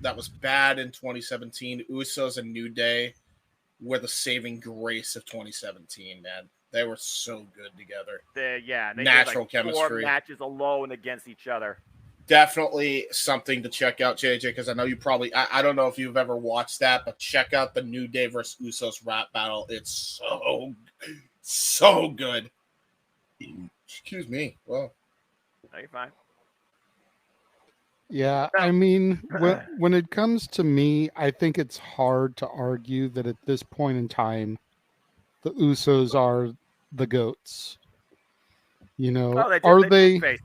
that was bad in 2017, Usos and New Day were the saving grace of 2017, man. They were so good together. They natural did like chemistry. 4 matches alone against each other. Definitely something to check out, JJ, because I know you probably, I don't know if you've ever watched that, but check out the New Day versus Usos rap battle. It's So good. Excuse me. Well, are you fine? Yeah, I mean, when it comes to me, I think it's hard to argue that at this point in time, the Usos are the GOATs. You know, are they? Face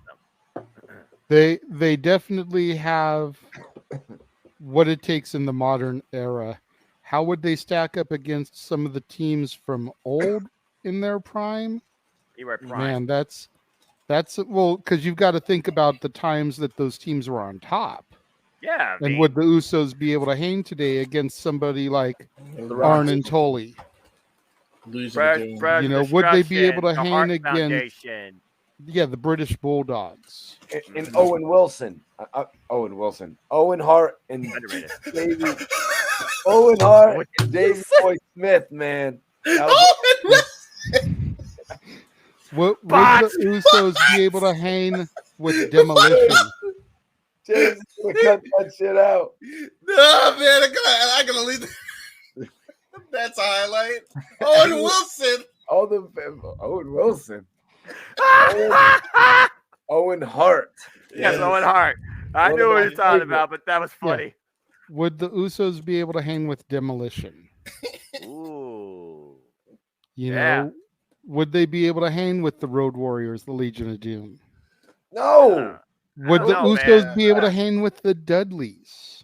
them. They definitely have what it takes in the modern era. How would they stack up against some of the teams from old in their prime? You were prime. Man, that's well, because you've got to think about the times that those teams were on top. Yeah. And would the Usos be able to hang today against somebody like Arn and Tully? You know, would they be able to hang against? Foundation. Yeah, the British Bulldogs. And Owen Wilson. Owen Hart and Davey. Owen Hart and Davey Boy Smith, man. Would the Usos be able to hang with Demolition? James is gonna cut that shit out. No, man, I gotta leave. That's a highlight. Owen Wilson. Owen Wilson. Owen Hart. Yes, Owen Hart. I knew what you were talking about, but that was funny. Yeah. Would the Usos be able to hang with Demolition? Ooh. You know, would they be able to hang with the Road Warriors, the Legion of Doom? No. Would the Usos be able to hang with the Dudleys?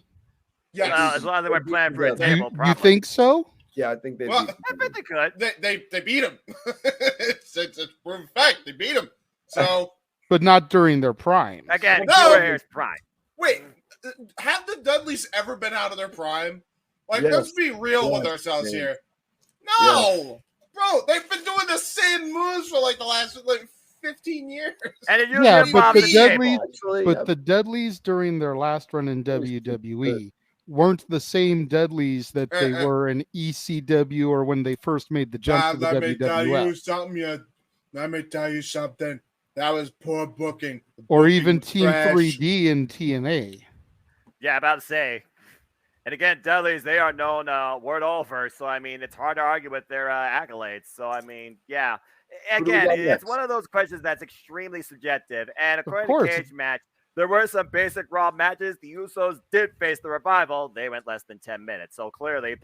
Yeah, well, as long as they weren't playing for a table. You think so? Yeah, I think they. I bet they could. They beat him. it's proven fact. They beat him. So, but not during their prime. Again, Warriors prime. Wait, have the Dudleys ever been out of their prime? Like, let's be real with ourselves here. No, bro, they've been doing the same moves for like the last 15 years. And but the Dudleys during their last run in WWE weren't the same Dudleys that they were in ECW or when they first made the jump to the WWF. Let me tell you something. That was poor booking. Or even Team 3D in TNA. Yeah, about to say. And again, Dudleys, they are known world over. So, I mean, it's hard to argue with their accolades. So, I mean, yeah. Again, it's one of those questions that's extremely subjective. And according to Cage Match, there were some basic Raw matches. The Usos did face the Revival. They went less than 10 minutes. So, clearly,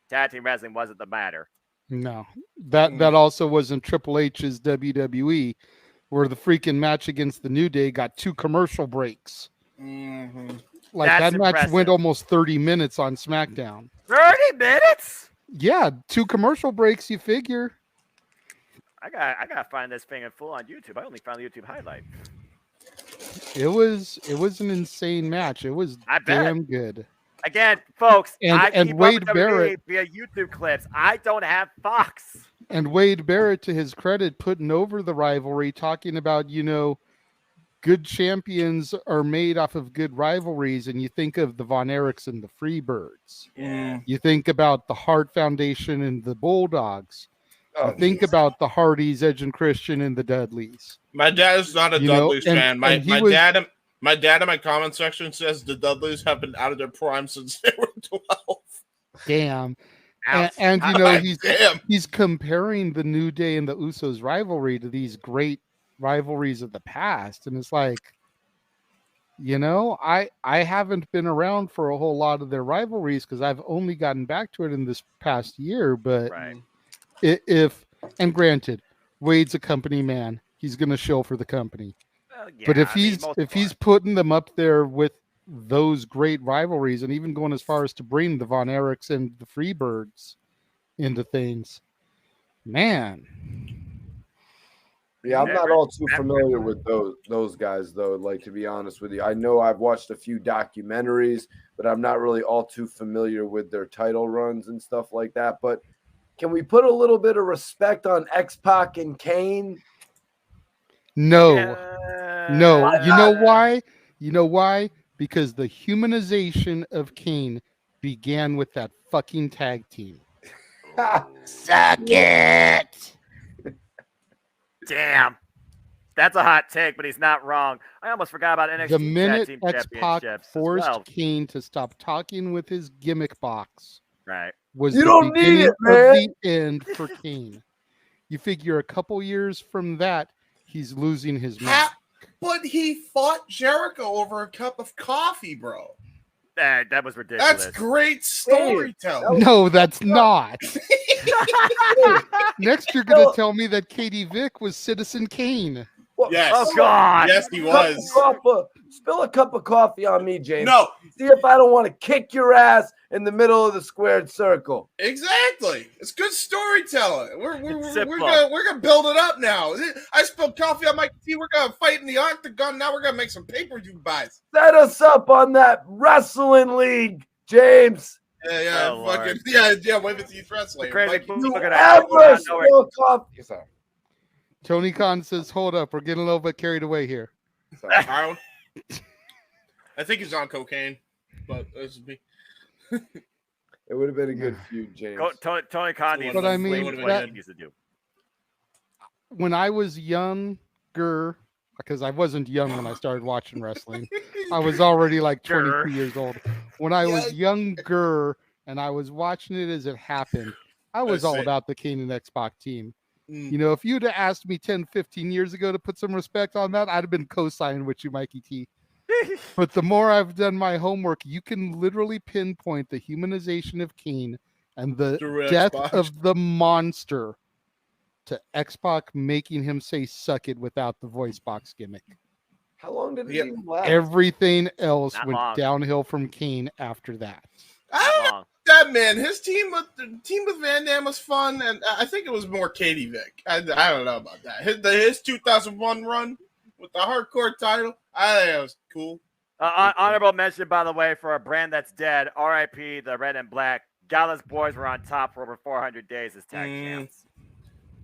tag team wrestling wasn't the matter. No. That also wasn't Triple H's WWE, where the freaking match against the New Day got 2 commercial breaks. Mm-hmm. Like that's that match impressive. Went almost 30 minutes on SmackDown. 30 minutes? Yeah, 2 commercial breaks, you figure. I gotta find this thing in full on YouTube. I only found the YouTube highlight. It was an insane match. It was damn good. Again, folks, I keep Wade Barrett via YouTube clips. I don't have Fox. And Wade Barrett, to his credit, putting over the rivalry, talking about, good champions are made off of good rivalries. And you think of the Von Erichs and the Freebirds. Yeah. You think about the Hart Foundation and the Bulldogs. Think about the Hardys, Edge and Christian, and the Dudleys. My dad is not a Dudleys fan. My dad in my comment section says the Dudleys have been out of their prime since they were 12. Damn. And he's comparing the New Day and the Usos rivalry to these great rivalries of the past. And it's like, I haven't been around for a whole lot of their rivalries because I've only gotten back to it in this past year. But and granted, Wade's a company man. He's going to show for the company. But if he's putting them up there with those great rivalries and even going as far as to bring the Von Erichs and the Freebirds into things, man. Yeah, I'm not all too familiar with those guys, though. Like, to be honest with you, I know I've watched a few documentaries, but I'm not really all too familiar with their title runs and stuff like that. But can we put a little bit of respect on X-Pac and Kane? No. You know why? Because the humanization of Kane began with that fucking tag team. Suck it! Damn. That's a hot take, but he's not wrong. I almost forgot about NXT the minute Team X-Pac forced Kane to stop talking with his gimmick box, right, was you the don't beginning need it, of man. the end for Kane. You figure a couple years from that, he's losing his mind. But he fought Jericho over a cup of coffee, bro. That was ridiculous. That's great storytelling. No, that's not. Next, you're going to tell me that Katie Vick was Citizen Kane. Yes. Oh, God. Yes, he was. Spill a cup of coffee on me, James. No. See if I don't want to kick your ass in the middle of the squared circle. Exactly. It's good storytelling. We're gonna build it up now. I spilled coffee on my tea. We're gonna fight in the octagon. Now we're gonna make some pay-per-view buys. Set us up on that wrestling league, James. Yeah, Oh, fucking Lord. yeah, Women's Youth Wrestling. Crazy Like, fool. Ever spill coffee? Sorry. Tony Khan says, hold up, we're getting a little bit carried away here. I think he's on cocaine, but this would be. It would have been a good feud, James. Tony Khan needs But I mean, what that- he needs to do. When I was younger, because I wasn't young when I started watching wrestling, I was already like 22 years old. When I was younger and I was watching it as it happened, I was all about the Kane and X-Pac team. You know, if you'd have asked me 10, 15 years ago to put some respect on that, I'd have been co-signing with you, Mikey T. But the more I've done my homework, you can literally pinpoint the humanization of Kane and the death of the monster to X-Pac making him say "suck it" without the voice box gimmick. How long did it even last? Everything else Not went long. downhill from Kane after that. I don't know that man. His team with Van Dam was fun, and I think it was more Katie Vick. I don't know about that. His 2001 run with the hardcore title, I think it was cool. Honorable mention, by the way, for a brand that's dead. R.I.P. The Red and Black. Gallus boys were on top for over 400 days as tag champs.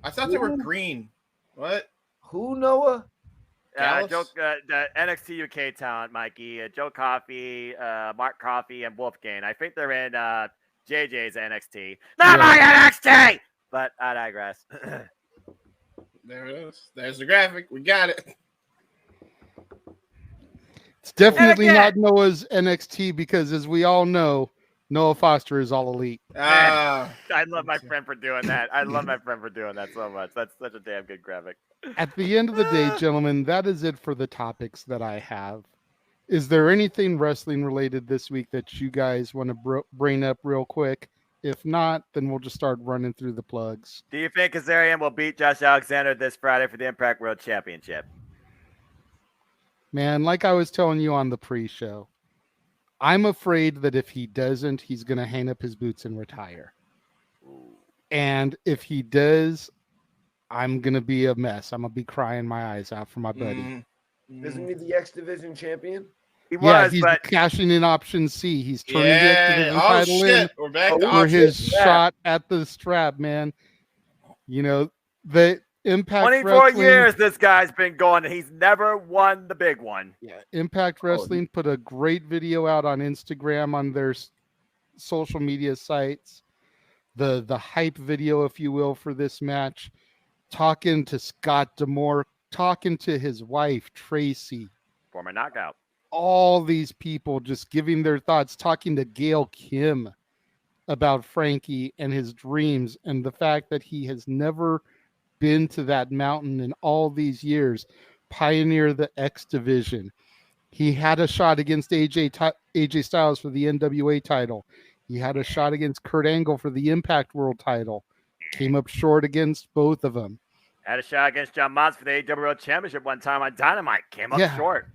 I thought they were green. What? Who, Noah? The NXT UK talent, Mikey. Joe Coffey, Mark Coffey, and Wolfgang. I think they're in JJ's NXT. Not my NXT! But I digress. There it is. There's the graphic. We got it. It's definitely not Noah's NXT because, as we all know, Noah Foster is all elite. I love my friend for doing that. I love my friend for doing that so much. That's such a damn good graphic. At the end of the day, gentlemen, that is it for the topics that I have. Is there anything wrestling related this week that you guys want to bring up real quick? If not, then we'll just start running through the plugs. Do you think Kazarian will beat Josh Alexander this Friday for the Impact World Championship? Man, like I was telling you on the pre-show, I'm afraid that if he doesn't, he's going to hang up his boots and retire. And if he does, I'm going to be a mess. I'm going to be crying my eyes out for my buddy. Isn't he the X Division champion? He was, he's but cashing in option C. He's turning the X Division title in We're back to for his option. shot at the strap, man. You know, the Impact 24 Wrestling, years this guy's been going, and he's never won the big one. Yeah, Impact Wrestling put a great video out on Instagram on their social media sites. The hype video, if you will, for this match, talking to Scott D'Amore, talking to his wife Tracy, Former Knockout. all these people just giving their thoughts, talking to Gail Kim about Frankie and his dreams and the fact that he has never been to that mountain in all these years, pioneer the X Division. He had a shot against AJ Styles for the NWA title. He had a shot against Kurt Angle for the Impact World title. Came up short against both of them. Had a shot against John Moss for the AW World Championship one time on Dynamite. Came up short.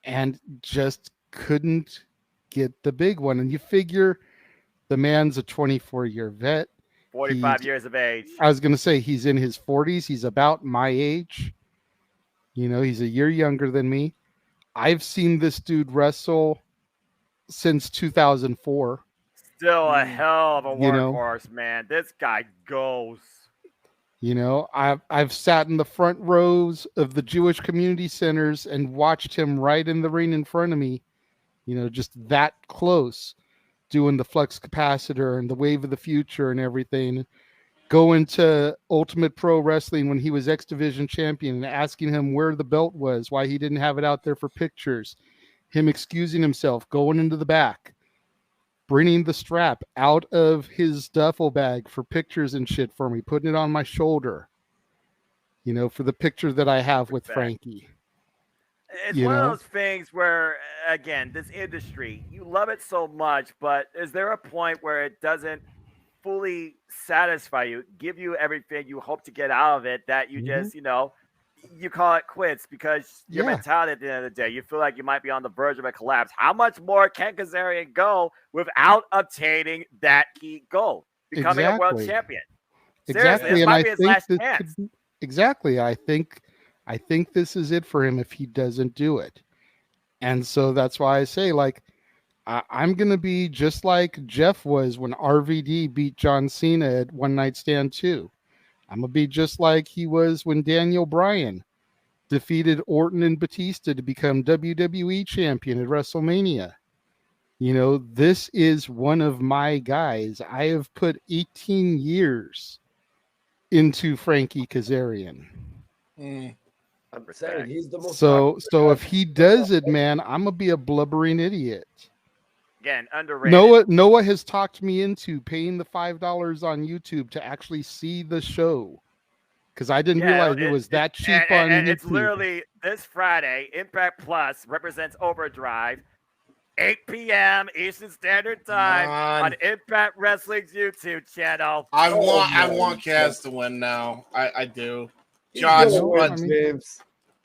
And just couldn't get the big one. And you figure the man's a 24-year vet. 45 years of age. I was going to say he's in his 40s. He's about my age. You know, he's a year younger than me. I've seen this dude wrestle since 2004. Still a hell of a You know. workhorse, man. This guy goes. You know, I've sat in the front rows of the Jewish community centers and watched him right in the ring in front of me, you know, just that close, doing the flux capacitor and the wave of the future and everything. Going to Ultimate Pro Wrestling when he was X Division champion and asking him where the belt was, why he didn't have it out there for pictures. Him excusing himself, going into the back, bringing the strap out of his duffel bag for pictures and shit for me, putting it on my shoulder. for the picture that I have with Frankie. It's one of those things where, again, this industry, you love it so much, but is there a point where it doesn't fully satisfy you, give you everything you hope to get out of it, that you just, you call it quits because your mentality at the end of the day, you feel like you might be on the verge of a collapse. How much more can Kazarian go without obtaining that key goal, becoming a world champion? Exactly, Seriously, this might be his last this chance. Exactly. I think this is it for him if he doesn't do it. And so that's why I say, like, I'm going to be just like Jeff was when RVD beat John Cena at One Night Stand 2. I'm going to be just like he was when Daniel Bryan defeated Orton and Batista to become WWE champion at WrestleMania. This is one of my guys. I have put 18 years into Frankie Kazarian. I'm saying he's the most. So if he does it, man, I'm gonna be a blubbering idiot. Again, underrated. Noah has talked me into paying the $5 on YouTube to actually see the show because I didn't realize it was that cheap on YouTube. It's literally this Friday. Impact Plus represents Overdrive. 8 p.m. Eastern Standard Time on Impact Wrestling's YouTube channel. I want Kaz to win now. I do. Josh, James.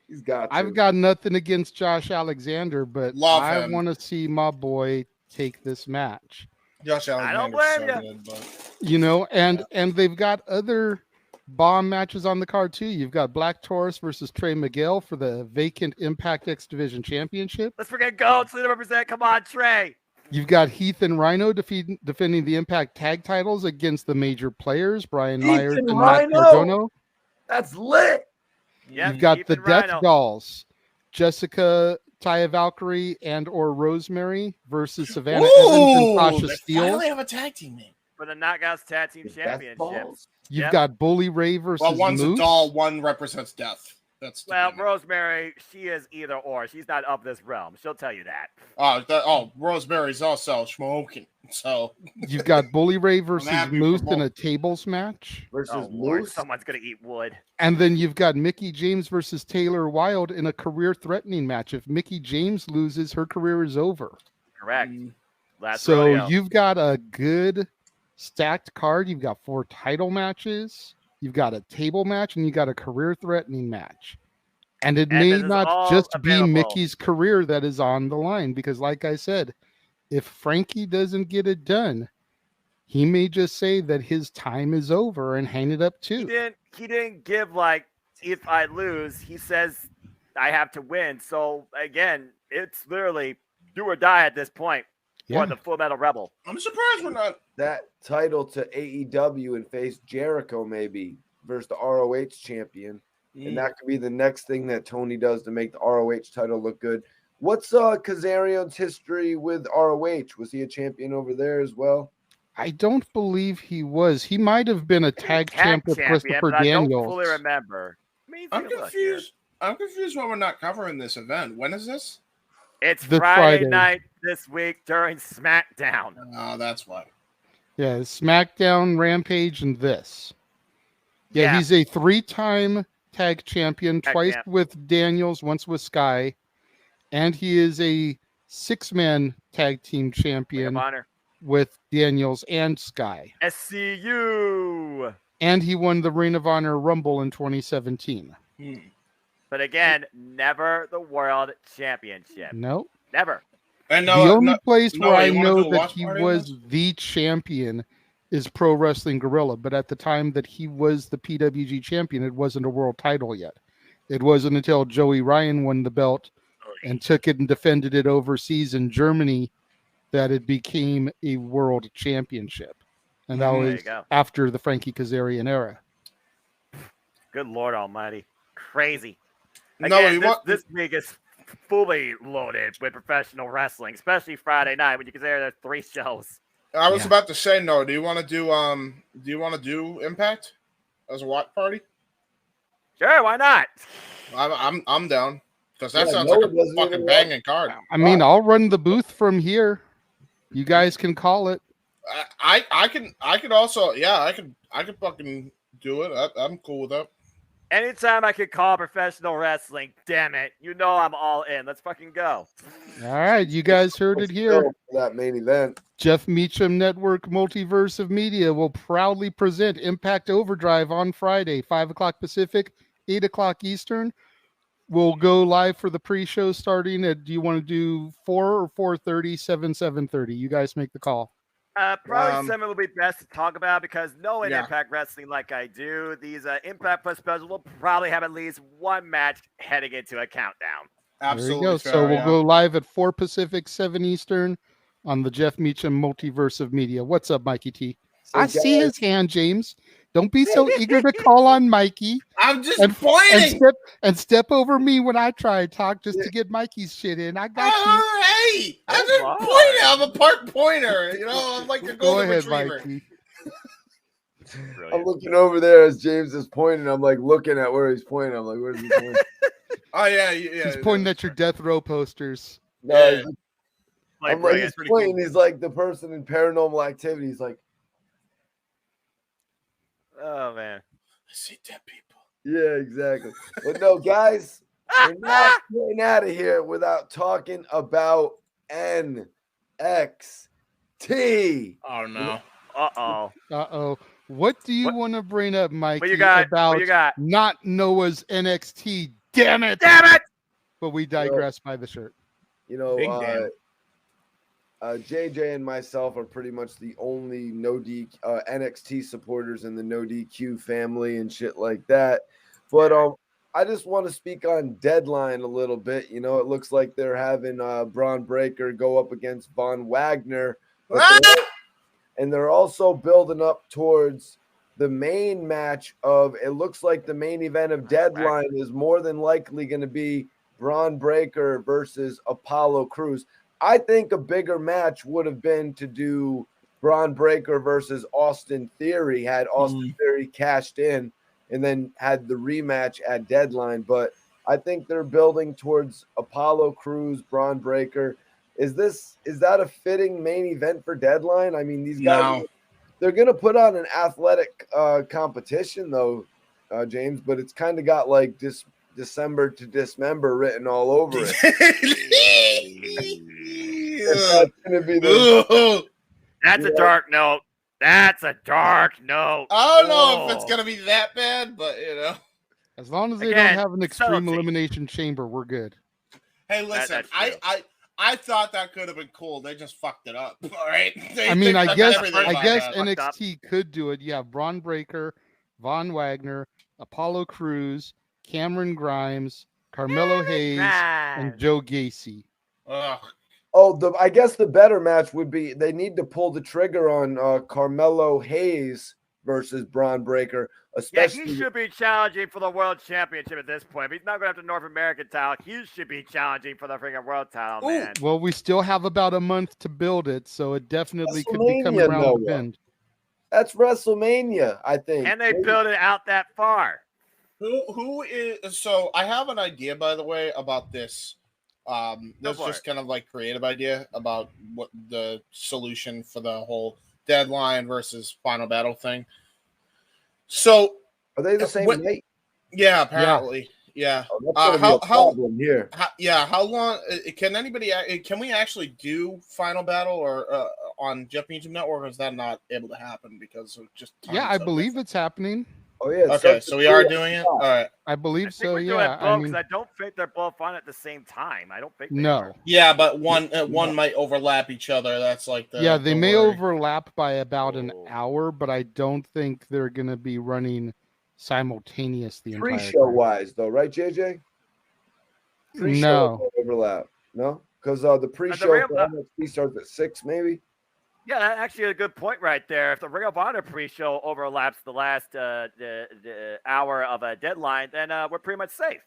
He's got. I've got nothing against Josh Alexander, but I want to see my boy take this match. Josh Alexander. I don't blame you. And they've got other bomb matches on the card too. You've got Black Taurus versus Trey Miguel for the vacant Impact X Division Championship. Let's forget Gold. So represent. Come on, Trey. You've got Heath and Rhino defending the Impact Tag titles against the major players, Brian Myers and Matt Cardona. That's lit. Yep, You've got the Death Dolls, Jessica, Taya Valkyrie, and or Rosemary versus Savannah Evans and Tasha Steele. Finally have a tag team name for the Knockouts Tag Team Championships. You've got Bully Ray versus one's Moose. a doll, one represents death. Rosemary, she is either or. She's not of this realm. She'll tell you that. Rosemary's also smoking. So you've got Bully Ray versus Moose in a tables match. Versus Moose. Someone's gonna eat wood. And then you've got Mickie James versus Taylor Wilde in a career-threatening match. If Mickie James loses, her career is over. Correct. You've got a good stacked card. You've got 4 title matches. You've got a table match, and you got a career-threatening match. And it may not just be Mickey's career that is on the line, because like I said, if Frankie doesn't get it done, he may just say that his time is over and hang it up too. He didn't give like, if I lose, he says I have to win. So again, it's literally do or die at this point for the Full Metal Rebel. I'm surprised we're not that title to AEW and face Jericho maybe versus the ROH champion. And that could be the next thing that Tony does to make the ROH title look good. What's Kazarian's history with ROH? Was he a champion over there as well? I don't believe he was. He might have been a tag champ with Christopher Daniels. I don't fully remember. I'm confused. I'm confused why we're not covering this event. When is this? It's Friday night this week during SmackDown. Oh, that's why. Yeah, SmackDown, Rampage, and this. Yeah. He's a 3-time tag champion, twice with Daniels, once with Sky. And he is a 6-man tag team champion with Daniels and Sky. SCU. And he won the Ring of Honor Rumble in 2017. But again, never the World Championship. Nope. Never. And the only place where I know that he was the champion is Pro Wrestling Guerrilla. But at the time that he was the PWG champion, it wasn't a world title yet. It wasn't until Joey Ryan won the belt and took it and defended it overseas in Germany that it became a world championship. And that was after the Frankie Kazarian era. Good Lord Almighty. Crazy. Again, this week is fully loaded with professional wrestling, especially Friday night when you consider there's 3 shows. I was about to say, no. Do you want to do Impact as a watch party? Sure, why not? I'm down because that sounds like a fucking banging card. I mean, I'll run the booth from here. You guys can call it. I could also I could fucking do it. I'm cool with that. Anytime I can call professional wrestling, damn it, you know I'm all in. Let's fucking go. All right, you guys heard it here. That main event. Jeff Meacham Network Multiverse of Media will proudly present Impact Overdrive on Friday, 5 o'clock Pacific, 8 o'clock Eastern. We'll go live for the pre-show starting at, do you want to do 4 or 4:30, 7:30? You guys make the call. Probably 7 will be best to talk about because knowing Impact Wrestling like I do, these Impact Plus specials will probably have at least one match heading into a countdown. Absolutely. There you go. So we'll go live at 4 Pacific, 7 Eastern on the Jeff Meacham Multiverse of Media. What's up, Mikey T? So I see his hand, James. Don't be so eager to call on Mikey. I'm just pointing. And step over me when I try to talk just to get Mikey's shit in. I got you. Hey, I'm just pointing. I'm a part pointer. You know, I'm like a golden retriever. Mikey. I'm looking over there as James is pointing. I'm like looking at where he's pointing. I'm like, where's he pointing? Oh yeah. He's pointing at your death row posters. No, I'm like, he's pointing. Cool. He's like the person in Paranormal Activity. He's like, oh man, I see dead people. Yeah, exactly. But no, guys, we're not getting out of here without talking about NXT. Oh no. Uh-oh. What do you want to bring up, Mikey, about not Noah's NXT? Damn it! But we digress by the shirt. You know, JJ and myself are pretty much the only NXT supporters in the NoDQ family and shit like that. But I just want to speak on Deadline a little bit. You know, it looks like they're having Braun Breaker go up against Von Wagner. And they're also building up towards the main match of, it looks like the main event of Deadline is more than likely going to be Braun Breaker versus Apollo Crews. I think a bigger match would have been to do Braun Breaker versus Austin Theory had Austin Theory cashed in and then had the rematch at Deadline. But I think they're building towards Apollo Crews, Braun Breaker. Is that a fitting main event for Deadline? I mean, these guys, they're going to put on an athletic competition, though, James, but it's kind of got like December to Dismember written all over it. That's going to be That's a dark note. That's a dark note. I don't know if it's going to be that bad, but, you know. As long as they don't have an extreme elimination chamber, we're good. Hey, listen, I thought that could have been cool. They just fucked it up. All right. I guess NXT could do it. Yeah, Braun Breaker, Von Wagner, Apollo Crews, Cameron Grimes, Carmelo Hayes, and Joe Gacy. Ugh. I guess the better match would be they need to pull the trigger on Carmelo Hayes versus Braun Breaker. Especially, he should be challenging for the world championship at this point. If he's not going after the North American title, he should be challenging for the freaking world title, man. Well, we still have about a month to build it, so it definitely could be coming around the bend. That's WrestleMania, I think. And they build it out that far. Who is? So I have an idea, by the way, about this. That's just kind of like creative idea about what the solution for the whole Deadline versus Final Battle thing. So are they the same night? Yeah, apparently. Yeah. How problem here? How long can we actually do Final Battle or on Jeff Meacham Network, or is that not able to happen because of just time? I believe it's happening. Oh yeah. Okay, so we are doing it. All right. I believe so. We're doing Yeah. both, I don't think they're both on at the same time. I don't think. They No. are. Yeah, but one might overlap each other. That's like they may overlap by about an hour, but I don't think they're going to be running simultaneous the entire pre-show wise though, right, JJ? No overlap. No, because the pre-show starts at 6, maybe. Yeah, that's actually a good point right there. If the Ring of Honor pre-show overlaps the last the hour of a Deadline, then we're pretty much safe.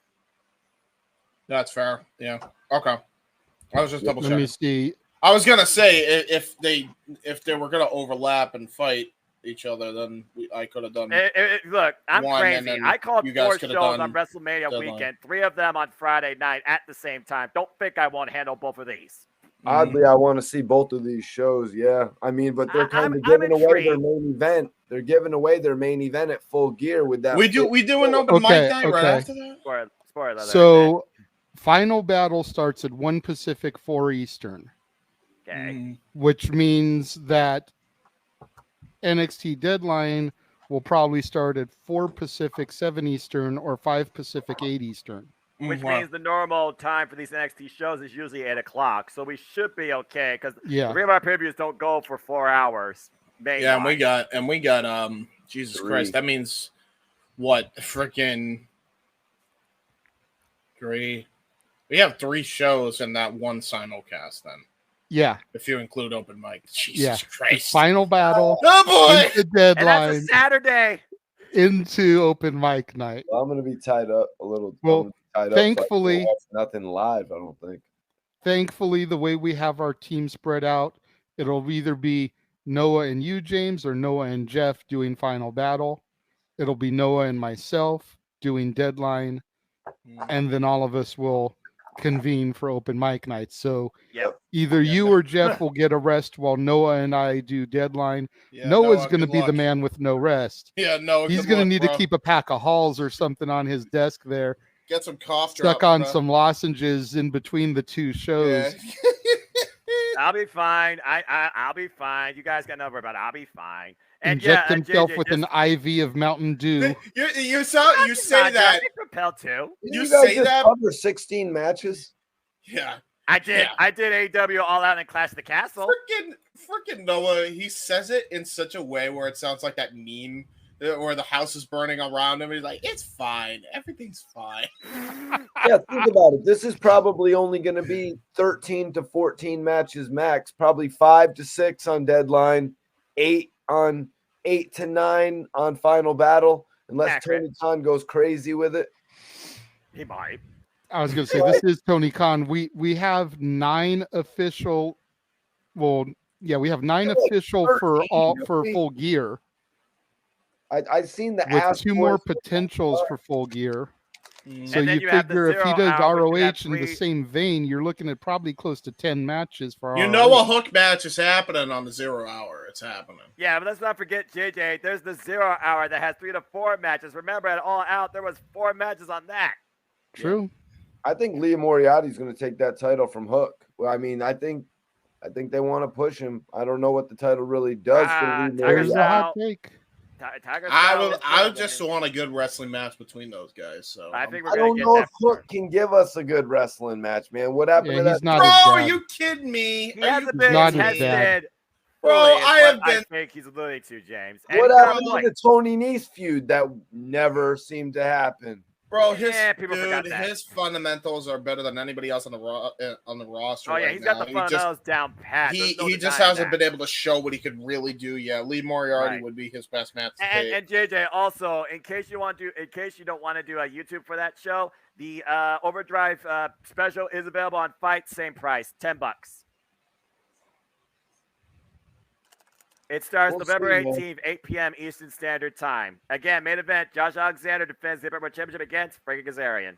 That's fair. Yeah. Okay. I was just double checking. Let me see. I was gonna say if they were gonna overlap and fight each other, then I could have done. Look, I'm crazy. I called 4 shows on WrestleMania Deadline weekend, 3 of them on Friday night at the same time. Don't think I won't handle both of these. Oddly, I want to see both of these shows. Yeah, I mean, but they're kind of giving away their main event. They're giving away their main event at Full Gear with that. We do an open mic night right after that. Spoiler alert. So, Final Battle starts at 1 Pacific, 4 Eastern. Okay. Which means that NXT Deadline will probably start at 4 Pacific, 7 Eastern, or 5 Pacific, 8 Eastern. Which means the normal time for these NXT shows is usually 8 o'clock. So we should be okay because the three of our previews don't go for 4 hours. Yeah, and we got Jesus Christ. That means what? Freaking 3. We have 3 shows in that one simulcast then. Yeah. If you include open mic. Jesus Christ. Final Battle. Oh boy. Into Deadline. And that's a Saturday. Into open mic night. Well, I'm going to be tied up a little. Well, thankfully, nothing live, I don't think. Thankfully, the way we have our team spread out, it'll either be Noah and you, James, or Noah and Jeff doing Final Battle. It'll be Noah and myself doing Deadline, and then all of us will convene for open mic nights. So either you or Jeff will get a rest while Noah and I do Deadline. Noah's going to be the man with no rest. Yeah, Noah. He's going to need to keep a pack of Halls or something on his desk there. Get some cough stuck on some lozenges in between the 2 shows. Yeah. I'll be fine. I'll be fine. You guys got no worry about it. I'll be fine. And inject himself with an IV of Mountain Dew. You say that. Propel too. You guys say just that. Cover 16 matches. Yeah, I did. Yeah. I did AEW All Out and Clash of the Castle. Freaking Noah. He says it in such a way where it sounds like that meme where the house is burning around him. He's like, "It's fine. Everything's fine." Yeah, think about it. This is probably only going to be 13 to 14 matches max. Probably 5 to 6 on Deadline, 8 to 9 on Final Battle, unless Tony Khan goes crazy with it. He might. I was going to say, this is Tony Khan. We have 9 official. Well, yeah, we have 9 official for Full Gear. I've seen the with ass 2 more potentials for Full Gear. So you figure if he does ROH in the same vein, you're looking at probably close to 10 matches for ROH. You know a hook match is happening on the 0 hour. It's happening. Yeah, but let's not forget, JJ, there's the 0 hour that has 3 to 4 matches. Remember, at All Out, there was 4 matches on that. True. I think Lee Moriarty's going to take that title from Hook. Well, I mean, I think they want to push him. I don't know what the title really does for Lee Moriarty. Hot take. I just want a good wrestling match between those guys. So I think I don't know if Hook can give us a good wrestling match, man. What happened to that? Bro, are you kidding me? He hasn't been tested. Bro, I think he's alluding to, James. What happened to the Tony Nese feud that never seemed to happen? Bro, his fundamentals are better than anybody else on the roster. Oh yeah, he's got the fundamentals down pat. He just hasn't been able to show what he could really do. Yeah, Lee Moriarty would be his best match. And JJ, also, in case you don't want to do a YouTube for that show, the Overdrive special is available on Fight, same price, $10. It starts November 18th, 8 p.m. Eastern Standard Time. Again, main event, Josh Alexander defends the Upper Championship against Frankie Kazarian.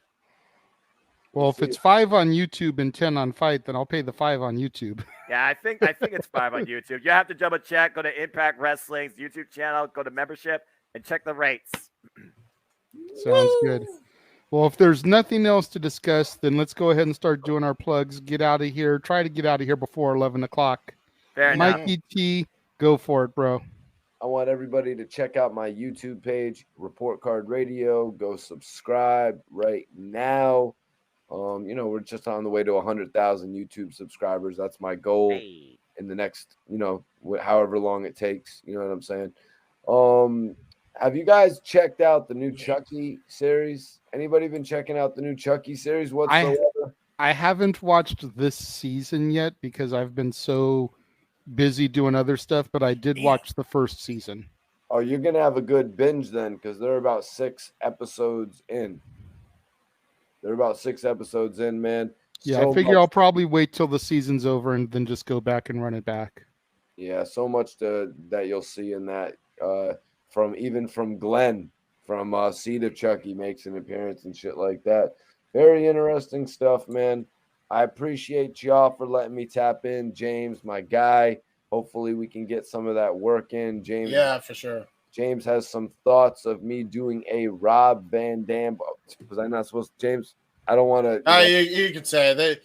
Well, if it's 5 on YouTube and 10 on Fight, then I'll pay the 5 on YouTube. Yeah, I think it's 5 on YouTube. You have to double check. Go to Impact Wrestling's YouTube channel, go to membership, and check the rates. Sounds good. Well, if there's nothing else to discuss, then let's go ahead and start doing our plugs. Get out of here. Try to get out of here before 11 o'clock. Fair enough. Mikey T, go for it, bro. I want everybody to check out my YouTube page, Report Card Radio. Go subscribe right now. We're just on the way to 100,000 YouTube subscribers. That's my goal in the next, however long it takes. You know what I'm saying? Have you guys checked out the new Chucky series? Anybody been checking out the new Chucky series whatsoever? I haven't watched this season yet because I've been so busy doing other stuff, but I did watch the first season. Oh, you're going to have a good binge then because they're about 6 episodes in. Man. Yeah, I figure I'll probably wait till the season's over and then just go back and run it back. Yeah, so much that you'll see in that from Glenn from Seed of Chucky makes an appearance and shit like that. Very interesting stuff, man. I appreciate y'all for letting me tap in. James, my guy. Hopefully we can get some of that work in. James. Yeah, for sure. James has some thoughts of me doing a Rob Van Dam. Was I not supposed to, James? I don't want to. You could say the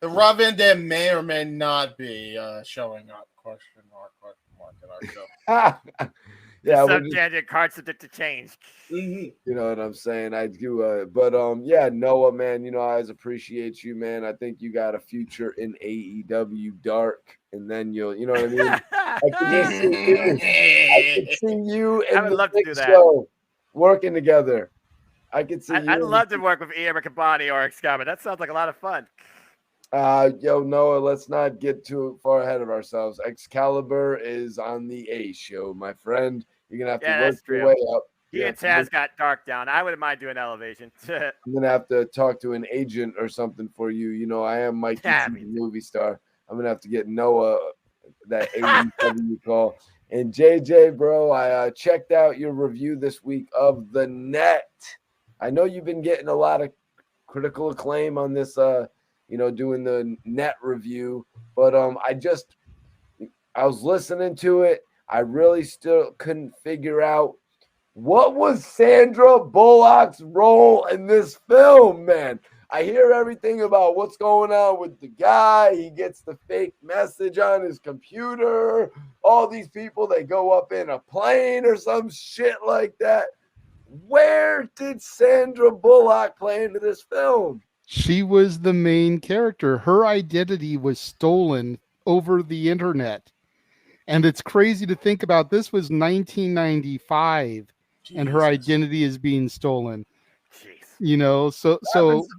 Rob Van Dam may or may not be showing up. Question mark in our show. Yeah, subject cards to change. You know what I'm saying? I do. But yeah, Noah, man, you know, I always appreciate you, man. I think you got a future in AEW Dark, and then you know what I mean? I could see you I and would the love to big do that. show working together. I could see you. I'd love to work with Ian Riccaboni or Excalibur. That sounds like a lot of fun. Yo, Noah, let's not get too far ahead of ourselves. Excalibur is on the A show, my friend. You're gonna have to work your way up. He and Taz got Dark down. I wouldn't mind doing Elevation. I'm gonna have to talk to an agent or something for you. You know, I am Mikey T, the movie star. I'm gonna have to get Noah that AEW call. And JJ, bro, I checked out your review this week of The Net. I know you've been getting a lot of critical acclaim on this, you know, doing the Net review, but I was listening to it. I really still couldn't figure out what was Sandra Bullock's role in this film, man. I hear everything about what's going on with the guy. He gets the fake message on his computer. All these people, they go up in a plane or some shit like that. Where did Sandra Bullock play into this film? She was the main character. Her identity was stolen over the internet. And it's crazy to think about. This was 1995 and her identity is being stolen. You know, so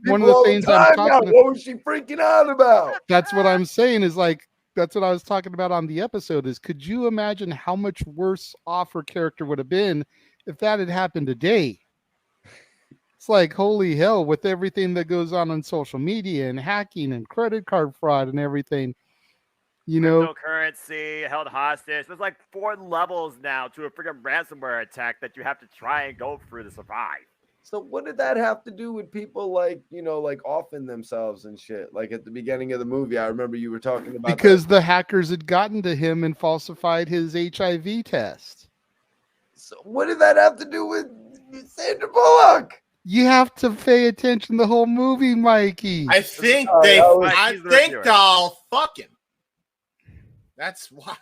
one of the things I'm talking about, what was she freaking out about? That's what I'm saying is like, that's what I was talking about on the episode is, could you imagine how much worse off her character would have been if that had happened today? It's like, holy hell, with everything that goes on social media and hacking and credit card fraud and everything, you know, cryptocurrency held hostage. There's like 4 levels now to a freaking ransomware attack that you have to try and go through to survive. So what did that have to do with people like, you know, like offing themselves and shit? Like at the beginning of the movie, I remember you were talking about because the hackers had gotten to him and falsified his HIV test. So what did that have to do with Sandra Bullock? You have to pay attention to the whole movie, Mikey. I think they'll fuck him. That's why.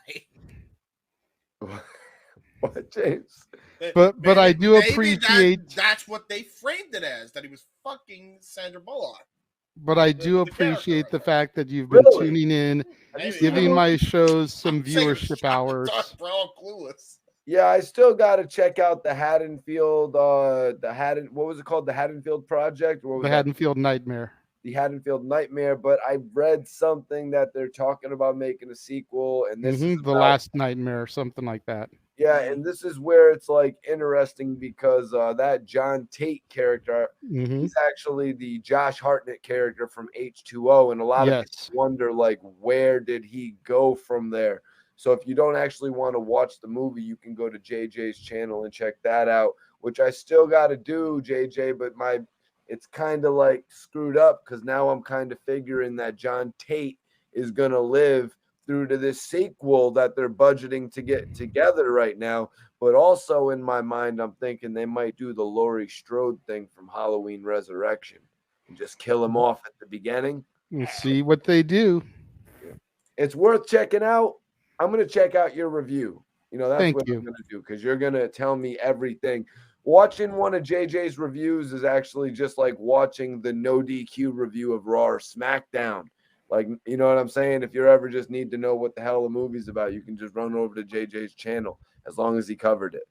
What, James? But I do appreciate that's what they framed it as, that he was fucking Sandra Bullock. But I do appreciate the fact that you've been tuning in, giving my shows some viewership hours. Bro, I'm clueless. Yeah, I still got to check out the Haddonfield, what was it called? The Haddonfield Project? Or the Haddonfield Nightmare. The Haddonfield Nightmare, but I read something that they're talking about making a sequel, and this is the Last Nightmare, something like that. Yeah, and this is where it's like interesting because that John Tate character, he's actually the Josh Hartnett character from H2O, and a lot of people wonder like where did he go from there. So if you don't actually want to watch the movie, you can go to JJ's channel and check that out, which I still got to do, JJ, but it's kind of like screwed up because now I'm kind of figuring that John Tate is going to live through to this sequel that they're budgeting to get together right now. But also in my mind, I'm thinking they might do the Laurie Strode thing from Halloween Resurrection and just kill him off at the beginning. We'll see what they do. It's worth checking out. I'm going to check out your review. You know, that's I'm going to do because you're going to tell me everything. Watching one of JJ's reviews is actually just like watching the No DQ review of Raw or SmackDown. Like, you know what I'm saying? If you ever just need to know what the hell the movie's about, you can just run over to JJ's channel as long as he covered it.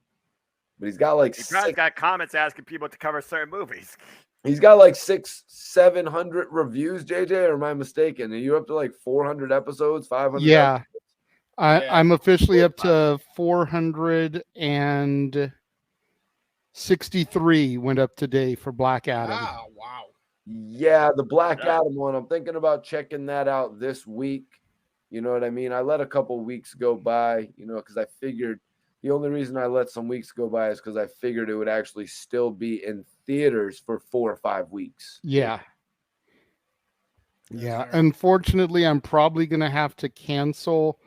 But he's got like he's got comments asking people to cover certain movies. He's got like 600-700 reviews, JJ, or am I mistaken? Are you up to like 400 episodes, 500? Yeah. I'm officially up to 463 went up today for Black Adam. Wow. Yeah, the Black Adam one. I'm thinking about checking that out this week. You know what I mean? I let a couple weeks go by, you know, because I figured the only reason I let some weeks go by is because I figured it would actually still be in theaters for 4 or 5 weeks. Yeah. Yeah, unfortunately, I'm probably going to have to cancel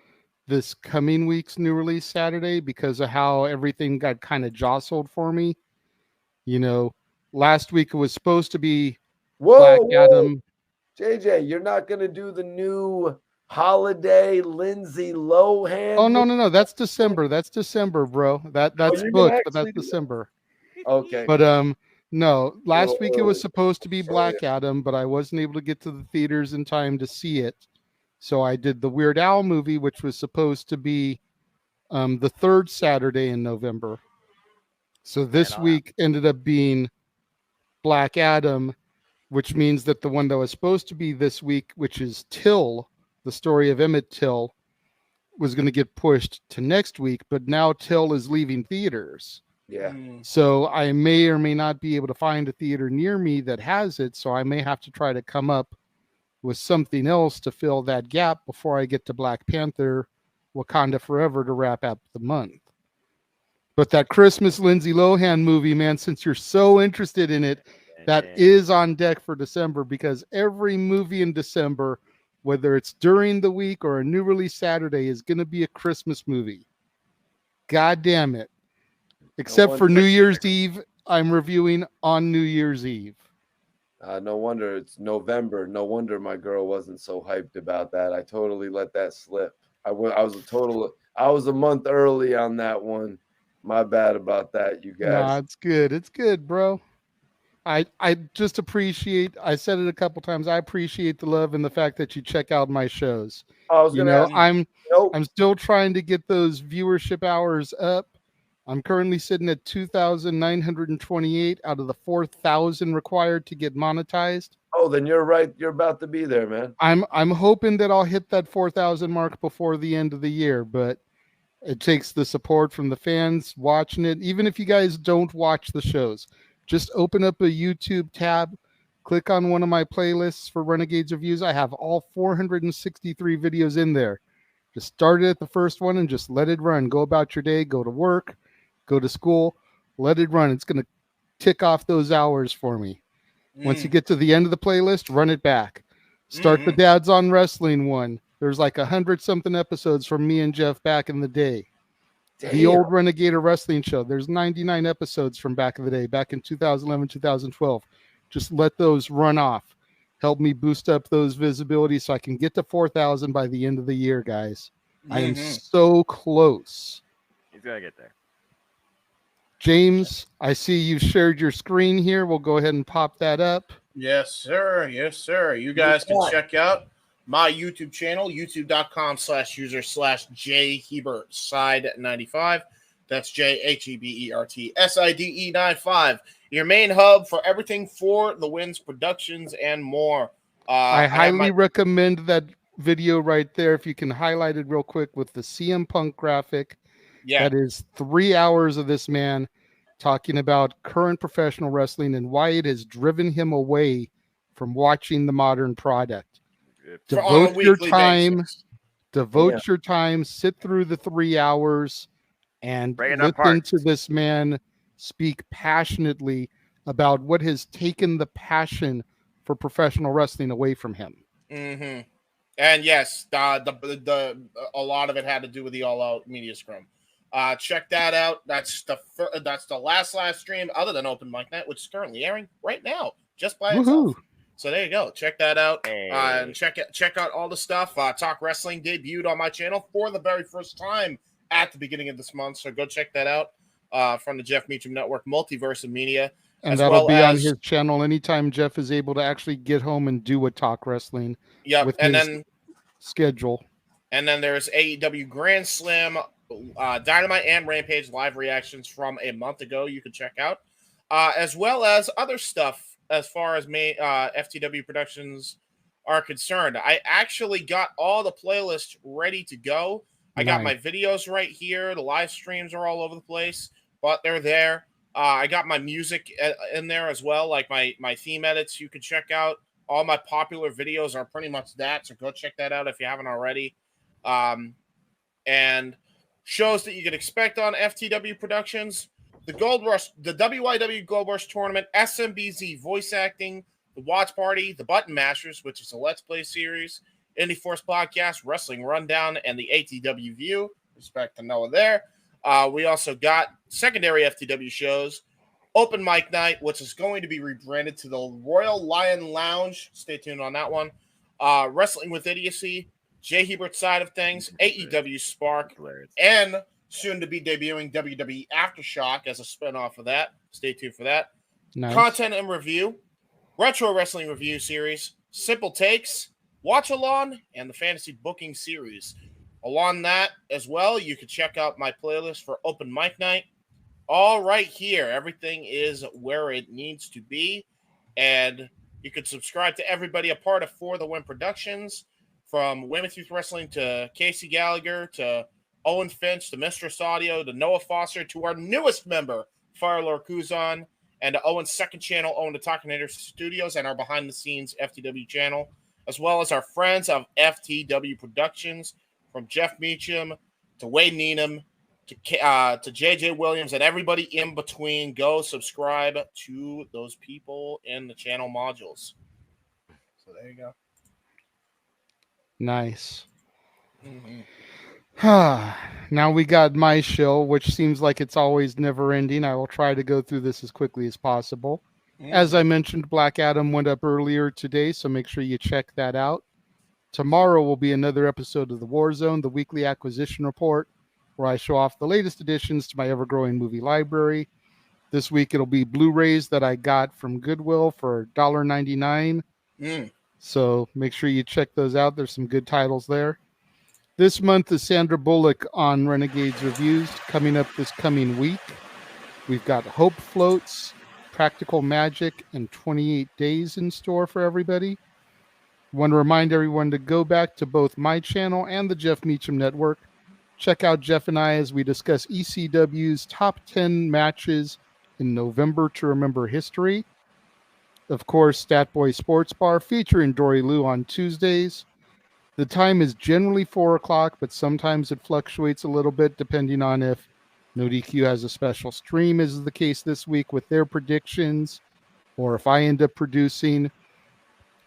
this coming week's new release Saturday because of how everything got kind of jostled for me. You know, last week it was supposed to be Black Adam. JJ, you're not going to do the new holiday Lindsay Lohan? Oh, no. That's December. That's December, bro. That's booked, but that's December. Okay. But no, last week it was supposed to be Black Adam, but I wasn't able to get to the theaters in time to see it. So I did the Weird Al movie, which was supposed to be the third Saturday in November. So this week ended up being Black Adam, which means that the one that was supposed to be this week, which is Till, the story of Emmett Till, was going to get pushed to next week, but now Till is leaving theaters. Yeah. So I may or may not be able to find a theater near me that has it, so I may have to try to come up with something else to fill that gap before I get to Black Panther Wakanda Forever to wrap up the month. But that Christmas Lindsay Lohan movie, man, since you're so interested in it, that is on deck for December, because every movie in December, whether it's during the week or a new release Saturday, is going to be a Christmas movie. God damn it. Except for New Year's Eve, I'm reviewing on New Year's Eve. No wonder it's November. No wonder my girl wasn't so hyped about that. I totally let that slip. I was a month early on that one. My bad about that, you guys. Nah, it's good. It's good, bro. I just appreciate, I said it a couple times, I appreciate the love and the fact that you check out my shows. I'm still trying to get those viewership hours up. I'm currently sitting at 2,928 out of the 4,000 required to get monetized. Oh, then you're right. You're about to be there, man. I'm hoping that I'll hit that 4,000 mark before the end of the year, but it takes the support from the fans watching it. Even if you guys don't watch the shows, just open up a YouTube tab, click on one of my playlists for Renegades Reviews. I have all 463 videos in there. Just start it at the first one and just let it run. Go about your day, go to work, go to school, let it run. It's going to tick off those hours for me. Once you get to the end of the playlist, run it back. Start the Dads on Wrestling one. There's like 100-something episodes from me and Jeff back in the day. Damn. The old Renegade Wrestling show. There's 99 episodes from back in the day, back in 2011, 2012. Just let those run off. Help me boost up those visibility so I can get to 4,000 by the end of the year, guys. I am so close. He's going to get there. James, I see you've shared your screen here. We'll go ahead and pop that up. Yes, sir. Yes, sir. You guys can check out my YouTube channel, youtube.com/user/JHebertSide95. That's JHEBERTSIDE95. Your main hub for everything for the Winds Productions and more. I highly recommend that video right there. If you can highlight it real quick with the CM Punk graphic. Yeah. That is 3 hours of this man talking about current professional wrestling and why it has driven him away from watching the modern product. Devote your time, your time, sit through the 3 hours and listen to this man speak passionately about what has taken the passion for professional wrestling away from him. Mm-hmm. And yes, a lot of it had to do with the All Out Media Scrum. Check that out. That's the last live stream other than Open Mic Night, which is currently airing right now, just by itself. So there you go. Check that out. And check out all the stuff. Talk Wrestling debuted on my channel for the very first time at the beginning of this month. So go check that out from the Jeff Meacham Network, Multiverse of Media. And that'll be on his channel anytime Jeff is able to actually get home and do a Talk Wrestling. Yep. With and his then schedule. And then there's AEW Grand Slam, Dynamite and Rampage live reactions from a month ago you can check out, as well as other stuff as far as FTW Productions are concerned. I actually got all the playlists ready to go. I got my videos right here. The live streams are all over the place, but they're there. I got my music in there as well, like my theme edits you can check out. All my popular videos are pretty much that, so go check that out if you haven't already. And shows that you can expect on FTW Productions, the Gold Rush, the WYW Gold Rush Tournament, SMBZ voice acting, The Watch Party, The Button Mashers, which is a Let's Play series, Indy Force Podcast, Wrestling Rundown, and the ATW View. Respect to Noah there. We also got secondary FTW shows, Open Mic Night, which is going to be rebranded to the Royal Lion Lounge. Stay tuned on that one. Wrestling with Idiocy, Jay Hebert's Side of Things, AEW Spark, and soon to be debuting WWE Aftershock as a spinoff of that. Stay tuned for that. Nice. Content and Review, Retro Wrestling Review Series, Simple Takes, Watch Along, and the Fantasy Booking Series. Along that as well, you can check out my playlist for Open Mic Night. All right here. Everything is where it needs to be. And you can subscribe to everybody a part of For the Win Productions, from Weymouth Youth Wrestling to Casey Gallagher to Owen Finch to Mistress Audio to Noah Foster to our newest member, Firelord Kuzan, and to Owen's second channel, Owen the Talkinator Studios, and our behind-the-scenes FTW channel, as well as our friends of FTW Productions, from Jeff Meacham to Wade Needham to JJ Williams and everybody in between. Go subscribe to those people in the channel modules. So there you go. Nice. Now we got my show, which seems like it's always never ending. I will try to go through this as quickly as possible. As I mentioned, Black Adam went up earlier today, so make sure you check that out. Tomorrow will be another episode of The War Zone, the weekly acquisition report, where I show off the latest additions to my ever-growing movie library. This week it'll be Blu-rays that I got from Goodwill for $1.99. So make sure you check those out. There's some good titles there. This month is Sandra Bullock on Renegades Reviews coming up this coming week. We've got Hope Floats, Practical Magic, and 28 Days in store for everybody. I want to remind everyone to go back to both my channel and the Jeff Meacham Network. Check out Jeff and I as we discuss ECW's top 10 matches in November to remember history. Of course, Stat Boy Sports Bar featuring Dory Lou on Tuesdays. The time is generally 4 o'clock, but sometimes it fluctuates a little bit depending on if NoDQ has a special stream, as is the case this week with their predictions, or if I end up producing.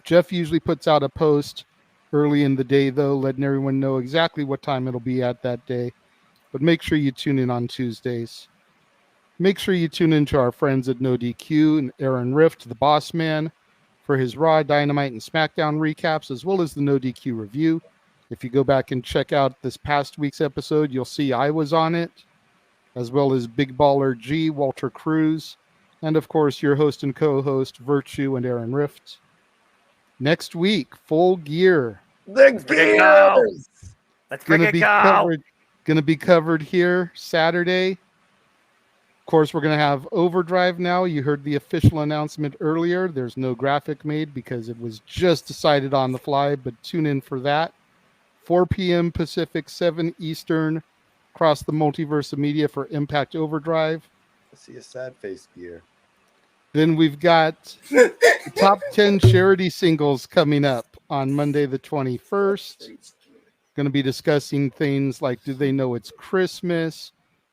Jeff usually puts out a post early in the day, though, letting everyone know exactly what time it'll be at that day. But make sure you tune in on Tuesdays. Make sure you tune in to our friends at NoDQ and Aaron Rift, the boss man, for his Raw, Dynamite, and SmackDown recaps, as well as the NoDQ review. If you go back and check out this past week's episode, you'll see I was on it, as well as Big Baller G, Walter Cruz, and of course your host and co-host, Virtue and Aaron Rift. Next week, Full Gear. Let's Gonna be covered here Saturday. Of course, we're going to have Overdrive now. You heard the official announcement earlier. There's no graphic made because it was just decided on the fly, but tune in for that. 4 p.m. Pacific, 7 Eastern, across the multiverse of media for Impact Overdrive. I see a sad face gear. Then we've got the top 10 charity singles coming up on Monday the 21st. Going to be discussing things like, do they know it's Christmas?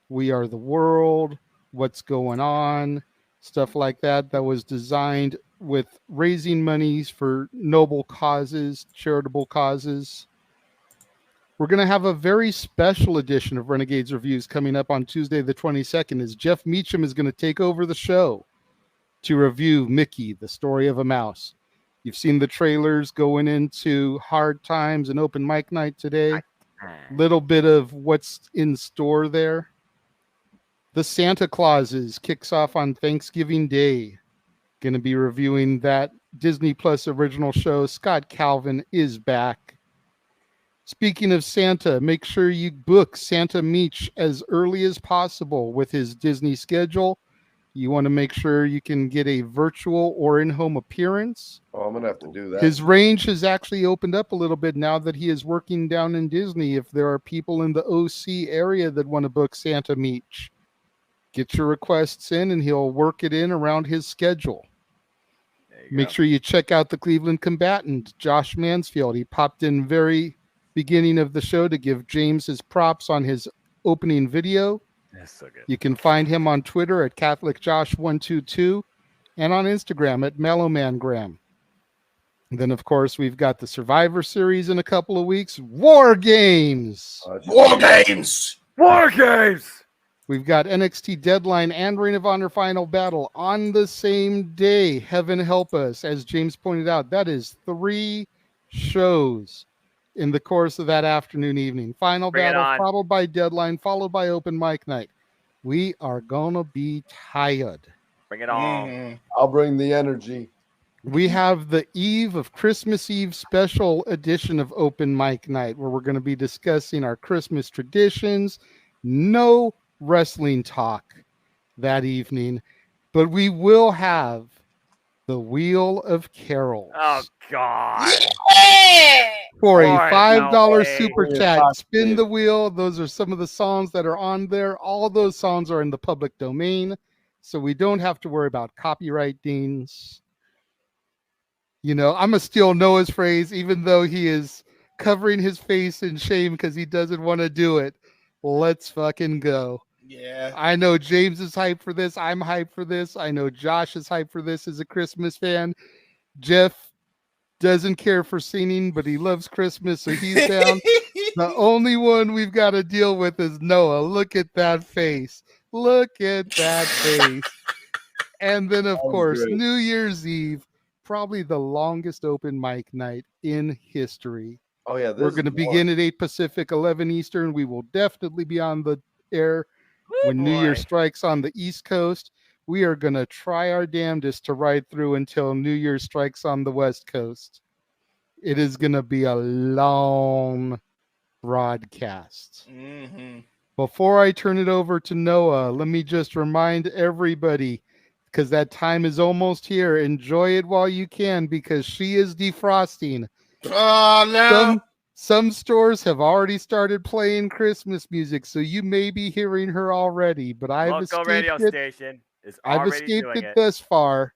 We Are the World. What's going on? Stuff like that. That was designed with raising monies for noble causes, charitable causes. We're going to have a very special edition of Renegades Reviews coming up on Tuesday the 22nd, as Jeff Meacham is going to take over the show to review Mickey, the Story of a Mouse. You've seen the trailers going into Hard Times and Open Mic Night today. Little bit of what's in store there. The Santa Clauses kicks off on Thanksgiving Day. Going to be reviewing that Disney Plus original show. Scott Calvin is back. Speaking of Santa, make sure you book Santa Meach as early as possible with his Disney schedule. You want to make sure you can get a virtual or in-home appearance. Oh, I'm going to have to do that. His range has actually opened up a little bit now that he is working down in Disney. If there are people in the OC area that want to book Santa Meach, get your requests in and he'll work it in around his schedule. Make sure you check out the Cleveland combatant, Josh Mansfield. He popped in very beginning of the show to give James his props on his opening video. That's so good. You can find him on Twitter at CatholicJosh122 and on Instagram at MellowManGram. And then, of course, we've got the Survivor Series in a couple of weeks. War Games. War Games. War Games. We've got NXT Deadline and Ring of Honor Final Battle on the same day. Heaven help us. As James pointed out, that is 3 shows in the course of that afternoon, evening. Final Battle, followed by Deadline, followed by Open Mic Night. We are going to be tired. Bring it on. I'll bring the energy. We have the eve of Christmas Eve special edition of Open Mic Night, where we're going to be discussing our Christmas traditions. No wrestling talk that evening, but we will have the Wheel of Carols. Oh, God. For a $5 super chat, spin the wheel. Those are some of the songs that are on there. All those songs are in the public domain, so we don't have to worry about copyright dings. You know, I'm going to steal Noah's phrase, even though he is covering his face in shame because he doesn't want to do it. Let's fucking go. Yeah. I know James is hyped for this. I'm hyped for this. I know Josh is hyped for this as a Christmas fan. Jeff doesn't care for singing, but he loves Christmas, so he's down. The only one we've got to deal with is Noah. Look at that face. Look at that face. And then, of course, great. New Year's Eve, probably the longest open mic night in history. Oh, yeah. We're going to begin at 8 Pacific, 11 Eastern. We will definitely be on the air when New Year strikes on the East Coast. We are going to try our damnedest to ride through until New Year strikes on the West Coast. It is going to be a long broadcast. Mm-hmm. Before I turn it over to Noah, let me just remind everybody, because that time is almost here. Enjoy it while you can, because she is defrosting. Oh, no. Some stores have already started playing Christmas music, so you may be hearing her already. But I've escaped radio it. Station is I've already escaped doing it thus far,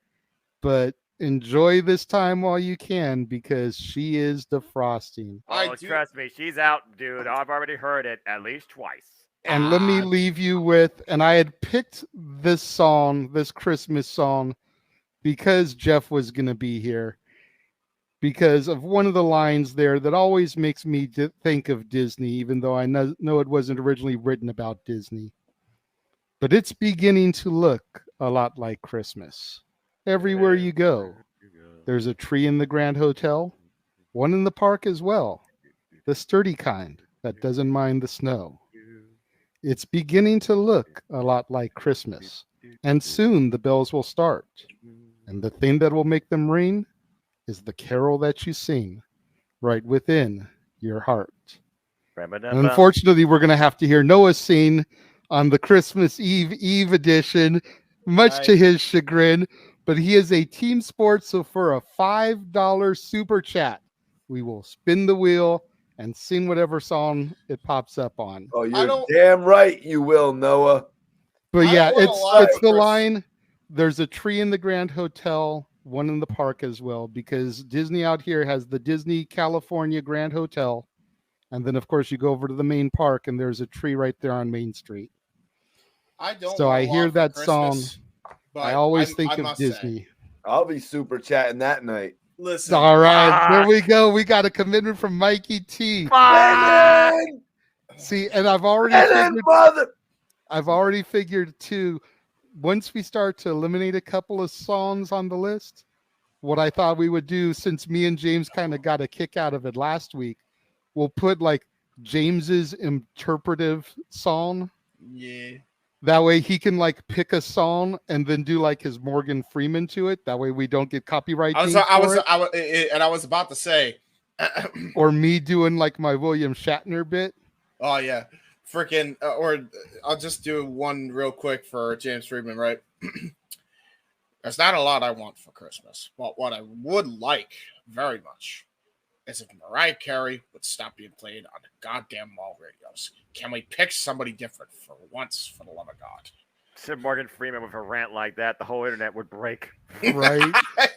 but enjoy this time while you can, because she is defrosting. Oh, trust me, she's out, dude. I've already heard it at least twice. And let me leave you with, and I had picked this song, this Christmas song, because Jeff was going to be here, because of one of the lines there that always makes me think of Disney, even though I know it wasn't originally written about Disney. But it's beginning to look a lot like Christmas. Everywhere you go, there's a tree in the Grand Hotel, one in the park as well, the sturdy kind that doesn't mind the snow. It's beginning to look a lot like Christmas, and soon the bells will start. And the thing that will make them ring is the carol that you sing right within your heart. And unfortunately, we're going to have to hear Noah sing on the Christmas Eve edition, much to his chagrin, but he is a team sport, so for a $5 super chat, we will spin the wheel and sing whatever song it pops up on. Oh, you're damn right you will, Noah. But yeah, it's the line, there's a tree in the Grand Hotel, one in the park as well, because Disney out here has the Disney California Grand Hotel. And then, of course, you go over to the main park and there's a tree right there on Main Street. So I hear that song. I always think of Disney. I'll be super chatting that night. Listen. All right, there we go. We got a commitment from Mikey T. See, and I've already figured too, once we start to eliminate a couple of songs on the list, what I thought we would do, since me and James kind of got a kick out of it last week, we'll put like James's interpretive song. Yeah. That way he can like pick a song and then do like his Morgan Freeman to it. That way we don't get copyright. I was about to say, or me doing like my William Shatner bit. Oh yeah, freaking! Or I'll just do one real quick for James Friedman. Right? There's not a lot I want for Christmas, but what I would like very much is if Mariah Carey would stop being played on the goddamn mall radios. Can we pick somebody different for once, for the love of God? Said Morgan Freeman with a rant like that, the whole internet would break. Right.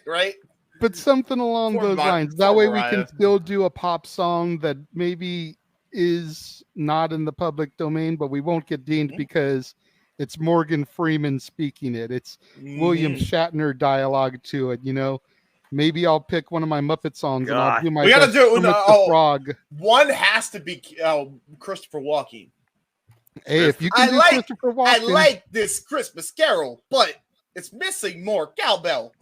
Right. But something along those lines. That way we can still do a pop song that maybe is not in the public domain, but we won't get deemed because it's Morgan Freeman speaking it. It's William Shatner dialogue to it, you know. Maybe I'll pick one of my Muppet songs and I'll do my we gotta best do Kermit the Frog. One has to be Christopher Walken. Hey, if you can do Christopher Walken. I like this Christmas Carol, but it's missing more cowbell.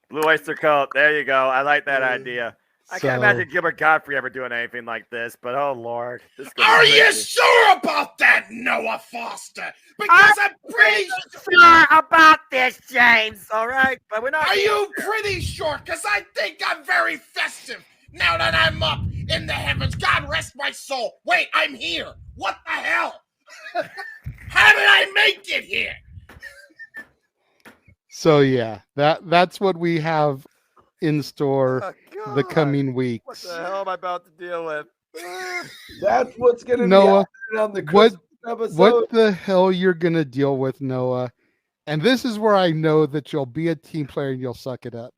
Blue Oyster Cult. There you go. I like that idea. I can't imagine Gilbert Godfrey ever doing anything like this, but oh Lord. Are you sure about that, Noah Foster? Because I'm pretty sure about this, James. All right, but we're not. Are you pretty sure? Because I think I'm very festive now that I'm up in the heavens. God rest my soul. Wait, I'm here. What the hell? How did I make it here? So yeah, that's what we have in store the coming weeks. What the hell am I about to deal with? That's what's gonna Noah, be on the Christmas episode. What the hell you're gonna deal with, Noah? And this is where I know that you'll be a team player and you'll suck it up.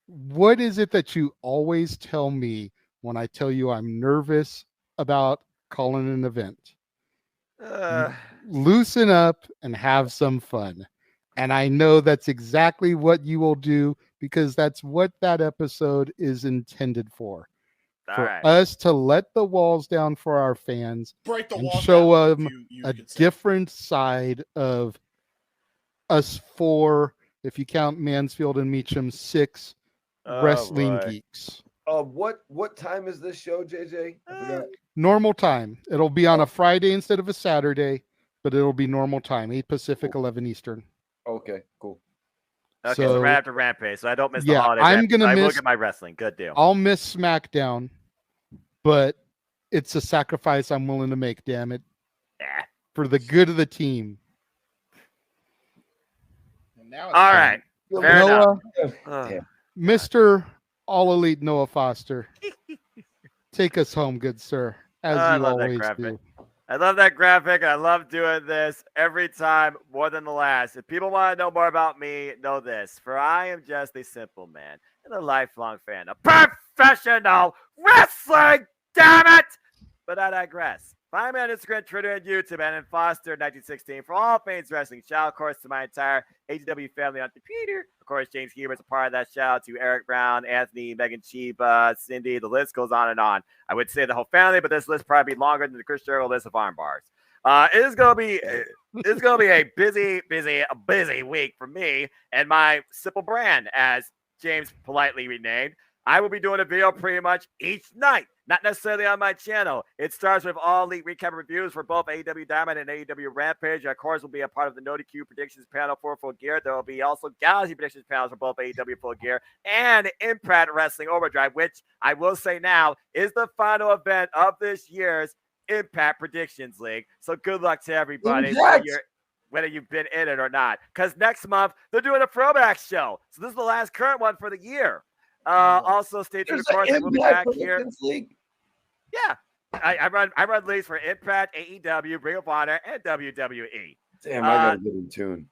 What is it that you always tell me when I tell you I'm nervous about calling an event? Loosen up and have some fun. And I know that's exactly what you will do because that's what that episode is intended for. For us to let the walls down for our fans and show them a different side of us four, if you count Mansfield and Meacham, 6 wrestling geeks. What time is this show, JJ? I forgot. Normal time. It'll be on a Friday instead of a Saturday, but it'll be normal time, 8 Pacific, 11 Eastern. Okay, cool. Okay, so right after Rampage, so I don't miss the holidays. I'm gonna I miss. will get my wrestling. Good deal. I'll miss SmackDown, but it's a sacrifice I'm willing to make. Damn it, for the good of the team. Now all right, fair Noah, enough. Mr. All Elite Noah Foster, take us home, good sir, as you always do. I love that graphic. I love doing this every time more than the last. If people want to know more about me, know this. For I am just a simple man and a lifelong fan of professional wrestling. Damn it! But I digress. Find me on Instagram, Twitter, and YouTube, and in Foster 1916 for all things wrestling. Shout out, of course, to my entire ATW family on Twitter. Of course, James Hubert's a part of that. Shout out to Eric Brown, Anthony, Megan Chiba, Cindy. The list goes on and on. I would say the whole family, but this list probably be longer than the Chris Jericho list of arm bars. It's gonna be a busy week for me and my simple brand, as James politely renamed. I will be doing a video pretty much each night, not necessarily on my channel. It starts with all elite recap reviews for both AEW Diamond and AEW Rampage. Of course, will be a part of the NoDQ predictions panel for Full Gear. There will be also Galaxy predictions panels for both AEW Full Gear and Impact Wrestling Overdrive, which I will say now is the final event of this year's Impact Predictions League. So good luck to everybody, whether you've been in it or not. Because next month, they're doing a throwback show. So this is the last current one for the year. Also, stay tuned. Of course, I will be back here. League. Yeah, I run leagues for Impact, AEW, Ring of Honor, and WWE. Damn, I gotta get in tune.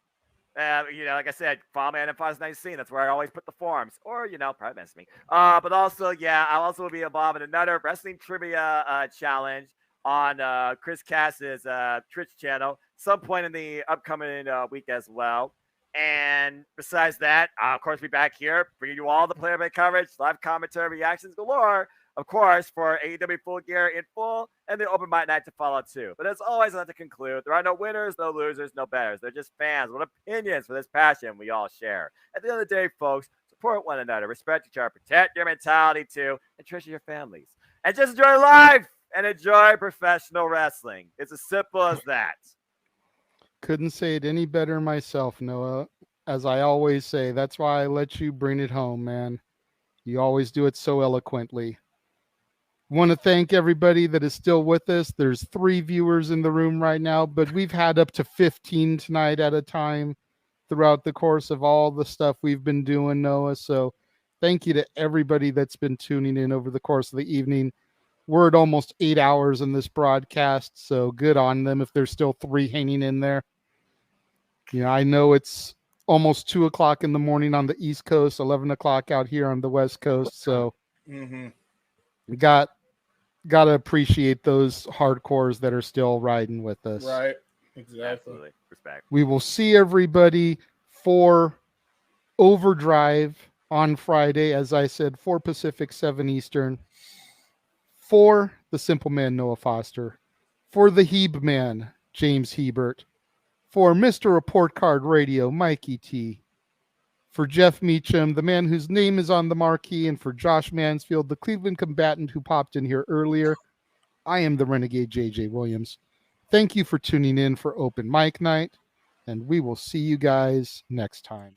Like I said, follow me on Fox 19. That's where I always put the forums, or private message me. But also, I'll also be involved in another wrestling trivia challenge on Chris Cass's Twitch channel, some point in the upcoming week as well. And besides that, of course, be back here bringing you all the play-by-play coverage, live commentary, reactions galore, of course, for AEW Full Gear in full, and the Open Mic Night to follow too. But as always, I'd like to conclude, there are no winners, no losers, no betters. They're just fans with opinions for this passion we all share. At the end of the day, folks, support one another, respect each other, protect your mentality too, and treasure your families. And just enjoy life and enjoy professional wrestling. It's as simple as that. Couldn't say it any better myself, Noah. As I always say, that's why I let you bring it home, man. You always do it so eloquently. Want to thank everybody that is still with us. There's 3 viewers in the room right now, but we've had up to 15 tonight at a time throughout the course of all the stuff we've been doing, Noah. So thank you to everybody that's been tuning in over the course of the evening. We're at almost 8 hours in this broadcast, so good on them if there's still 3 hanging in there. I know it's almost 2 o'clock in the morning on the East Coast, 11 o'clock out here on the West Coast, so got to appreciate those hardcores that are still riding with us. Right, exactly. Absolutely. Respect. We will see everybody For Overdrive on Friday, as I said, 4 Pacific, 7 Eastern. For the Simple Man, Noah Foster. For the Heeb Man, James Hebert. For Mr. Report Card Radio, Mikey T. For Jeff Meacham, the man whose name is on the marquee, and for Josh Mansfield, the Cleveland combatant who popped in here earlier, I am the Renegade JJ Williams. Thank you for tuning in for Open Mic Night, and we will see you guys next time.